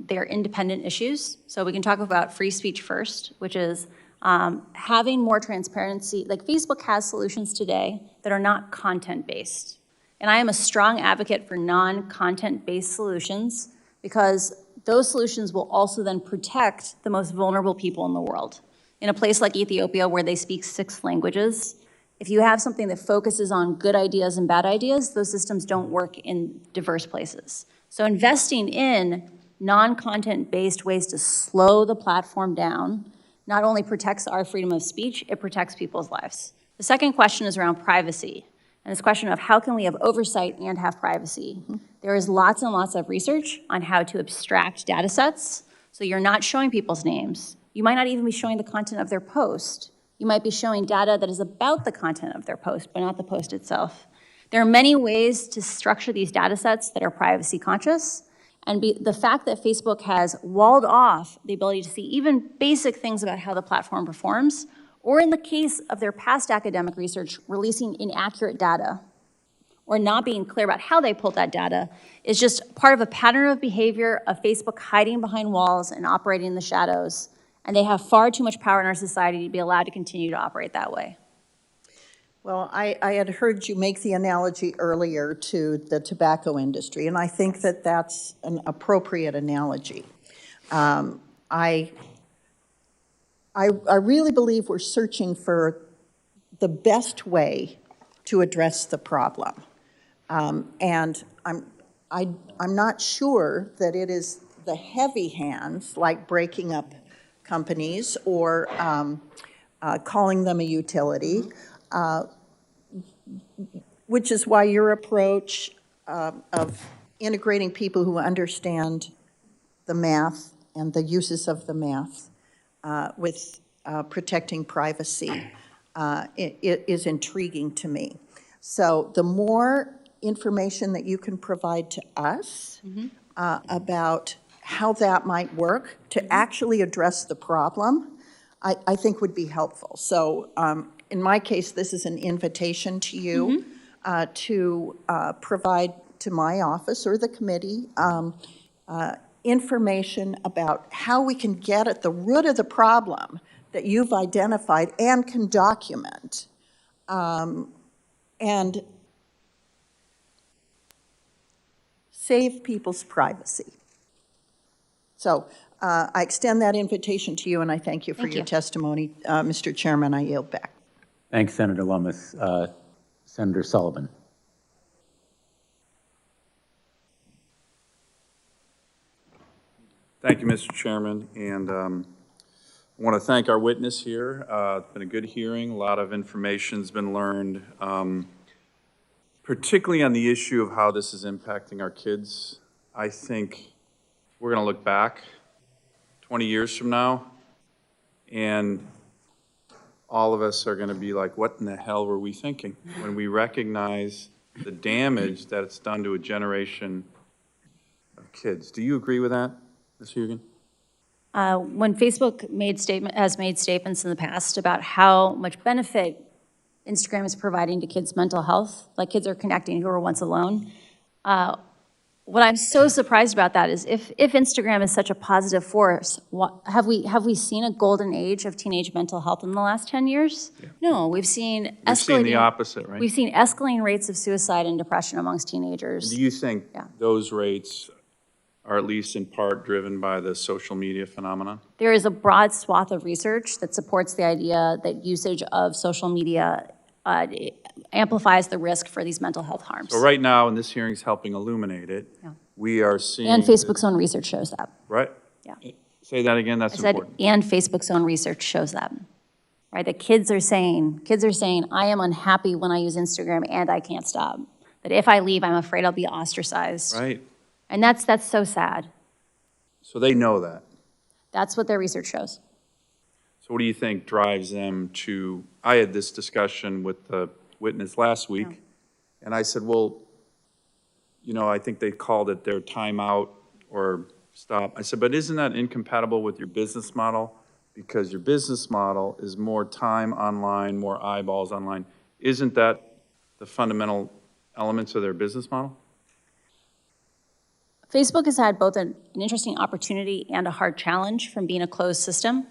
they're independent issues. So we can talk about free speech first, which is having more transparency. Like Facebook has solutions today that are not content-based. And I am a strong advocate for non-content-based solutions because those solutions will also then protect the most vulnerable people in the world. In a place like Ethiopia where they speak 6 languages, if you have something that focuses on good ideas and bad ideas, those systems don't work in diverse places. So investing in non-content-based ways to slow the platform down not only protects our freedom of speech, it protects people's lives. The second question is around privacy. And this question of how can we have oversight and have privacy? There is lots and lots of research on how to abstract data sets. So you're not showing people's names. You might not even be showing the content of their post. You might be showing data that is about the content of their post, but not the post itself. There are many ways to structure these data sets that are privacy conscious. And the fact that Facebook has walled off the ability to see even basic things about how the platform performs, or in the case of their past academic research, releasing inaccurate data, or not being clear about how they pulled that data, is just part of a pattern of behavior of Facebook hiding behind walls and operating in the shadows. And they have far too much power in our society to be allowed to continue to operate that way. Well, I had heard you make the analogy earlier to the tobacco industry, and I think that that's an appropriate analogy. I really believe we're searching for the best way to address the problem. And I'm not sure that it is the heavy hands, like breaking up companies or calling them a utility, which is why your approach of integrating people who understand the math and the uses of the math with protecting privacy it is intriguing to me. So the more information that you can provide to us about how that might work to actually address the problem, I think would be helpful. So in my case, this is an invitation to you to provide to my office or the committee information about how we can get at the root of the problem that you've identified and can document, and save people's privacy. So I extend that invitation to you, and I thank you for your testimony. Mr. Chairman, I yield back. Thanks, Senator Lummis. Senator Sullivan. Thank you, Mr. Chairman, and I want to thank our witness here. It's been a good hearing. A lot of information's been learned, particularly on the issue of how this is impacting our kids. I think we're going to look back 20 years from now, and all of us are going to be like, what in the hell were we thinking when we recognize the damage that it's done to a generation of kids? Do you agree with that, Ms. Haugen? When Facebook has made statements in the past about how much benefit Instagram is providing to kids' mental health, like kids are connecting who were once alone, what I'm so surprised about that is if Instagram is such a positive force, have we seen a golden age of teenage mental health in the last 10 years? Yeah. No, we've seen the opposite, right? We've seen escalating rates of suicide and depression amongst teenagers. Do you think those rates are at least in part driven by the social media phenomenon? There is a broad swath of research that supports the idea that usage of social media amplifies the risk for these mental health harms. So right now, and this hearing is helping illuminate it, we are seeing... And Facebook's own research shows that. Right? Yeah. Say that again, that's important. And Facebook's own research shows that. Right, the kids are saying, I am unhappy when I use Instagram and I can't stop. that if I leave, I'm afraid I'll be ostracized. Right? And that's so sad. So they know that. That's what their research shows. So what do you think drives them to, I had this discussion with the witness last week, and I said, well, you know, I think they called it their timeout or stop. I said, but isn't that incompatible with your business model? Because your business model is more time online, more eyeballs online. Isn't that the fundamental elements of their business model? Facebook has had both an interesting opportunity and a hard challenge from being a closed system.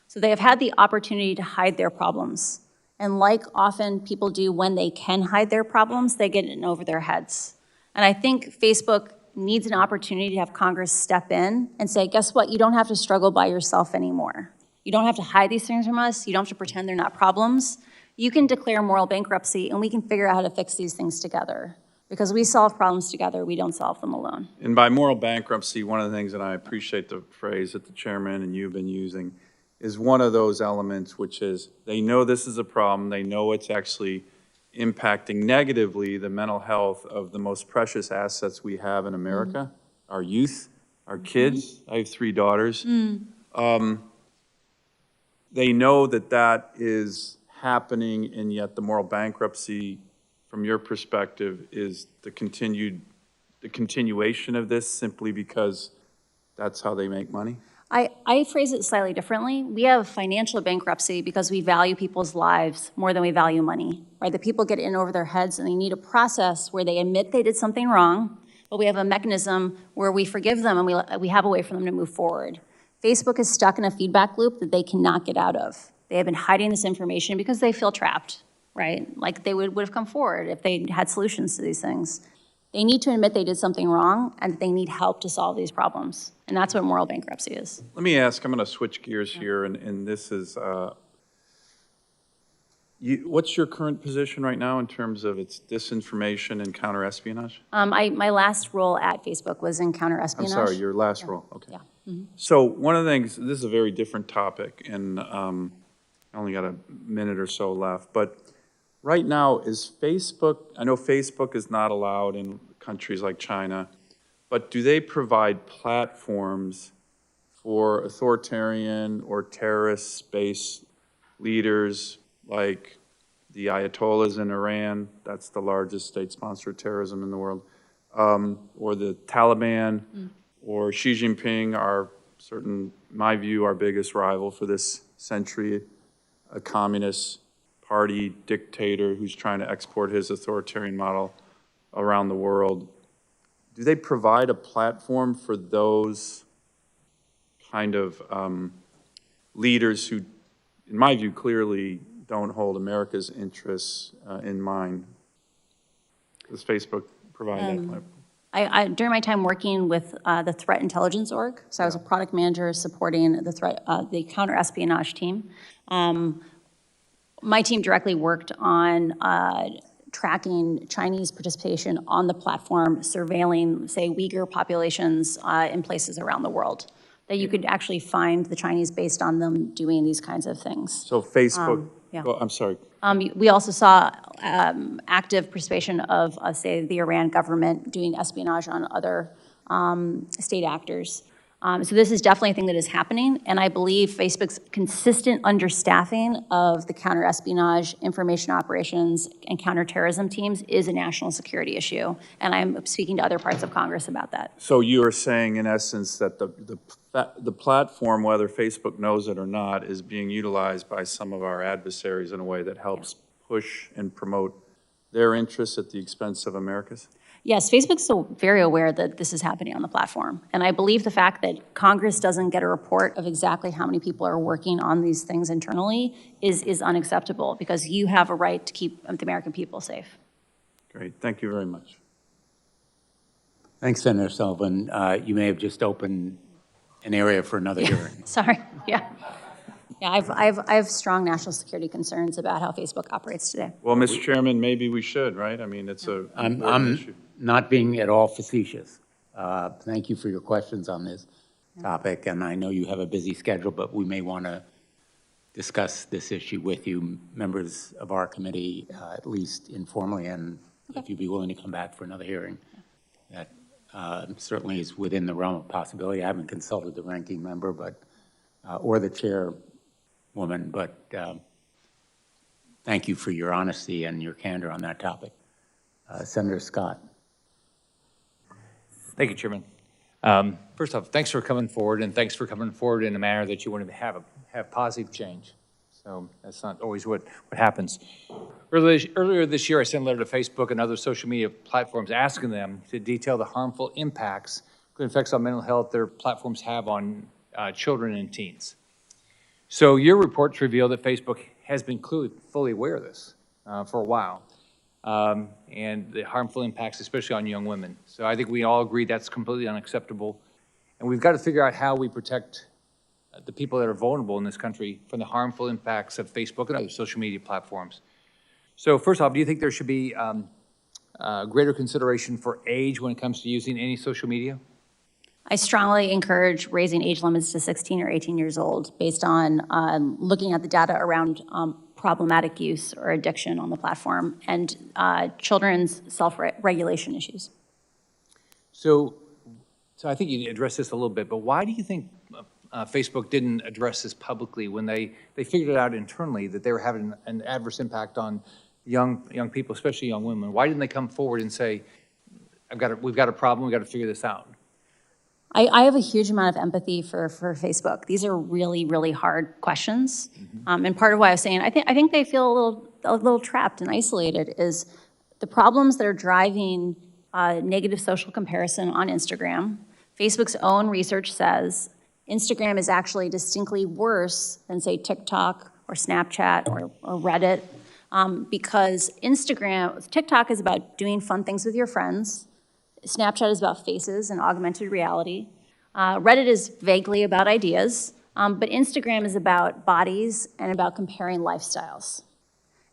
So they have had the opportunity to hide their problems. And like often people do when they can hide their problems, they get in over their heads. And I think Facebook needs an opportunity to have Congress step in and say, guess what? You don't have to struggle by yourself anymore. You don't have to hide these things from us. You don't have to pretend they're not problems. You can declare moral bankruptcy and we can figure out how to fix these things together. Because we solve problems together, we don't solve them alone. And by moral bankruptcy, one of the things, and I appreciate the phrase that the chairman and you've been using, is one of those elements, which is they know this is a problem, they know it's actually impacting negatively the mental health of the most precious assets we have in America, our youth, our kids. I have 3 daughters. They know that that is happening, and yet the moral bankruptcy, from your perspective, is the continuation of this simply because that's how they make money? I phrase it slightly differently. We have financial bankruptcy because we value people's lives more than we value money, right? The people get in over their heads and they need a process where they admit they did something wrong, but we have a mechanism where we forgive them and we have a way for them to move forward. Facebook is stuck in a feedback loop that they cannot get out of. They have been hiding this information because they feel trapped, right? Like they would have come forward if they had solutions to these things. They need to admit they did something wrong and that they need help to solve these problems. And that's what moral bankruptcy is. Let me ask, I'm going to switch gears here, and this is, what's your current position right now in terms of its disinformation and counter-espionage? My last role at Facebook was in counter-espionage. I'm sorry, your last role, okay. Yeah. Mm-hmm. So one of the things, this is a very different topic, and I only got a minute or so left, but right now is Facebook, I know Facebook is not allowed in countries like China, but do they provide platforms for authoritarian or terrorist-based leaders like the Ayatollahs in Iran, that's the largest state sponsor of terrorism in the world, or the Taliban, or Xi Jinping, in my view, our biggest rival for this century, a communist party dictator who's trying to export his authoritarian model around the world. Do they provide a platform for those kind of leaders who, in my view, clearly don't hold America's interests in mind? Does Facebook provide that platform? During my time working with the Threat Intelligence Org, so I was a product manager supporting the counter-espionage team. My team directly worked on tracking Chinese participation on the platform, surveilling, say, Uyghur populations in places around the world, that you could actually find the Chinese based on them doing these kinds of things. So Facebook, yeah. I'm sorry. We also saw active participation of, say, the Iran government doing espionage on other state actors. So this is definitely a thing that is happening, and I believe Facebook's consistent understaffing of the counter-espionage, information operations, and counterterrorism teams is a national security issue, and I'm speaking to other parts of Congress about that. So you are saying, in essence, that the platform, whether Facebook knows it or not, is being utilized by some of our adversaries in a way that helps push and promote their interests at the expense of America's? Yes, Facebook's still very aware that this is happening on the platform. And I believe the fact that Congress doesn't get a report of exactly how many people are working on these things internally is unacceptable, because you have a right to keep the American people safe. Great, thank you very much. Thanks, Senator Sullivan. You may have just opened an area for another hearing. Sorry, yeah. Yeah, I have strong national security concerns about how Facebook operates today. Well, Mr. Chairman, maybe we should, right? I mean, it's a important issue. Not being at all facetious. Thank you for your questions on this topic, and I know you have a busy schedule, but we may want to discuss this issue with you, members of our committee, at least informally and if you'd be willing to come back for another hearing. That certainly is within the realm of possibility. I haven't consulted the ranking member, but or the chairwoman, but thank you for your honesty and your candor on that topic. Senator Scott. Thank you, Chairman. First off, thanks for coming forward, and thanks for coming forward in a manner that you want to have positive change. So that's not always what happens. Earlier this year, I sent a letter to Facebook and other social media platforms asking them to detail the harmful impacts, including effects on mental health, their platforms have on children and teens. So your reports reveal that Facebook has been fully aware of this for a while, and the harmful impacts, especially on young women. So I think we all agree that's completely unacceptable, and we've got to figure out how we protect the people that are vulnerable in this country from the harmful impacts of Facebook and other social media platforms. So first off, do you think there should be greater consideration for age when it comes to using any social media? I strongly encourage raising age limits to 16 or 18 years old based on looking at the data around problematic use or addiction on the platform and children's self-regulation issues. So I think you addressed this a little bit, but why do you think Facebook didn't address this publicly when they figured it out internally that they were having an adverse impact on young people, especially young women? Why didn't they come forward and say, we've got a problem, we've got to figure this out? I have a huge amount of empathy for Facebook. These are really, really hard questions. And part of why I was saying, I think they feel a little trapped and isolated is the problems that are driving negative social comparison on Instagram. Facebook's own research says Instagram is actually distinctly worse than, say, TikTok or Snapchat or Reddit because TikTok is about doing fun things with your friends. Snapchat is about faces and augmented reality. Reddit is vaguely about ideas, but Instagram is about bodies and about comparing lifestyles.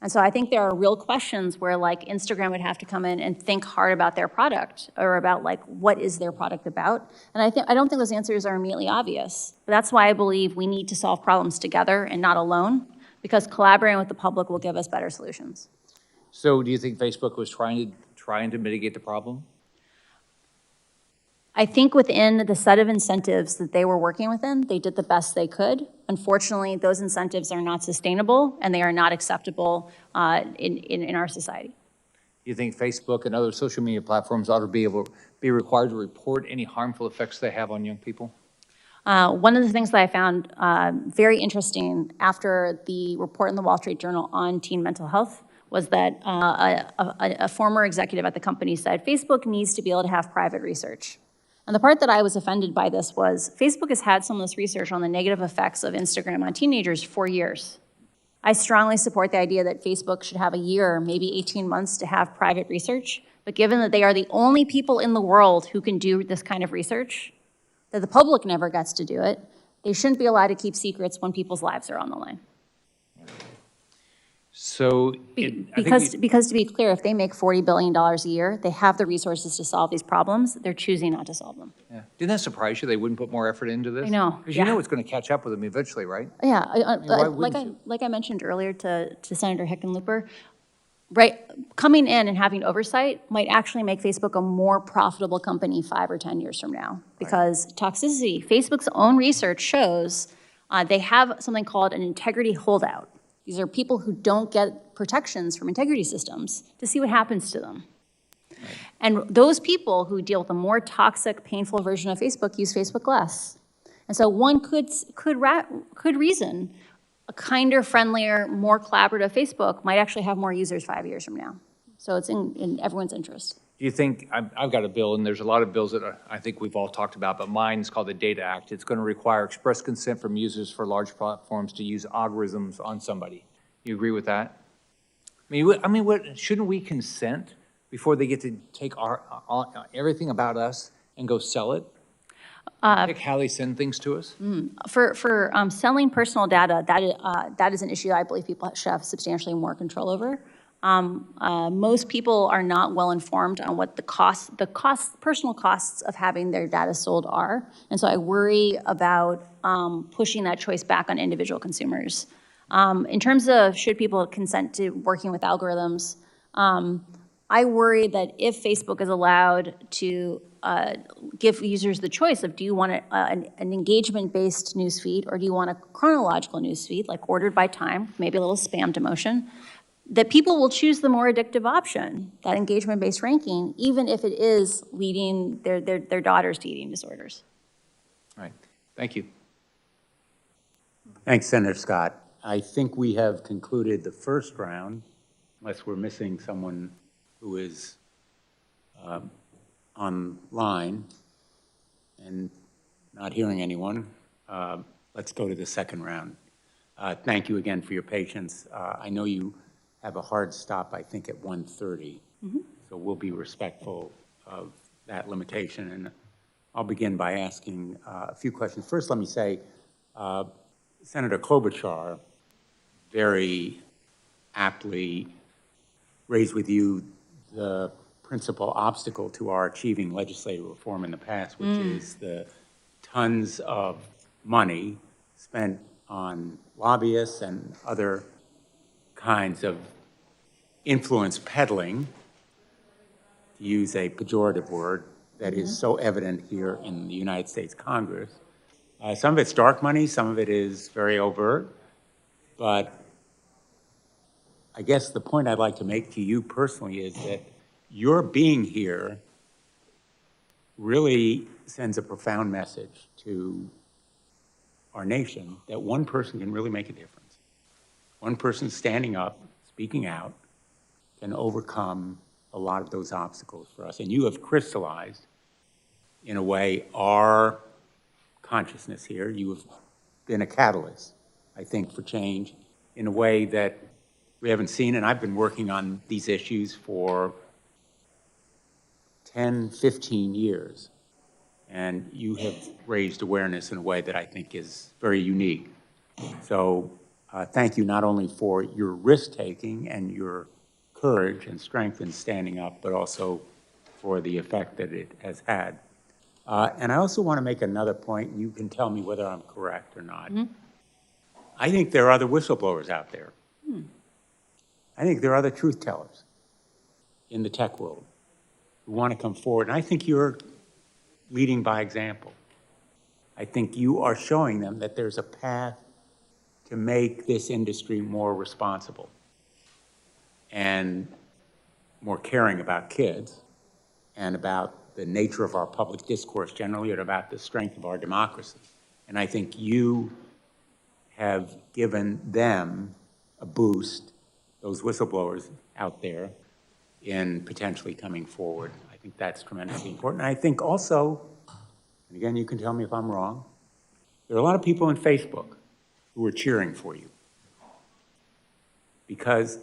And so I think there are real questions where like Instagram would have to come in and think hard about their product or about like what is their product about. And I don't think those answers are immediately obvious. But that's why I believe we need to solve problems together and not alone, because collaborating with the public will give us better solutions. So do you think Facebook was trying to mitigate the problem? I think within the set of incentives that they were working within, they did the best they could. Unfortunately, those incentives are not sustainable and they are not acceptable in our society. Do you think Facebook and other social media platforms ought to be required to report any harmful effects they have on young people? One of the things that I found very interesting after the report in the Wall Street Journal on teen mental health was that a former executive at the company said Facebook needs to be able to have private research. And the part that I was offended by this was Facebook has had some of this research on the negative effects of Instagram on teenagers for years. I strongly support the idea that Facebook should have a year, maybe 18 months to have private research, but given that they are the only people in the world who can do this kind of research, that the public never gets to do it, they shouldn't be allowed to keep secrets when people's lives are on the line. So, because to be clear, if they make $40 billion a year, they have the resources to solve these problems. They're choosing not to solve them. yeah. Didn't that surprise you? They wouldn't put more effort into this? I know. Because you know it's going to catch up with them eventually, right? Yeah, why wouldn't you? like I mentioned earlier to Senator Hickenlooper, right? Coming in and having oversight might actually make Facebook a more profitable company 5 or 10 years from now because toxicity, Facebook's own research shows they have something called an integrity holdout. These are people who don't get protections from integrity systems to see what happens to them. Right. And those people who deal with a more toxic, painful version of Facebook use Facebook less. And so one could reason a kinder, friendlier, more collaborative Facebook might actually have more users 5 years from now. So it's in everyone's interest. Do you think, I've got a bill, and there's a lot of bills that I think we've all talked about, but mine is called the Data Act. It's going to require express consent from users for large platforms to use algorithms on somebody. You agree with that? Shouldn't we consent before they get to take everything about us and go sell it? Pick how they send things to us? For selling personal data, that is an issue that I believe people should have substantially more control over. Most people are not well informed on what the personal costs of having their data sold are. And so I worry about pushing that choice back on individual consumers. In terms of should people consent to working with algorithms, I worry that if Facebook is allowed to give users the choice of, do you want an engagement-based newsfeed or do you want a chronological newsfeed, like ordered by time, maybe a little spam demotion, that people will choose the more addictive option, that engagement-based ranking, even if it is leading their daughters to eating disorders. All right, thank you. Thanks, Senator Scott. I think we have concluded the first round, unless we're missing someone who is online and not hearing anyone. Let's go to the second round. Thank you again for your patience. I know you have a hard stop, I think, at 1:30, so we'll be respectful of that limitation. And I'll begin by asking a few questions. First, let me say, Senator Klobuchar very aptly raised with you the principal obstacle to our achieving legislative reform in the past, which is the tons of money spent on lobbyists and other kinds of influence peddling, to use a pejorative word, that is so evident here in the United States Congress. Some of it's dark money, some of it is very overt, but I guess the point I'd like to make to you personally is that your being here really sends a profound message to our nation that one person can really make a difference. One person standing up, speaking out, can overcome a lot of those obstacles for us. And you have crystallized, in a way, our consciousness here. You have been a catalyst, I think, for change in a way that we haven't seen. And I've been working on these issues for 10, 15 years. And you have raised awareness in a way that I think is very unique. So thank you not only for your risk-taking and your courage and strength in standing up, but also for the effect that it has had. And I also want to make another point, and you can tell me whether I'm correct or not. I think there are other whistleblowers out there. I think there are other truth tellers in the tech world who want to come forward. And I think you're leading by example. I think you are showing them that there's a path to make this industry more responsible and more caring about kids and about the nature of our public discourse generally and about the strength of our democracy. And I think you have given them a boost, those whistleblowers out there, in potentially coming forward. I think that's tremendously important. And I think also, and again, you can tell me if I'm wrong, there are a lot of people on Facebook who are cheering for you because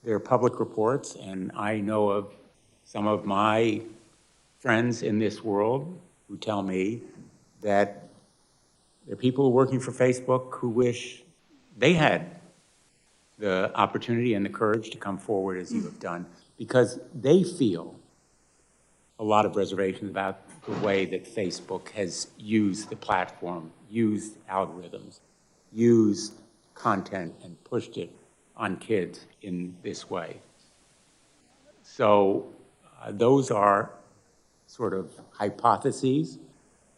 there are public reports, and I know of some of my friends in this world who tell me that there are people working for Facebook who wish they had the opportunity and the courage to come forward as you have done, because they feel a lot of reservations about the way that Facebook has used the platform, used algorithms, used content, and pushed it on kids in this way. So those are sort of hypotheses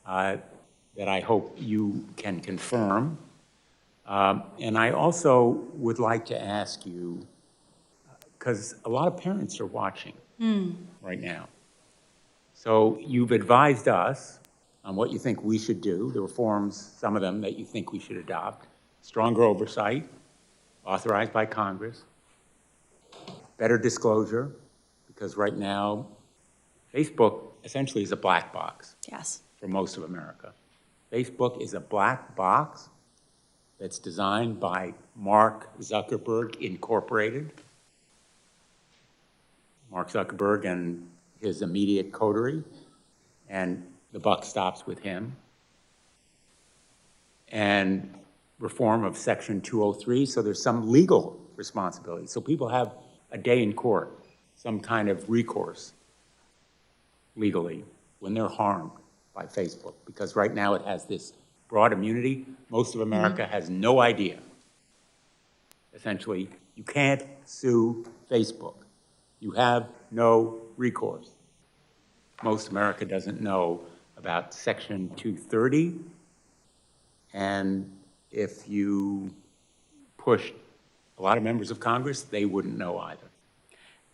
that I hope you can confirm. And I also would like to ask you, because a lot of parents are watching right now. So you've advised us on what you think we should do, the reforms, some of them that you think we should adopt, stronger oversight, authorized by Congress, better disclosure, because right now, Facebook essentially is a black box for most of America. Facebook is a black box that's designed by Mark Zuckerberg Incorporated. Mark Zuckerberg and his immediate coterie, and the buck stops with him. And reform of Section 203, so there's some legal responsibility. So people have a day in court, some kind of recourse legally when they're harmed by Facebook, because right now it has this broad immunity. Most of America has no idea, essentially, You can't sue Facebook. You have no recourse. Most America doesn't know about Section 230, and if you pushed a lot of members of Congress, they wouldn't know either.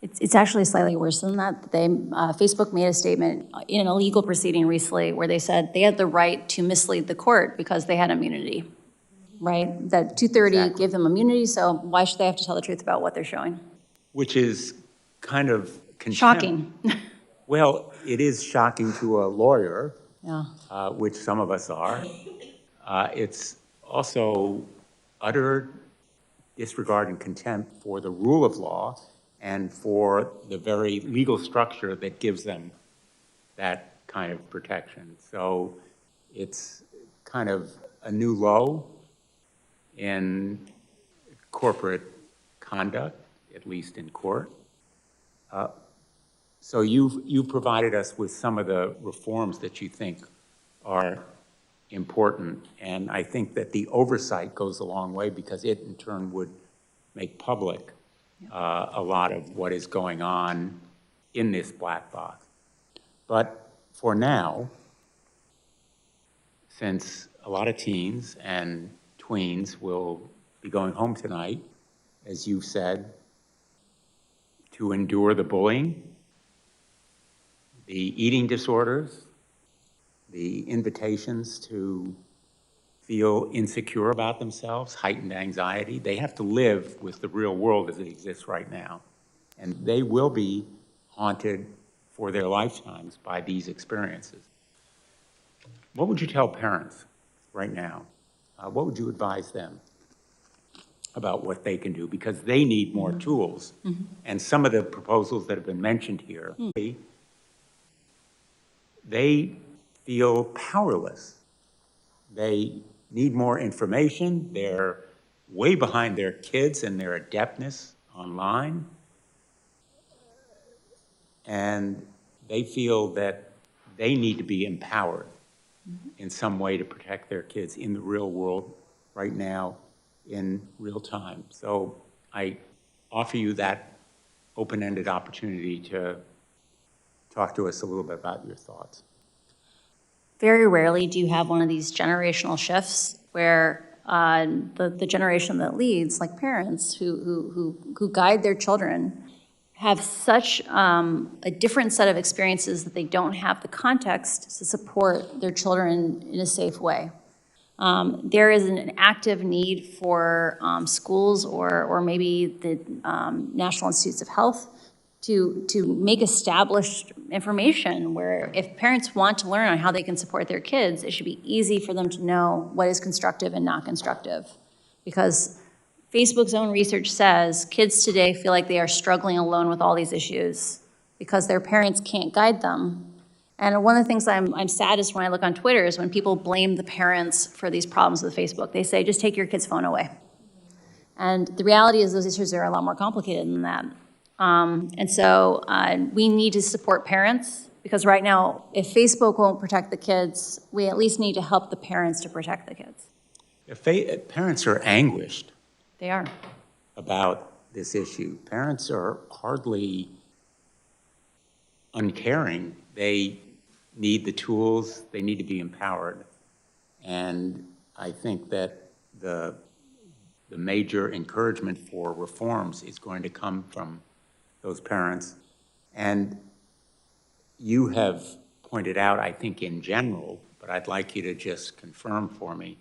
It's actually slightly worse than that. Facebook made a statement in a legal proceeding recently where they said they had the right to mislead the court because they had immunity, right? That 230 gave them immunity, so why should they have to tell the truth about what they're showing? Which is kind of contempt. Shocking. Well, it is shocking to a lawyer, Yeah. which some of us are. It's also utter disregard and contempt for the rule of law and for the very legal structure that gives them that kind of protection. So it's kind of a new low in corporate conduct, at least in court. So you've provided us with some of the reforms that you think are important, and I think that the oversight goes a long way because it in turn would make public a lot of what is going on in this black box. But for now, since a lot of teens and tweens will be going home tonight, as you've said, to endure the bullying, the eating disorders, the invitations to feel insecure about themselves, heightened anxiety. They have to live with the real world as it exists right now. And they will be haunted for their lifetimes by these experiences. What would you tell parents right now? What would you advise them about what they can do? Because they need more tools. Mm-hmm. And some of the proposals that have been mentioned here, they feel powerless. They need more information. They're way behind their kids in their adeptness online. And they feel that they need to be empowered in some way to protect their kids in the real world right now in real time. So I offer you that open-ended opportunity to talk to us a little bit about your thoughts. Very rarely do you have one of these generational shifts where the generation that leads, like parents who guide their children, have such a different set of experiences that they don't have the context to support their children in a safe way. There is an active need for schools or maybe the National Institutes of Health to make established information where if parents want to learn on how they can support their kids, it should be easy for them to know what is constructive and not constructive. Because Facebook's own research says kids today feel like they are struggling alone with all these issues because their parents can't guide them. And one of the things I'm saddest when I look on Twitter is when people blame the parents for these problems with Facebook. They say, just take your kid's phone away. And the reality is those issues are a lot more complicated than that. And so we need to support parents because right now, if Facebook won't protect the kids, we at least need to help the parents to protect the kids. If parents are anguished. They are. About this issue. Parents are hardly uncaring. They need the tools. They need to be empowered. And I think that the major encouragement for reforms is going to come from those parents. And you have pointed out, I think in general, but I'd like you to just confirm for me,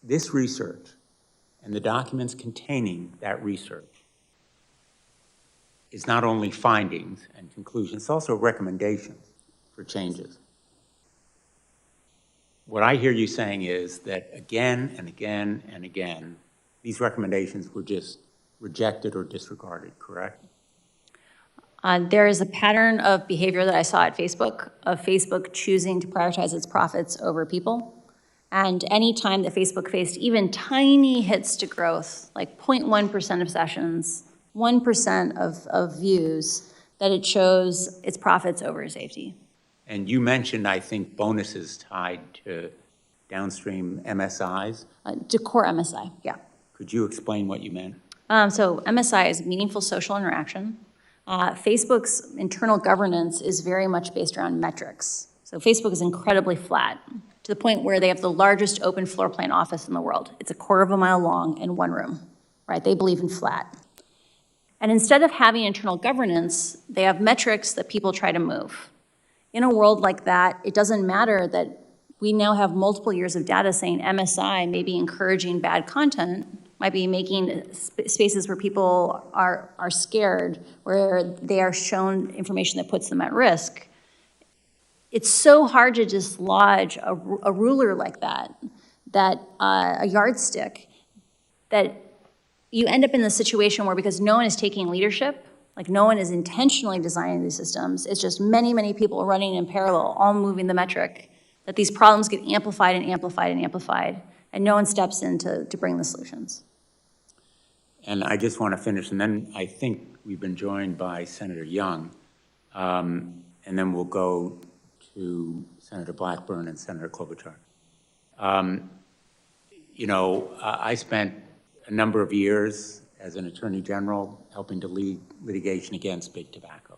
this research and the documents containing that research is not only findings and conclusions, it's also recommendations for changes. What I hear you saying is that again and again and again, these recommendations were just rejected or disregarded, correct? There is a pattern of behavior that I saw at Facebook, of Facebook choosing to prioritize its profits over people. And any time that Facebook faced even tiny hits to growth, like 0.1% of sessions, 1% of views, that it chose its profits over safety. And you mentioned, I think, bonuses tied to downstream MSIs. To core MSI, yeah. Could you explain what you meant? So MSI is meaningful social interaction. Facebook's internal governance is very much based around metrics. So Facebook is incredibly flat, to the point where they have the largest open floor plan office in the world. It's a quarter of a mile long in one room, right? They believe in flat. And instead of having internal governance, they have metrics that people try to move. In a world like that, it doesn't matter that we now have multiple years of data saying MSI may be encouraging bad content, might be making spaces where people are scared, where they are shown information that puts them at risk. It's so hard to dislodge a ruler like that, a yardstick, that you end up in the situation where, because no one is taking leadership, like no one is intentionally designing these systems, it's just many, many people running in parallel, all moving the metric, that these problems get amplified and amplified and amplified, and no one steps in to bring the solutions. And I just want to finish, and then I think we've been joined by Senator Young, and then we'll go to Senator Blackburn and Senator Klobuchar. You know, I spent a number of years as an attorney general helping to lead litigation against big tobacco.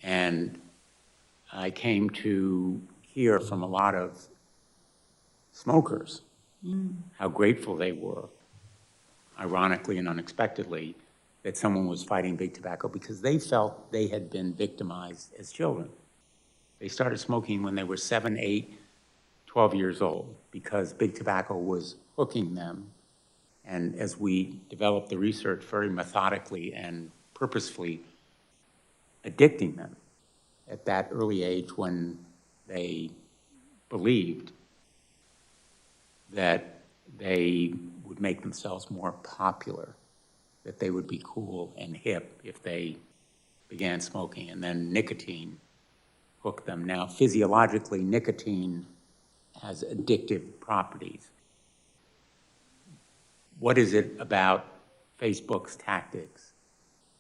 And I came to hear from a lot of smokers how grateful they were, ironically and unexpectedly, that someone was fighting big tobacco, because they felt they had been victimized as children. They started smoking when they were 7, 8, 12 years old, because big tobacco was hooking them. And as we developed the research, very methodically and purposefully addicting them at that early age, when they believed that they would make themselves more popular, that they would be cool and hip if they began smoking. And then nicotine hooked them. Now, physiologically, nicotine has addictive properties. What is it about Facebook's tactics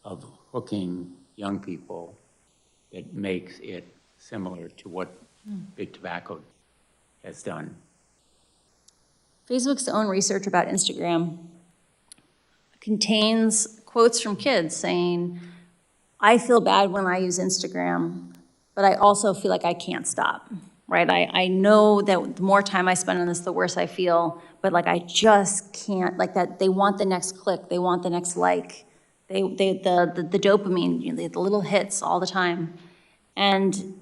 of hooking young people that makes it similar to what big tobacco has done? Facebook's own research about Instagram contains quotes from kids saying, I feel bad when I use Instagram, but I also feel like I can't stop, right? I know that the more time I spend on this, the worse I feel, but like I just can't, like that they want the next click, they want the next like, the dopamine, you know, the little hits all the time. And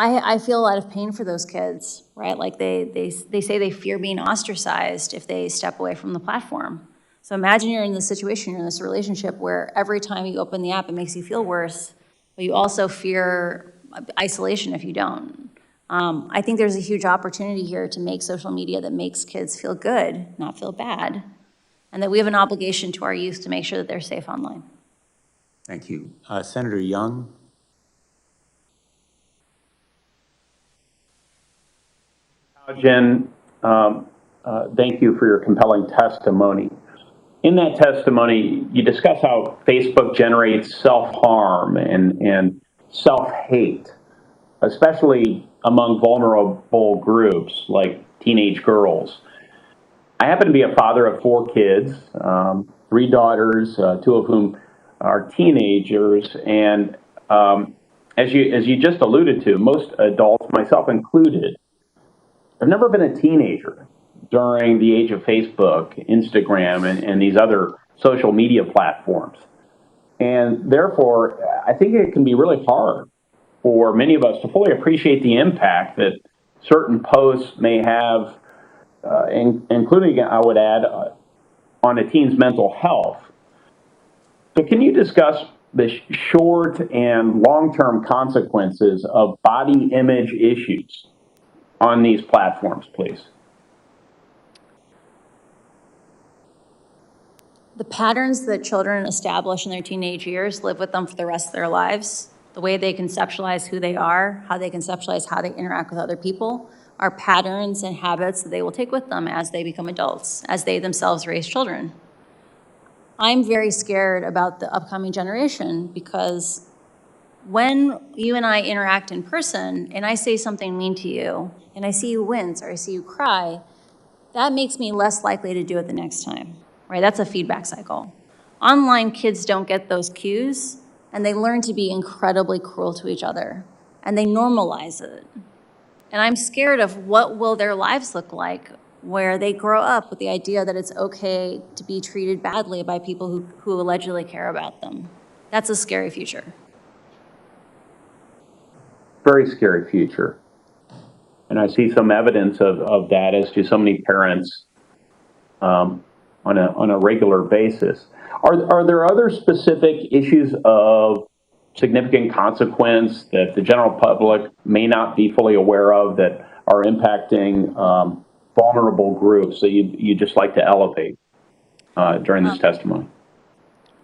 I feel a lot of pain for those kids, right? Like they say they fear being ostracized if they step away from the platform. So imagine you're in this situation, you're in this relationship where every time you open the app, it makes you feel worse, but you also fear isolation if you don't. I think there's a huge opportunity here to make social media that makes kids feel good, not feel bad, and that we have an obligation to our youth to make sure that they're safe online. Thank you. Senator Young? Jen, thank you for your compelling testimony. In that testimony, you discuss how Facebook generates self-harm and self-hate, especially among vulnerable groups like teenage girls. I happen to be a father of 4 kids, 3 daughters, 2 of whom are teenagers, and as you just alluded to, most adults, myself included, I've never been a teenager during the age of Facebook, Instagram, and these other social media platforms. And therefore, I think it can be really hard for many of us to fully appreciate the impact that certain posts may have, including, I would add, on a teen's mental health. So can you discuss the short and long-term consequences of body image issues on these platforms, please? The patterns that children establish in their teenage years live with them for the rest of their lives. The way they conceptualize who they are, how they conceptualize how they interact with other people, are patterns and habits that they will take with them as they become adults, as they themselves raise children. I'm very scared about the upcoming generation, because when you and I interact in person and I say something mean to you and I see you wince or I see you cry, that makes me less likely to do it the next time, right? That's a feedback cycle. Online kids don't get those cues, and they learn to be incredibly cruel to each other, and they normalize it. And I'm scared of what will their lives look like where they grow up with the idea that it's okay to be treated badly by people who allegedly care about them. That's a scary future. Very scary future. And I see some evidence of that as to so many parents on a regular basis. Are there other specific issues of significant consequence that the general public may not be fully aware of that are impacting vulnerable groups that you just like to elevate during this testimony?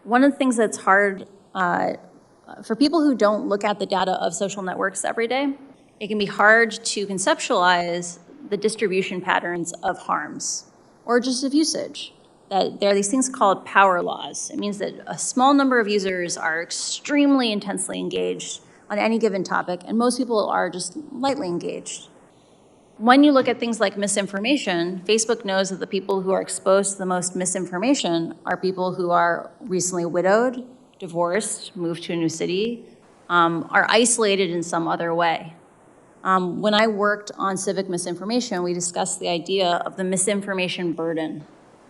One of the things that's hard for people who don't look at the data of social networks every day, it can be hard to conceptualize the distribution patterns of harms or just of usage. That there are these things called power laws. It means that a small number of users are extremely intensely engaged on any given topic, and most people are just lightly engaged. When you look at things like misinformation, Facebook knows that the people who are exposed to the most misinformation are people who are recently widowed, divorced, moved to a new city, are isolated in some other way. When I worked on civic misinformation, we discussed the idea of the misinformation burden,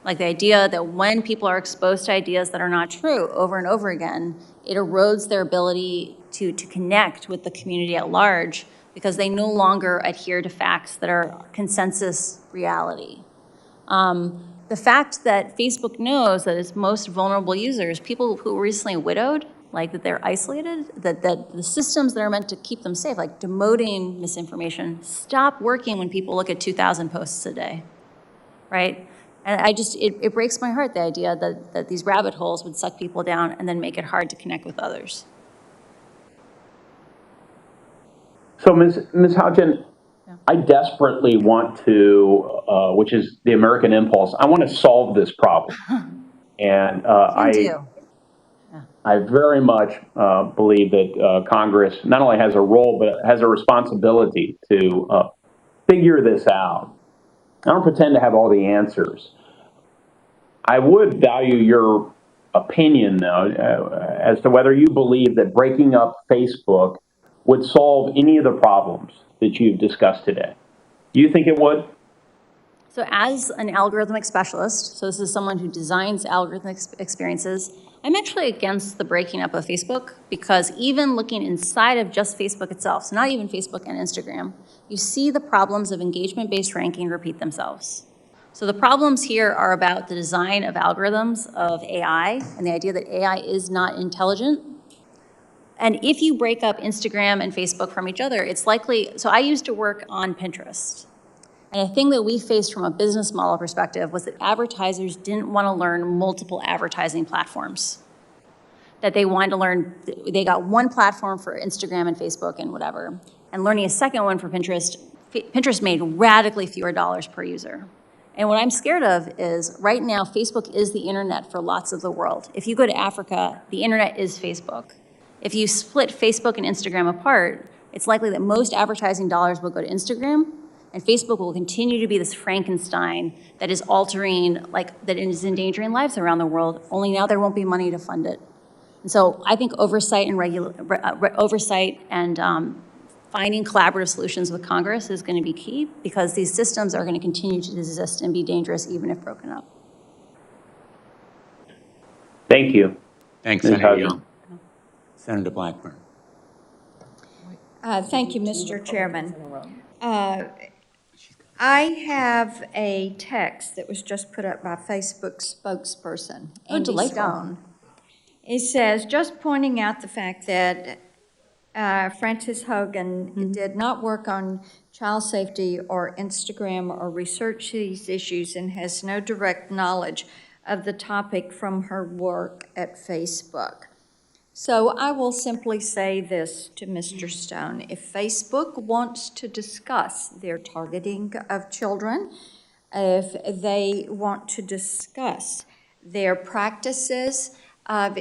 like the idea that when people are exposed to ideas that are not true over and over again, it erodes their ability to connect with the community at large because they no longer adhere to facts that are consensus reality. The fact that Facebook knows that its most vulnerable users, people who were recently widowed, like that they're isolated, that the systems that are meant to keep them safe, like demoting misinformation, stop working when people look at 2,000 posts a day, right? And it breaks my heart, the idea that these rabbit holes would suck people down and then make it hard to connect with others. So, Ms. Haugen, I desperately want to, which is the American impulse, I want to solve this problem. And I very much believe that Congress not only has a role, but has a responsibility to figure this out. I don't pretend to have all the answers. I would value your opinion, though, as to whether you believe that breaking up Facebook would solve any of the problems that you've discussed today. Do you think it would? So as an algorithmic specialist, so this is someone who designs algorithmic experiences, I'm actually against the breaking up of Facebook because even looking inside of just Facebook itself, so not even Facebook and Instagram, you see the problems of engagement-based ranking repeat themselves. So the problems here are about the design of algorithms of AI and the idea that AI is not intelligent. And if you break up Instagram and Facebook from each other, it's likely, so I used to work on Pinterest. And a thing that we faced from a business model perspective was that advertisers didn't want to learn multiple advertising platforms. That they wanted to learn, they got one platform for Instagram and Facebook and whatever, and learning a second one for Pinterest, Pinterest made radically fewer dollars per user. And what I'm scared of is right now, Facebook is the internet for lots of the world. If you go to Africa, the internet is Facebook. If you split Facebook and Instagram apart, it's likely that most advertising dollars will go to Instagram, and Facebook will continue to be this Frankenstein that is altering, that is endangering lives around the world, only now there won't be money to fund it. And so I think oversight and finding collaborative solutions with Congress is going to be key because these systems are going to continue to exist and be dangerous even if broken up. Thank you. Thanks, Senator Young. Senator Blackburn. Thank you, Mr. Chairman. I have a text that was just put up by Facebook's spokesperson, Andy Stone. It says, just pointing out the fact that Frances Haugen did not work on child safety or Instagram or research these issues and has no direct knowledge of the topic from her work at Facebook. So I will simply say this to Mr. Stone. If Facebook wants to discuss their targeting of children, if they want to discuss their practices of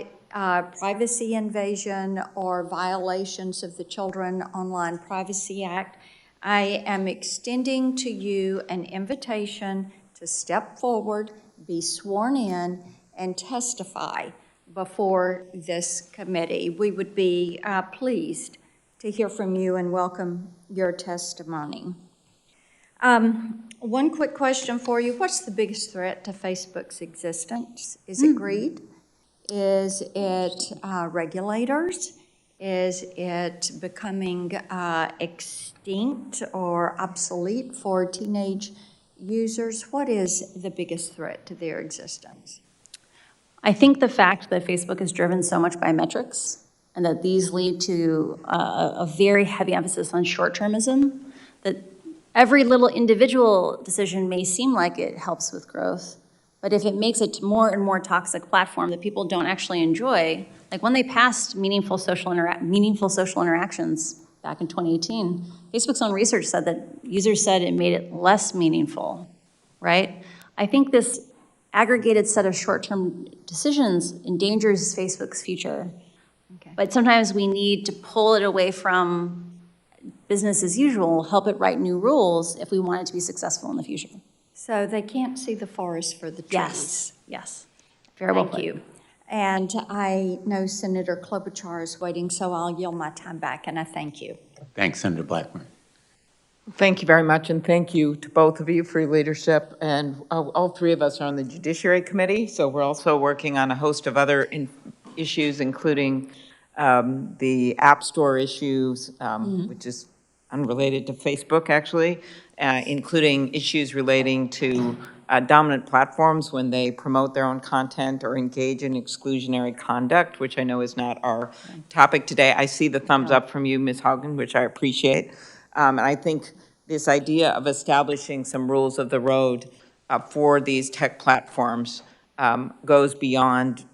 privacy invasion or violations of the Children Online Privacy Act, I am extending to you an invitation to step forward, be sworn in, and testify before this committee. We would be pleased to hear from you and welcome your testimony. One quick question for you. What's the biggest threat to Facebook's existence? Is it greed? Is it regulators? Is it becoming extinct or obsolete for teenage users? What is the biggest threat to their existence? I think the fact that Facebook is driven so much by metrics and that these lead to a very heavy emphasis on short-termism, that every little individual decision may seem like it helps with growth, but if it makes it a more and more toxic platform that people don't actually enjoy, like when they passed meaningful social interactions back in 2018, Facebook's own research said that users said it made it less meaningful, right? I think this aggregated set of short-term decisions endangers Facebook's future. Okay. But sometimes we need to pull it away from business as usual, help it write new rules if we want it to be successful in the future. So they can't see the forest for the trees. Yes, yes. Very well put. Thank you. And I know Senator Klobuchar is waiting, so I'll yield my time back, and I thank you. Thanks, Senator Blackburn. Thank you very much, and thank you to both of you for your leadership. And all three of us are on the Judiciary Committee, so we're also working on a host of other issues, including the App Store issues, which is unrelated to Facebook, actually, including issues relating to dominant platforms when they promote their own content or engage in exclusionary conduct, which I know is not our topic today. I see the thumbs up from you, Ms. Haugen, which I appreciate. And I think this idea of establishing some rules of the road for these tech platforms goes beyond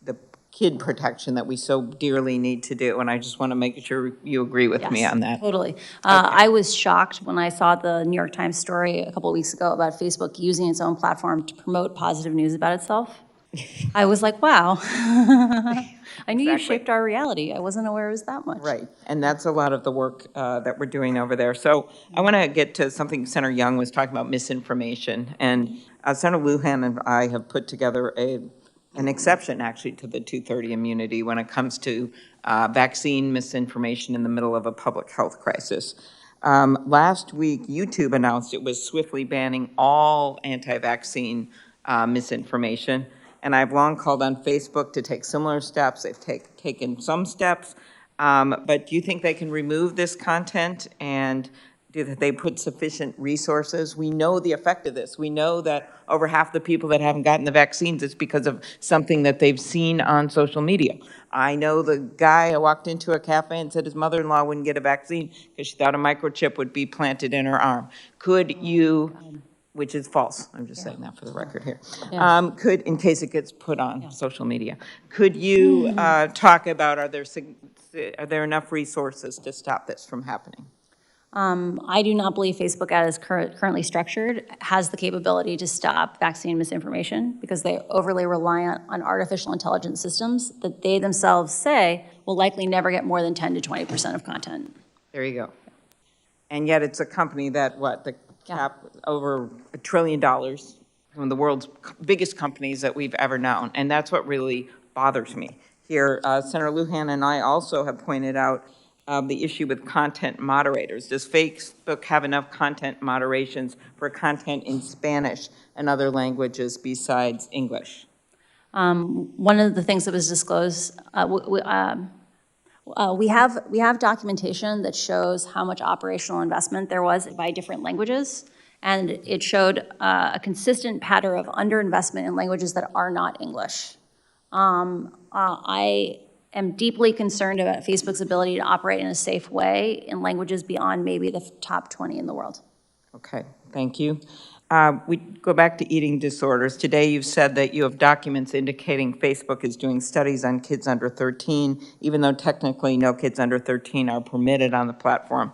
the kid protection that we so dearly need to do. And I just want to make sure you agree with me on that. Totally. I was shocked when I saw the New York Times story a couple of weeks ago about Facebook using its own platform to promote positive news about itself. I was like, wow. I knew you shaped our reality. I wasn't aware it was that much. Right, and that's a lot of the work that we're doing over there. So I want to get to something Senator Young was talking about, misinformation. And Senator Lujan and I have put together an exception, actually, to the 230 immunity when it comes to vaccine misinformation in the middle of a public health crisis. Last week, YouTube announced it was swiftly banning all anti-vaccine misinformation. And I've long called on Facebook to take similar steps. They've taken some steps, but do you think they can remove this content, and do they put sufficient resources? We know the effect of this. We know that over half the people that haven't gotten the vaccines, it's because of something that they've seen on social media. I know the guy who walked into a cafe and said his mother-in-law wouldn't get a vaccine because she thought a microchip would be planted in her arm. Could you... which is false, I'm just saying that for the record here, could, in case it gets put on social media, could you talk about, are there enough resources to stop this from happening? I do not believe Facebook, as currently structured, has the capability to stop vaccine misinformation because they overly reliant on artificial intelligence systems that they themselves say will likely never get more than 10 to 20% of content. There you go. And yet it's a company that, the cap over $1 trillion, one of the world's biggest companies that we've ever known. And that's what really bothers me. Here, Senator Lujan and I also have pointed out the issue with content moderators. Does Facebook have enough content moderations for content in Spanish and other languages besides English? One of the things that was disclosed, we have documentation that shows how much operational investment there was by different languages, and it showed a consistent pattern of underinvestment in languages that are not English. I am deeply concerned about Facebook's ability to operate in a safe way in languages beyond maybe the top 20 in the world. Okay, thank you. We go back to eating disorders. Today you've said that you have documents indicating Facebook is doing studies on kids under 13, even though technically no kids under 13 are permitted on the platform.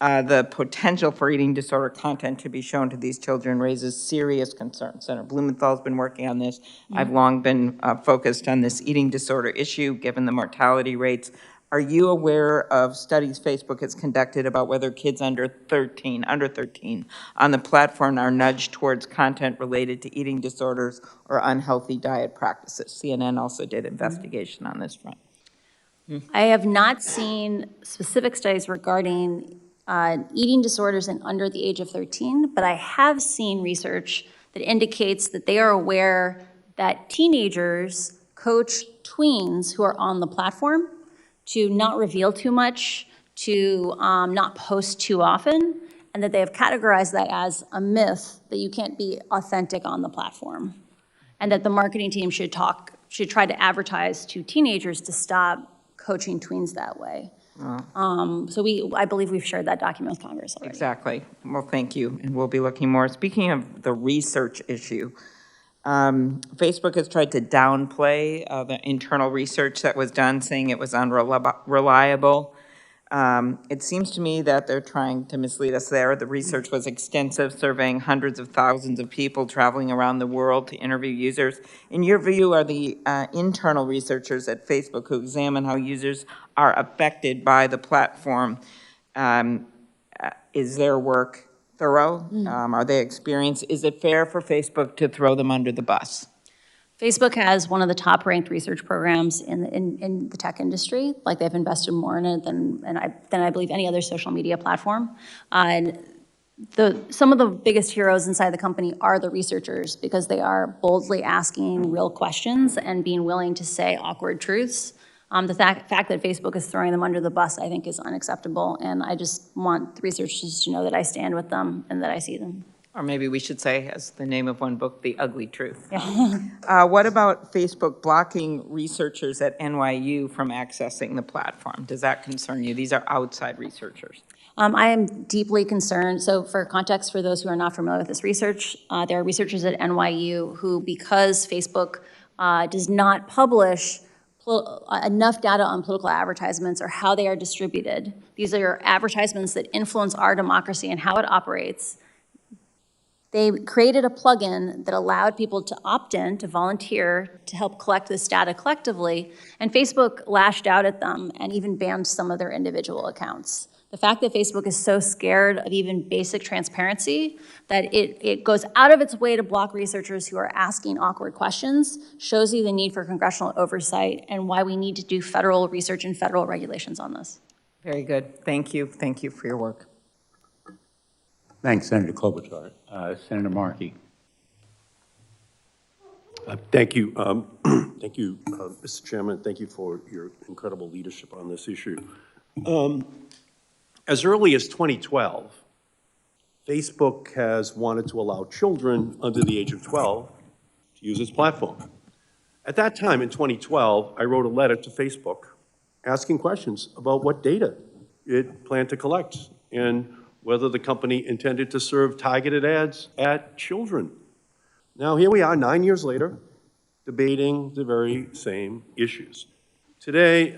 The potential for eating disorder content to be shown to these children raises serious concerns. Senator Blumenthal's been working on this. I've long been focused on this eating disorder issue, given the mortality rates. Are you aware of studies Facebook has conducted about whether kids under 13 on the platform are nudged towards content related to eating disorders or unhealthy diet practices? CNN also did investigation on this front. I have not seen specific studies regarding eating disorders in under the age of 13, but I have seen research that indicates that they are aware that teenagers coach tweens who are on the platform to not reveal too much, to not post too often, and that they have categorized that as a myth that you can't be authentic on the platform, and that the marketing team should try to advertise to teenagers to stop coaching tweens that way. I believe we've shared that document with Congress already. Exactly. Well, thank you, and we'll be looking more. Speaking of the research issue, Facebook has tried to downplay the internal research that was done, saying it was unreliable. It seems to me that they're trying to mislead us there. The research was extensive, surveying hundreds of thousands of people traveling around the world to interview users. In your view, are the internal researchers at Facebook who examine how users are affected by the platform, is their work thorough? Are they experienced? Is it fair for Facebook to throw them under the bus? Facebook has one of the top-ranked research programs in the tech industry. Like, they've invested more in it than I believe any other social media platform. And some of the biggest heroes inside the company are the researchers, because they are boldly asking real questions and being willing to say awkward truths. The fact that Facebook is throwing them under the bus, I think, is unacceptable, and I just want the researchers to know that I stand with them and that I see them. Or maybe we should say, as the name of one book, The Ugly Truth. Yeah. What about Facebook blocking researchers at NYU from accessing the platform? Does that concern you? These are outside researchers. I am deeply concerned. So for context, for those who are not familiar with this research, there are researchers at NYU who, because Facebook does not publish enough data on political advertisements or how they are distributed, these are advertisements that influence our democracy and how it operates. They created a plugin that allowed people to opt in, to volunteer, to help collect this data collectively, and Facebook lashed out at them and even banned some of their individual accounts. The fact that Facebook is so scared of even basic transparency that it goes out of its way to block researchers who are asking awkward questions shows you the need for congressional oversight and why we need to do federal research and federal regulations on this. Very good. Thank you. Thank you for your work. Thanks, Senator Klobuchar. Senator Markey. Thank you. Thank you, Mr. Chairman. Thank you for your incredible leadership on this issue. As early as 2012, Facebook has wanted to allow children under the age of 12 to use its platform. At that time, in 2012, I wrote a letter to Facebook asking questions about what data it planned to collect and whether the company intended to serve targeted ads at children. Now, here we are 9 years later, debating the very same issues. Today,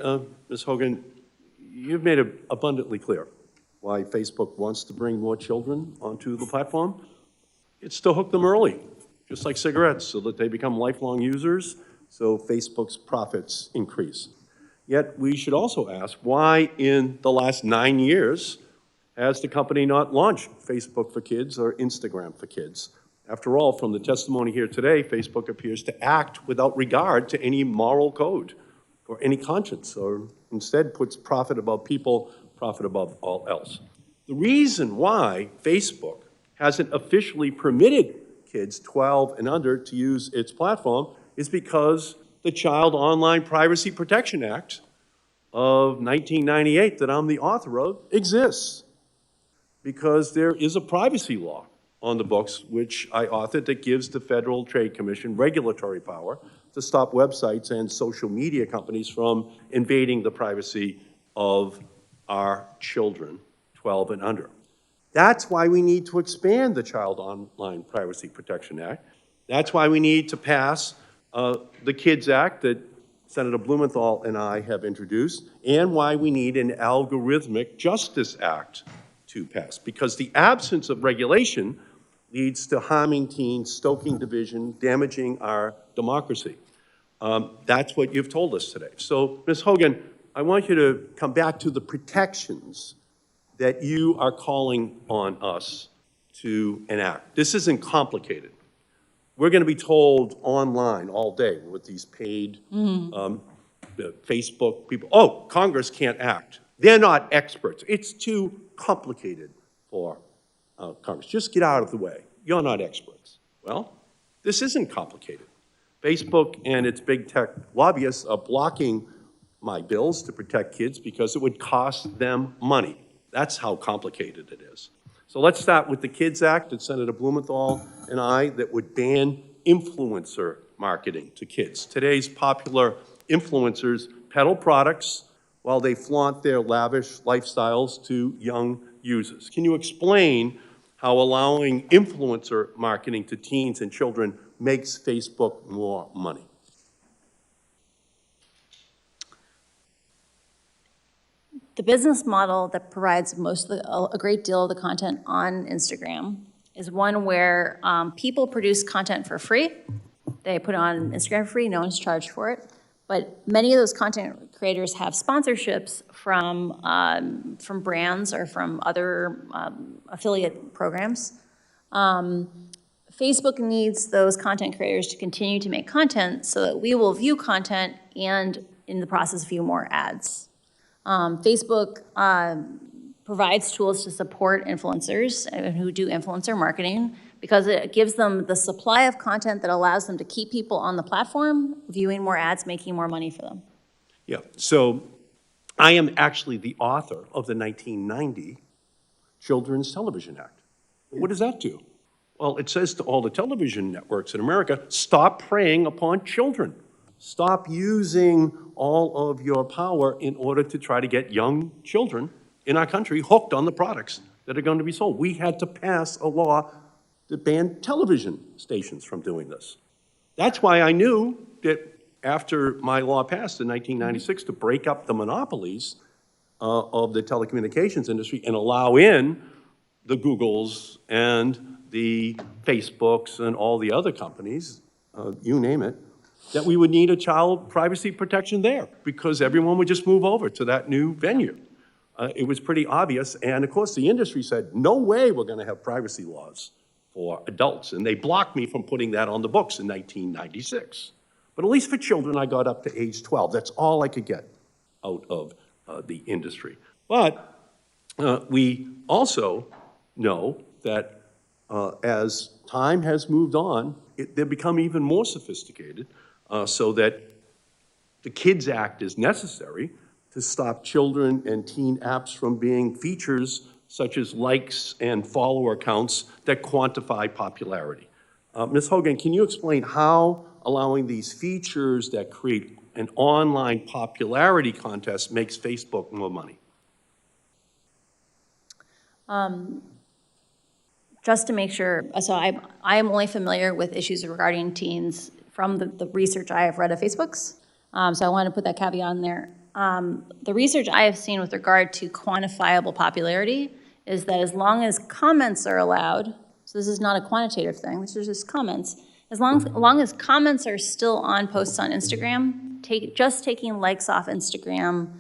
Ms. Haugen, you've made it abundantly clear why Facebook wants to bring more children onto the platform. It's to hook them early, just like cigarettes, so that they become lifelong users, so Facebook's profits increase. Yet, we should also ask why in the last 9 years has the company not launched Facebook for Kids or Instagram for Kids? After all, from the testimony here today, Facebook appears to act without regard to any moral code or any conscience, or instead puts profit above people, profit above all else. The reason why Facebook hasn't officially permitted kids 12 and under to use its platform is because the Child Online Privacy Protection Act of 1998 that I'm the author of exists. Because there is a privacy law on the books, which I authored, that gives the Federal Trade Commission regulatory power to stop websites and social media companies from invading the privacy of our children, 12 and under. That's why we need to expand the Child Online Privacy Protection Act. That's why we need to pass the KIDS Act that Senator Blumenthal and I have introduced, and why we need an Algorithmic Justice Act to pass, because the absence of regulation leads to harming teens, stoking division, damaging our democracy. That's what you've told us today. So, Ms. Haugen, I want you to come back to the protections that you are calling on us to enact. This isn't complicated. We're going to be told online all day with these paid Facebook people, oh, Congress can't act. They're not experts. It's too complicated for Congress. Just get out of the way. You're not experts. Well, this isn't complicated. Facebook and its big tech lobbyists are blocking my bills to protect kids because it would cost them money. That's how complicated it is. So let's start with the Kids Act that Senator Blumenthal and I that would ban influencer marketing to kids. Today's popular influencers peddle products while they flaunt their lavish lifestyles to young users. Can you explain how allowing influencer marketing to teens and children makes Facebook more money? The business model that provides a great deal of the content on Instagram is one where people produce content for free. They put it on Instagram for free, no one's charged for it. But many of those content creators have sponsorships from brands or from other affiliate programs. Facebook needs those content creators to continue to make content so that we will view content and in the process view more ads. Facebook provides tools to support influencers who do influencer marketing because it gives them the supply of content that allows them to keep people on the platform, viewing more ads, making more money for them. Yeah, so I am actually the author of the 1990 Children's Television Act. What does that do? Well, it says to all the television networks in America, stop preying upon children. Stop using all of your power in order to try to get young children in our country hooked on the products that are going to be sold. We had to pass a law that banned television stations from doing this. That's why I knew that after my law passed in 1996 to break up the monopolies of the telecommunications industry and allow in the Googles and the Facebooks and all the other companies, you name it, that we would need a child privacy protection there because everyone would just move over to that new venue. It was pretty obvious, and of course the industry said, no way we're going to have privacy laws for adults, and they blocked me from putting that on the books in 1996. But at least for children, I got up to age 12. That's all I could get out of the industry. But we also know that as time has moved on, they've become even more sophisticated so that the Kids Act is necessary to stop children and teen apps from being features such as likes and follower counts that quantify popularity. Ms. Haugen, can you explain how allowing these features that create an online popularity contest makes Facebook more money? Just to make sure, so I am only familiar with issues regarding teens from the research I have read of Facebook's. So I want to put that caveat in there. The research I have seen with regard to quantifiable popularity is that as long as comments are allowed, so this is not a quantitative thing, this is just comments, as long as comments are still on posts on Instagram, just taking likes off Instagram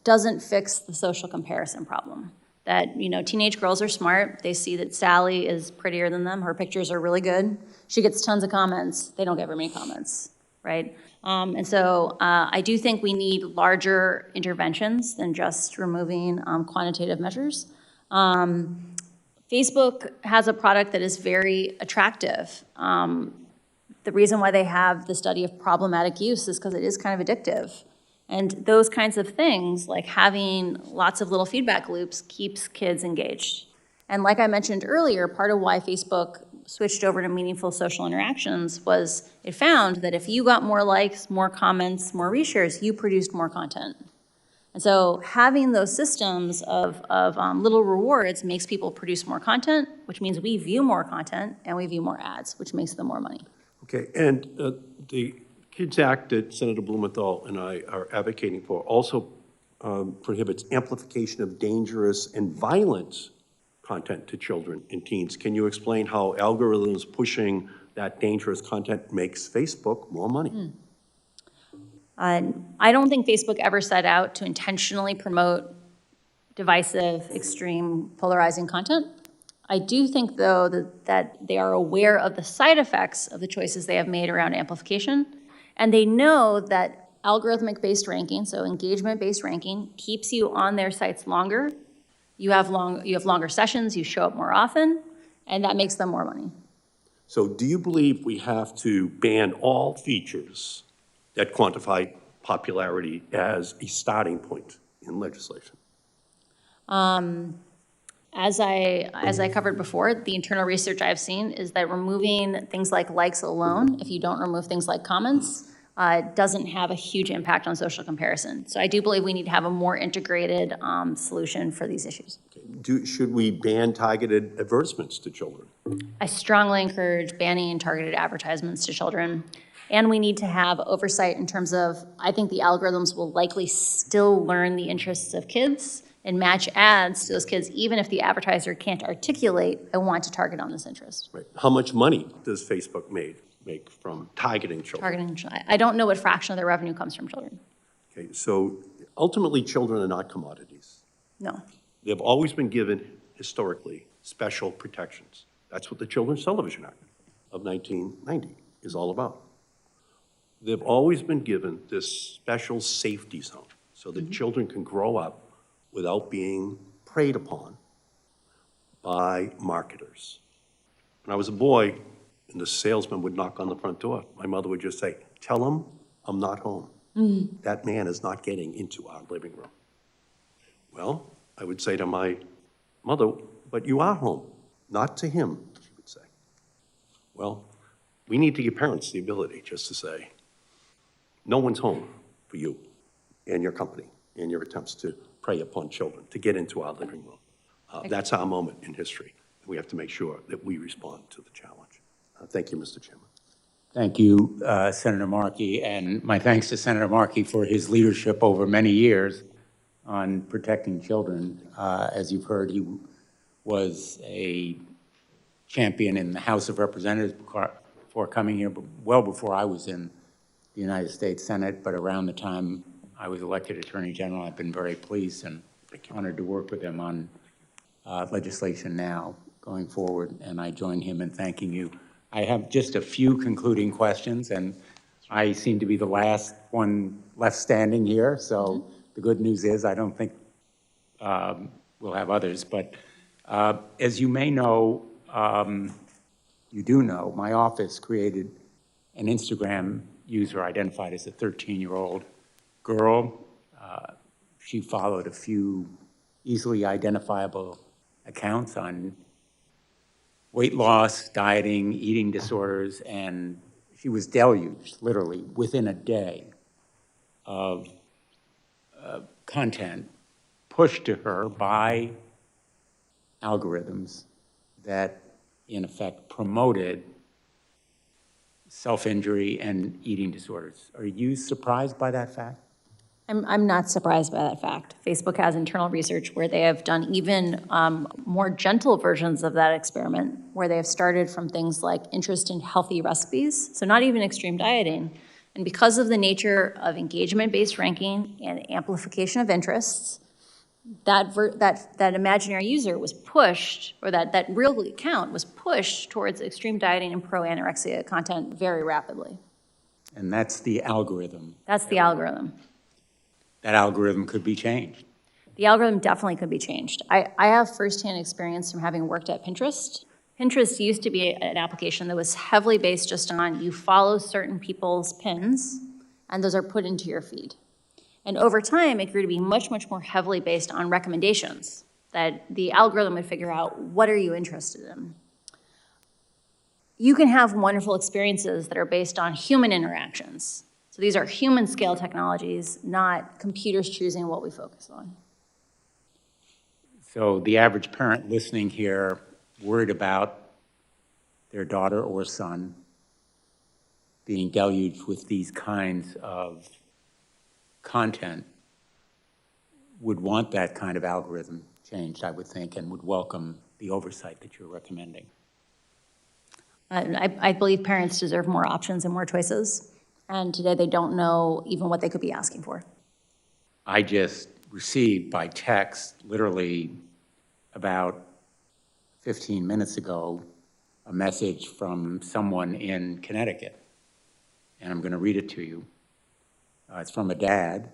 doesn't fix the social comparison problem. That, teenage girls are smart. They see that Sally is prettier than them. Her pictures are really good. She gets tons of comments. They don't get very many comments, right? And so I do think we need larger interventions than just removing quantitative measures. Facebook has a product that is very attractive. The reason why they have the study of problematic use is because it is kind of addictive. And those kinds of things, like having lots of little feedback loops, keeps kids engaged. And like I mentioned earlier, part of why Facebook switched over to meaningful social interactions was it found that if you got more likes, more comments, more reshares, you produced more content. And so having those systems of little rewards makes people produce more content, which means we view more content and we view more ads, which makes them more money. Okay, and the Kids Act that Senator Blumenthal and I are advocating for also prohibits amplification of dangerous and violent content to children and teens. Can you explain how algorithms pushing that dangerous content makes Facebook more money? I don't think Facebook ever set out to intentionally promote divisive, extreme, polarizing content. I do think, though, that they are aware of the side effects of the choices they have made around amplification, and they know that algorithmic-based ranking, so engagement-based ranking, keeps you on their sites longer. You have longer sessions, you show up more often, and that makes them more money. So do you believe we have to ban all features that quantify popularity as a starting point in legislation? As I covered before, the internal research I've seen is that removing things like likes alone, if you don't remove things like comments, doesn't have a huge impact on social comparison. So I do believe we need to have a more integrated solution for these issues. Should we ban targeted advertisements to children? I strongly encourage banning targeted advertisements to children. And we need to have oversight in terms of, I think the algorithms will likely still learn the interests of kids and match ads to those kids, even if the advertiser can't articulate, I want to target on this interest. Right. How much money does Facebook make from targeting children? I don't know what fraction of their revenue comes from children. Okay, so ultimately children are not commodities. No. They've always been given, historically, special protections. That's what the Children's Television Act of 1990 is all about. They've always been given this special safety zone so that children can grow up without being preyed upon by marketers. When I was a boy, and the salesman would knock on the front door, my mother would just say, "Tell him I'm not home. That man is not getting into our living room." Well, I would say to my mother, "But you are home." "Not to him," she would say. Well, we need to give parents the ability just to say, no one's home for you and your company and your attempts to prey upon children, to get into our living room. That's our moment in history. We have to make sure that we respond to the challenge. Thank you, Mr. Chairman. Thank you, Senator Markey, and my thanks to Senator Markey for his leadership over many years on protecting children. As you've heard, he was a champion in the House of Representatives before coming here, but well before I was in the United States Senate, but around the time I was elected Attorney General. I've been very pleased and honored to work with him on legislation now going forward, and I join him in thanking you. I have just a few concluding questions, and I seem to be the last one left standing here, so the good news is I don't think we'll have others, but as you may know, you do know, my office created an Instagram user identified as a 13-year-old girl. She followed a few easily identifiable accounts on weight loss, dieting, eating disorders, and she was deluged, literally, within a day of content pushed to her by algorithms that, in effect, promoted self-injury and eating disorders. Are you surprised by that fact? I'm not surprised by that fact. Facebook has internal research where they have done even more gentle versions of that experiment, where they have started from things like interest in healthy recipes, so not even extreme dieting. And because of the nature of engagement-based ranking and amplification of interests, that imaginary user was pushed, or that real account was pushed towards extreme dieting and pro-anorexia content very rapidly. And that's the algorithm. That's the algorithm. That algorithm could be changed. The algorithm definitely could be changed. I have firsthand experience from having worked at Pinterest. Pinterest used to be an application that was heavily based just on you follow certain people's pins, and those are put into your feed. And over time, it grew to be much, much more heavily based on recommendations, that the algorithm would figure out, what are you interested in? You can have wonderful experiences that are based on human interactions. So these are human scale technologies, not computers choosing what we focus on. So the average parent listening here, worried about their daughter or son being deluged with these kinds of content, would want that kind of algorithm changed, I would think, and would welcome the oversight that you're recommending. I believe parents deserve more options and more choices. And today they don't know even what they could be asking for. I just received by text, literally about 15 minutes ago, a message from someone in Connecticut. And I'm going to read it to you. It's from a dad.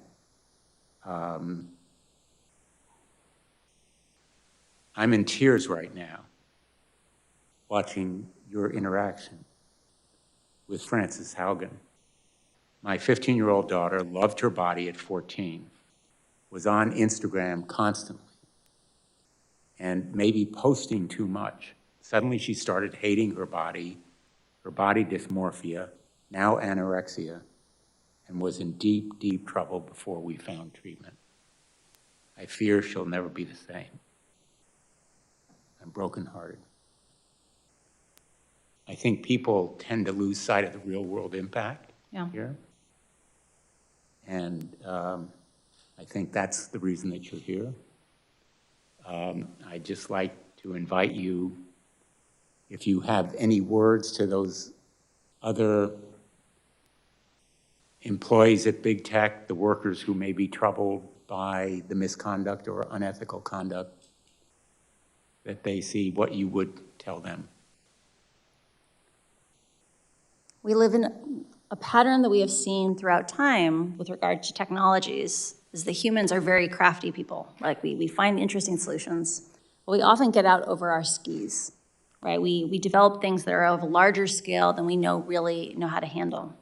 I'm in tears right now watching your interaction with Frances Haugen. My 15-year-old daughter loved her body at 14, was on Instagram constantly, and maybe posting too much. Suddenly she started hating her body dysmorphia, now anorexia, and was in deep, deep trouble before we found treatment. I fear she'll never be the same. I'm brokenhearted. I think people tend to lose sight of the real world impact here. And I think that's the reason that you're here. I'd just like to invite you, if you have any words to those other employees at big tech, the workers who may be troubled by the misconduct or unethical conduct that they see, what you would tell them. We live in a pattern that we have seen throughout time with regard to technologies is that humans are very crafty people. Like we find interesting solutions, but we often get out over our skis, right? We develop things that are of a larger scale than we really know how to handle.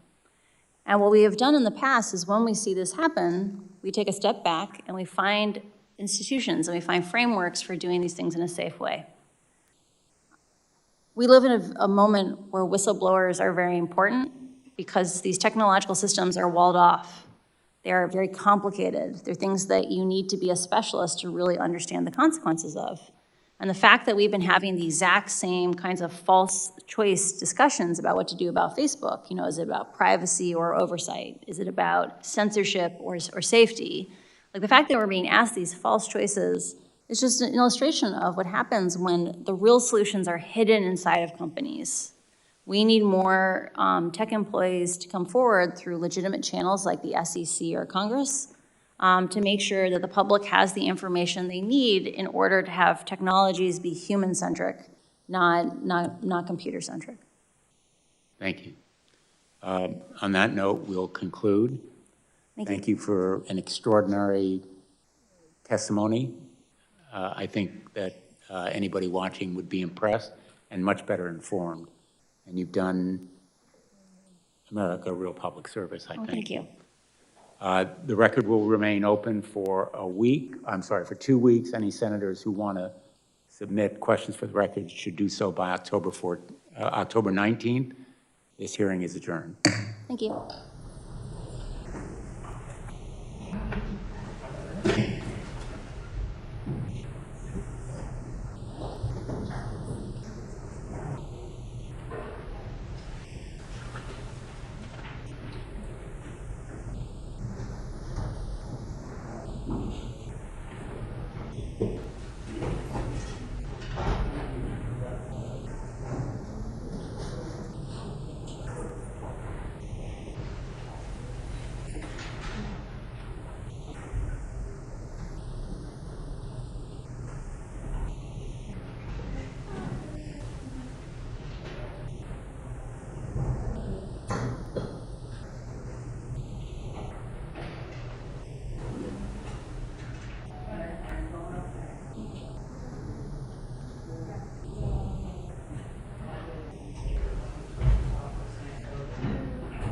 And what we have done in the past is when we see this happen, we take a step back and we find institutions and we find frameworks for doing these things in a safe way. We live in a moment where whistleblowers are very important because these technological systems are walled off. They are very complicated. They're things that you need to be a specialist to really understand the consequences of. And the fact that we've been having the exact same kinds of false choice discussions about what to do about Facebook, is it about privacy or oversight? Is it about censorship or safety? Like the fact that we're being asked these false choices is just an illustration of what happens when the real solutions are hidden inside of companies. We need more tech employees to come forward through legitimate channels like the SEC or Congress to make sure that the public has the information they need in order to have technologies be human-centric, not computer-centric. Thank you. On that note, we'll conclude. Thank you for an extraordinary testimony. I think that anybody watching would be impressed and much better informed. And you've done America a real public service, I think. Thank you. The record will remain open for for 2 weeks. Any senators who want to submit questions for the record should do so by October 19th. This hearing is adjourned. Thank you.